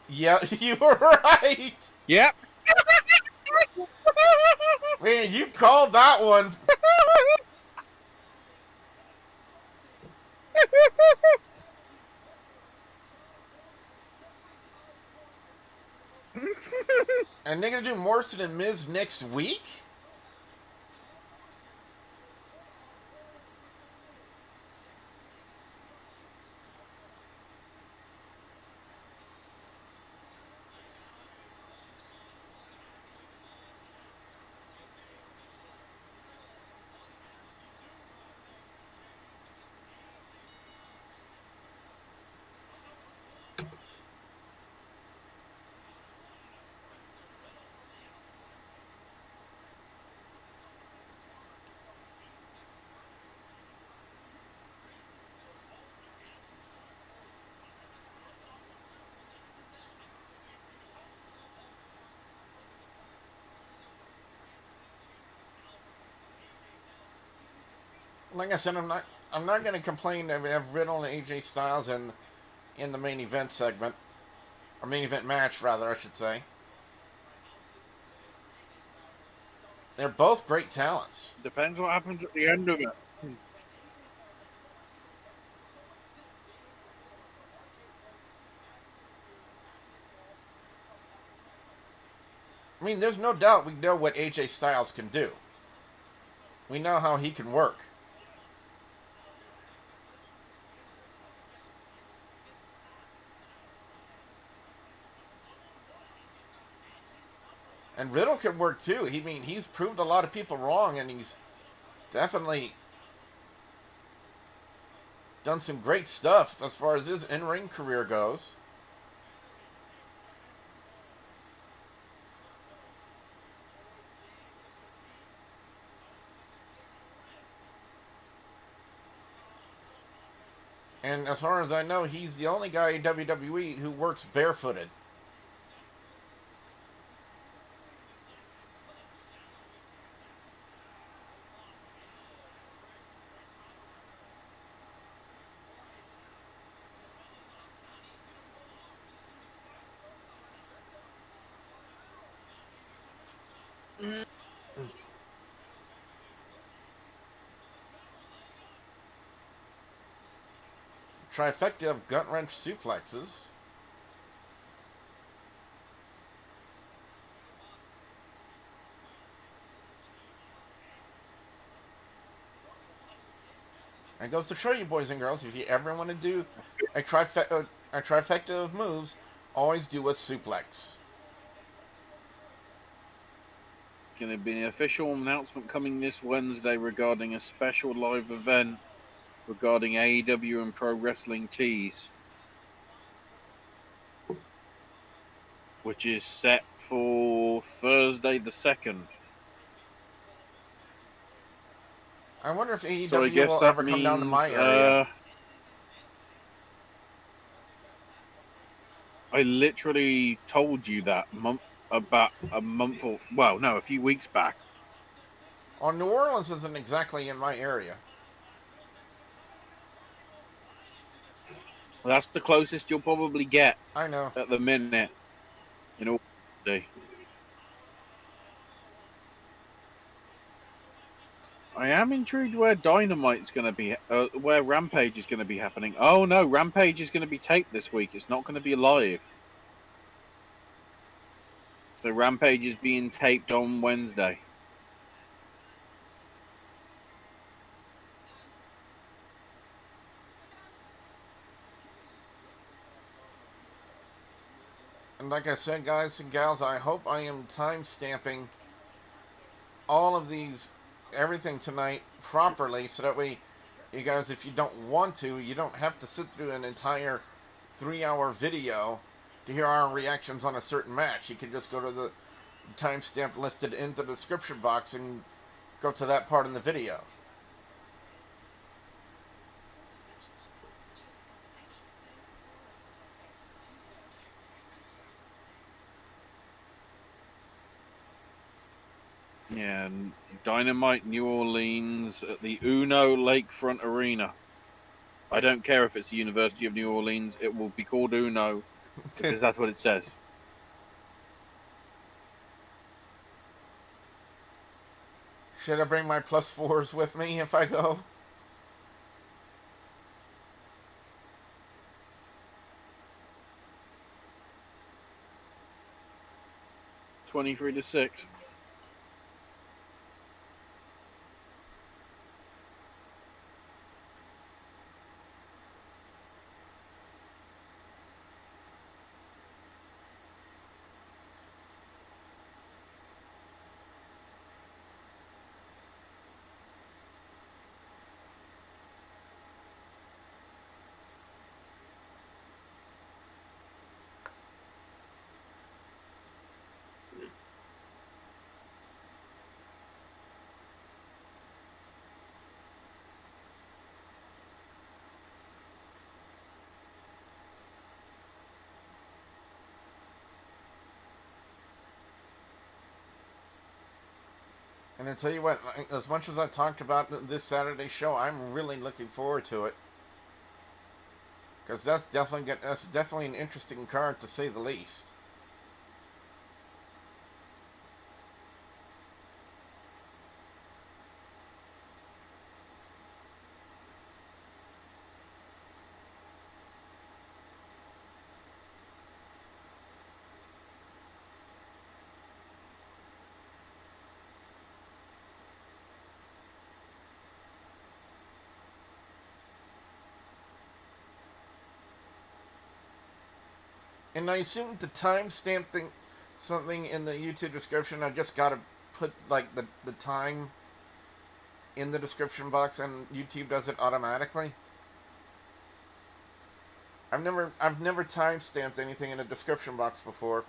Yeah, you were right. Yep. Man, you called that one. And they're going to do Morrison and Miz next week? Like I said, I'm not going to complain that we have Riddle and AJ Styles in the main event segment, or main event match rather, I should say. They're both great talents. Depends what happens at the end of it. I mean, there's no doubt we know what AJ Styles can do. We know how he can work. And Riddle can work too. He's proved a lot of people wrong, and he's definitely done some great stuff as far as his in-ring career goes. And as far as I know, he's the only guy in WWE who works barefooted. Trifecta of gut wrench suplexes. And goes to show you, boys and girls, if you ever want to do a trifecta of moves, always do a suplex. Going to be an official announcement coming this Wednesday regarding a special live event regarding AEW and Pro Wrestling Tees, which is set for Thursday the 2nd. I wonder if So I AEW guess will that ever means, come down to my area. I literally told you that about a month or, well, no, a few weeks back. Well, New Orleans isn't exactly in my area. That's the closest you'll probably get I know. at the minute. In all honesty. I am intrigued where Dynamite's going to be, where Rampage is going to be happening. Oh no, Rampage is going to be taped this week. It's not going to be live. So Rampage is being taped on Wednesday. And like I said, guys and gals, I hope I am time stamping all of these, everything tonight properly, so that way, you guys, if you don't want to, you don't have to sit through an entire 3-hour video to hear our reactions on a certain match. You can just go to the timestamp listed in the description box and go to that part in the video. Yeah, Dynamite New Orleans at the Uno Lakefront Arena. I don't care if it's the University of New Orleans. It will be called Uno because that's what it says. Should I bring my +4s with me if I go? $23 to $6. And I tell you what, as much as I talked about this Saturday show, I'm really looking forward to it. Because that's definitely an interesting card to say the least. And I assume the timestamp thing, something in the YouTube description, I just gotta put like the time in the description box, and YouTube does it automatically. I've never timestamped anything in a description box before.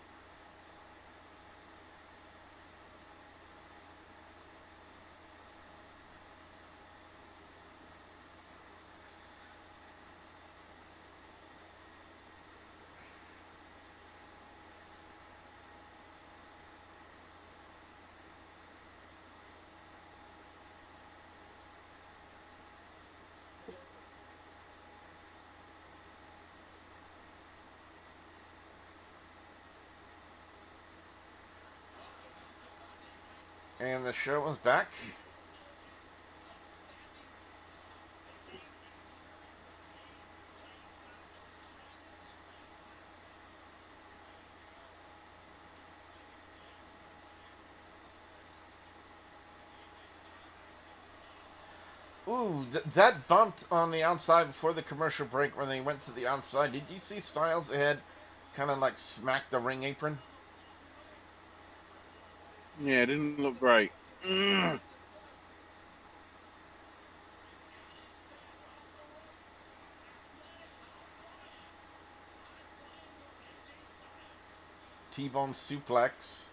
And the show was back. Ooh, that bumped on the outside before the commercial break when they went to the outside. Did you see Styles' head kind of like smack the ring apron? Yeah, it didn't look great. T-bone suplex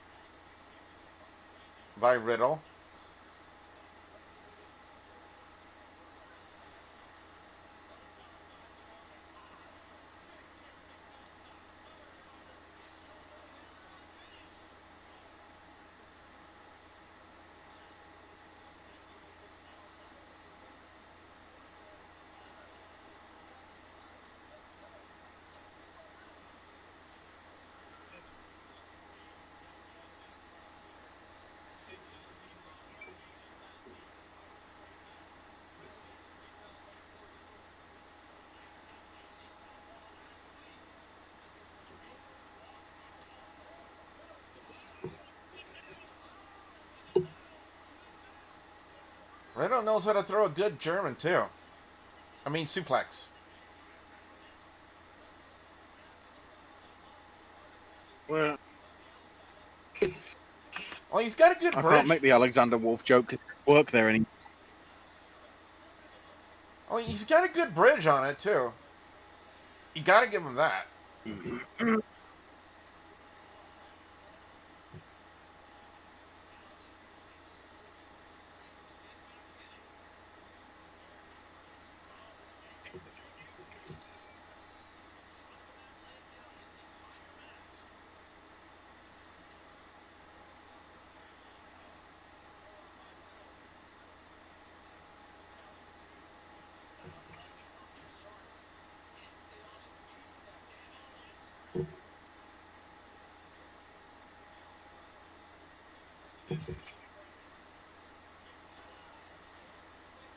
by Riddle. Riddle knows how to throw a good German, too. I mean, suplex. Well, Well, he's got a good I bridge. can't make the Alexander Wolf joke work there anymore. Oh, he's got a good bridge on it, too. You gotta give him that.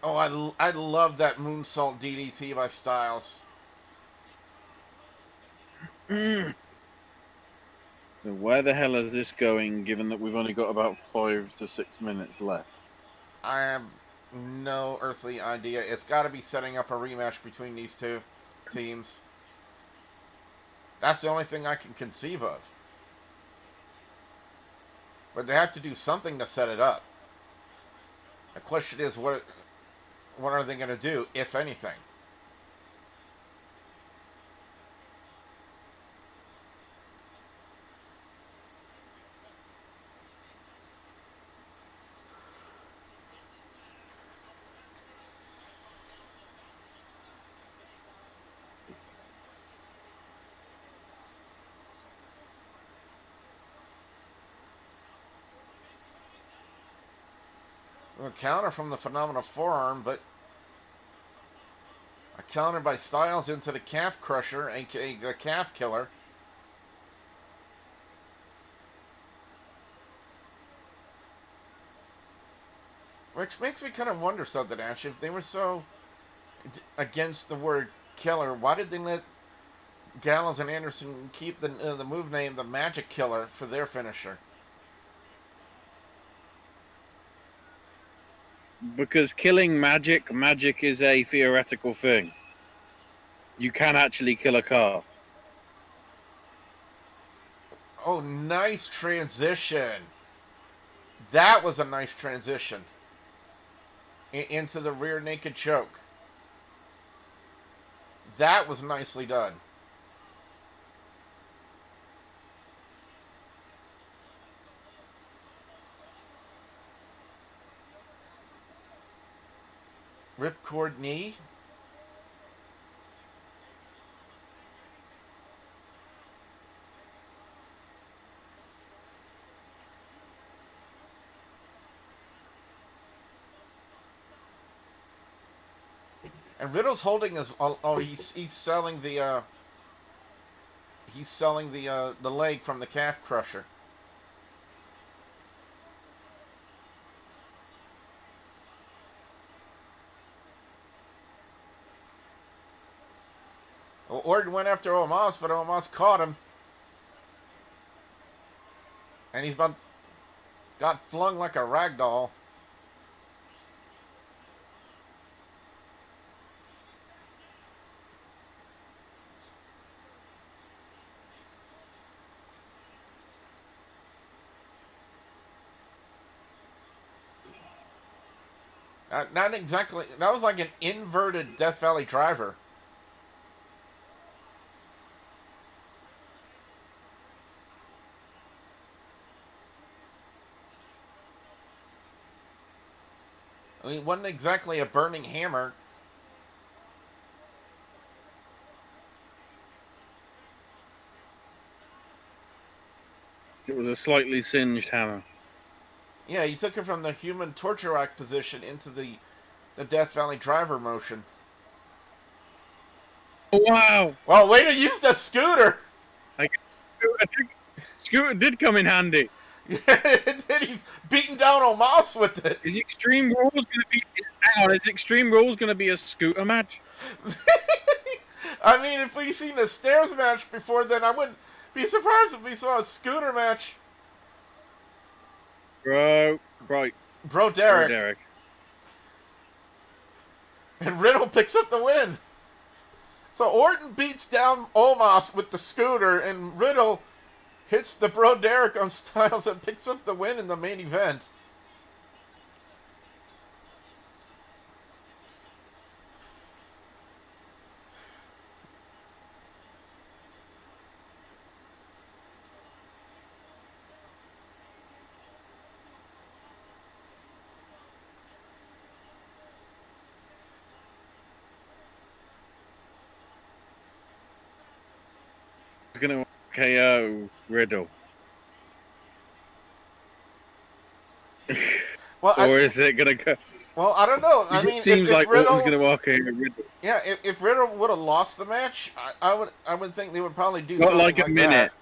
Oh, I love that moonsault DDT by Styles. So where the hell is this going, given that we've only got about 5 to 6 minutes left? I have no earthly idea. It's got to be setting up a rematch between these two teams. That's the only thing I can conceive of. But they have to do something to set it up. The question is, what are they going to do, if anything? A counter from the Phenomenal Forearm, but a counter by Styles into the Calf Crusher, aka the Calf Killer. Which makes me kind of wonder something, Ash. If they were so against the word killer, why did they let Gallows and Anderson keep the move name the Magic Killer for their finisher? Because killing magic is a theoretical thing. You can actually kill a car. Oh, nice transition. That was a nice transition. Into the rear naked choke. That was nicely done. Ripcord knee. And Riddle's holding his. Oh, he's selling the. He's selling the leg from the calf crusher. Well, Orton went after Omos, but Omos caught him. And he's got flung like a rag doll. Not exactly. That was like an inverted Death Valley driver. I mean, it wasn't exactly a burning hammer. It was a slightly singed hammer. Yeah, he took it from the human torture rack position into the Death Valley driver motion. Oh, wow! Well, way to use the scooter! Scooter did come in handy. And then he's beating down Omos with it. Is Extreme Rules going to be? Hang on, is Extreme Rules going to be a scooter match? I mean, if we've seen a stairs match before, then I wouldn't be surprised if we saw a scooter match. Bro, right. Bro, Derek. And Riddle picks up the win. So Orton beats down Omos with the scooter, and Riddle hits the Bro Derek on Styles and picks up the win in the main event. Going to KO Riddle. Well, Or is it going to go? well, I don't know. I It mean, seems if like Riddle, Orton's going to RKO Riddle. yeah, if Riddle would have lost the match, I would think they would probably do Not something like a minute.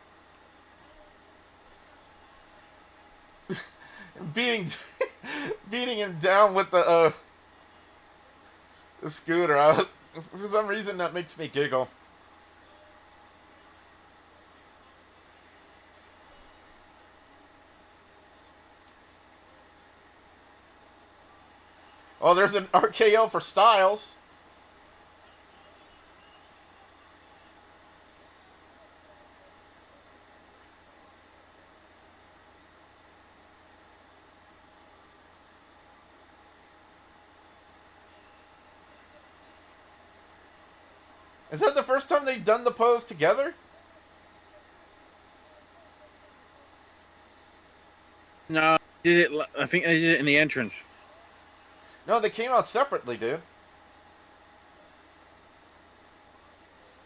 that. Beating him down with the scooter. For some reason, that makes me giggle. Oh, there's an RKO for Styles. Is that the first time they've done the pose together? No, I think they did it in the entrance. No, they came out separately, dude.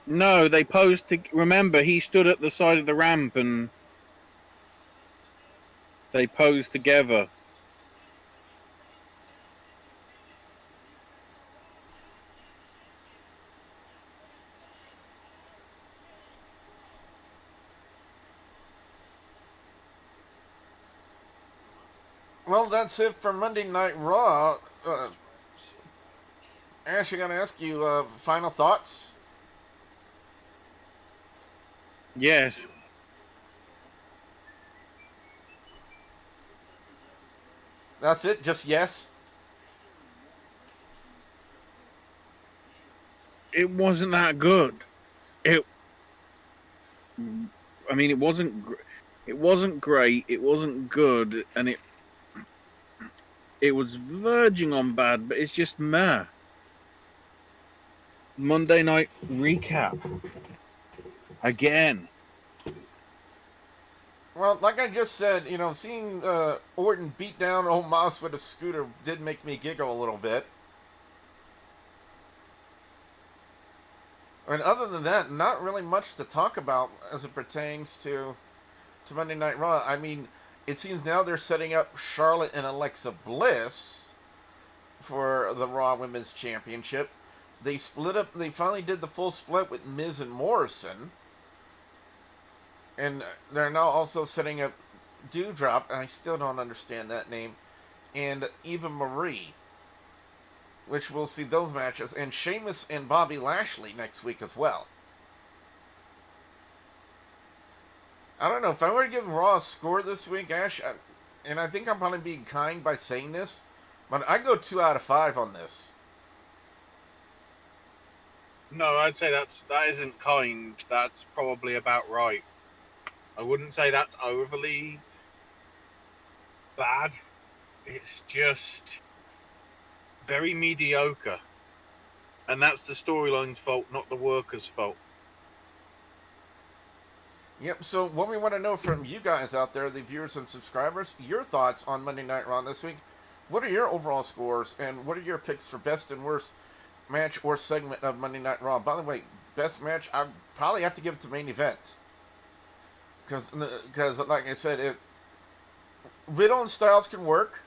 No, they posed to. Remember, he stood at the side of the ramp and they posed together. Well, that's it for Monday Night Raw. Ash, I gotta ask you, final thoughts? Yes. That's it? Just yes? It wasn't that good. I mean, it wasn't. It wasn't great. It wasn't good, and it was verging on bad. But it's just meh. Monday night recap again. Well, like I just said, you know, seeing Orton beat down Omos with a scooter did make me giggle a little bit. And other than that, not really much to talk about as it pertains to Monday Night Raw. I mean, it seems now they're setting up Charlotte and Alexa Bliss for the Raw Women's Championship. They split up. They finally did the full split with Miz and Morrison. And they're now also setting up Doudrop, and I still don't understand that name, and Eva Marie, which we'll see those matches, and Sheamus and Bobby Lashley next week as well. I don't know, if I were to give Raw a score this week, Ash, and I think I'm probably being kind by saying this, but I'd go 2 out of 5 on this. No, I'd say that isn't kind. That's probably about right. I wouldn't say that's overly bad. It's just very mediocre. And that's the storyline's fault, not the workers' fault. Yep, so what we want to know from you guys out there, the viewers and subscribers, your thoughts on Monday Night Raw this week. What are your overall scores, and what are your picks for best and worst match or segment of Monday Night Raw? By the way, best match, I'd probably have to give it to main event. Because like I said, Riddle and Styles can work.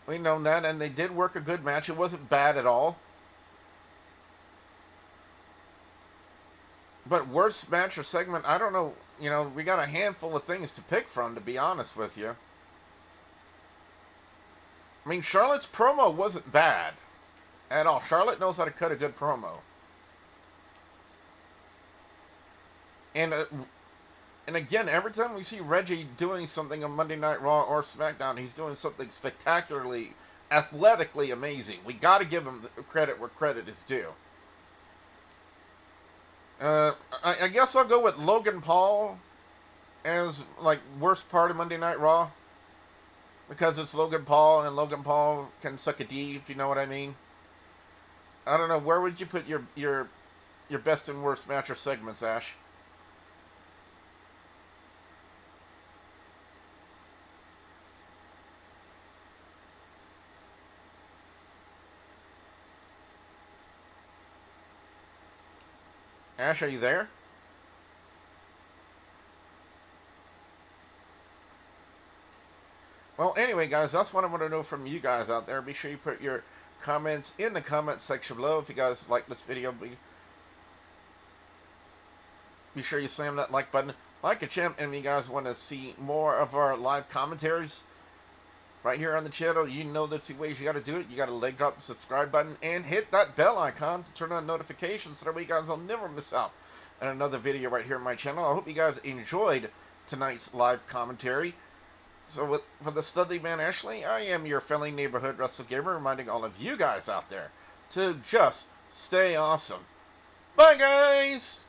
We know that, and they did work a good match. It wasn't bad at all. But worst match or segment, I don't know. You know, we got a handful of things to pick from, to be honest with you. I mean, Charlotte's promo wasn't bad at all. Charlotte knows how to cut a good promo. And again, every time we see Reggie doing something on Monday Night Raw or SmackDown, he's doing something spectacularly athletically amazing. We got to give him credit where credit is due. I guess I'll go with Logan Paul as like worst part of Monday Night Raw because it's Logan Paul and Logan Paul can suck a D if you know what I mean. I don't know, where would you put your best and worst match or segments, Ash? Ash, are you there? Well, anyway, guys, that's what I want to know from you guys out there. Be sure you put your comments in the comment section below. If you guys like this video, be sure you slam that like button. Like a champ, and if you guys want to see more of our live commentaries right here on the channel, you know the 2 ways you got to do it. You got to leg drop the subscribe button and hit that bell icon to turn on notifications so that way you guys will never miss out on another video right here on my channel. I hope you guys enjoyed tonight's live commentary. So for the Studly Man Ashley, I am your friendly neighborhood wrestle gamer, reminding all of you guys out there to just stay awesome. Bye, guys!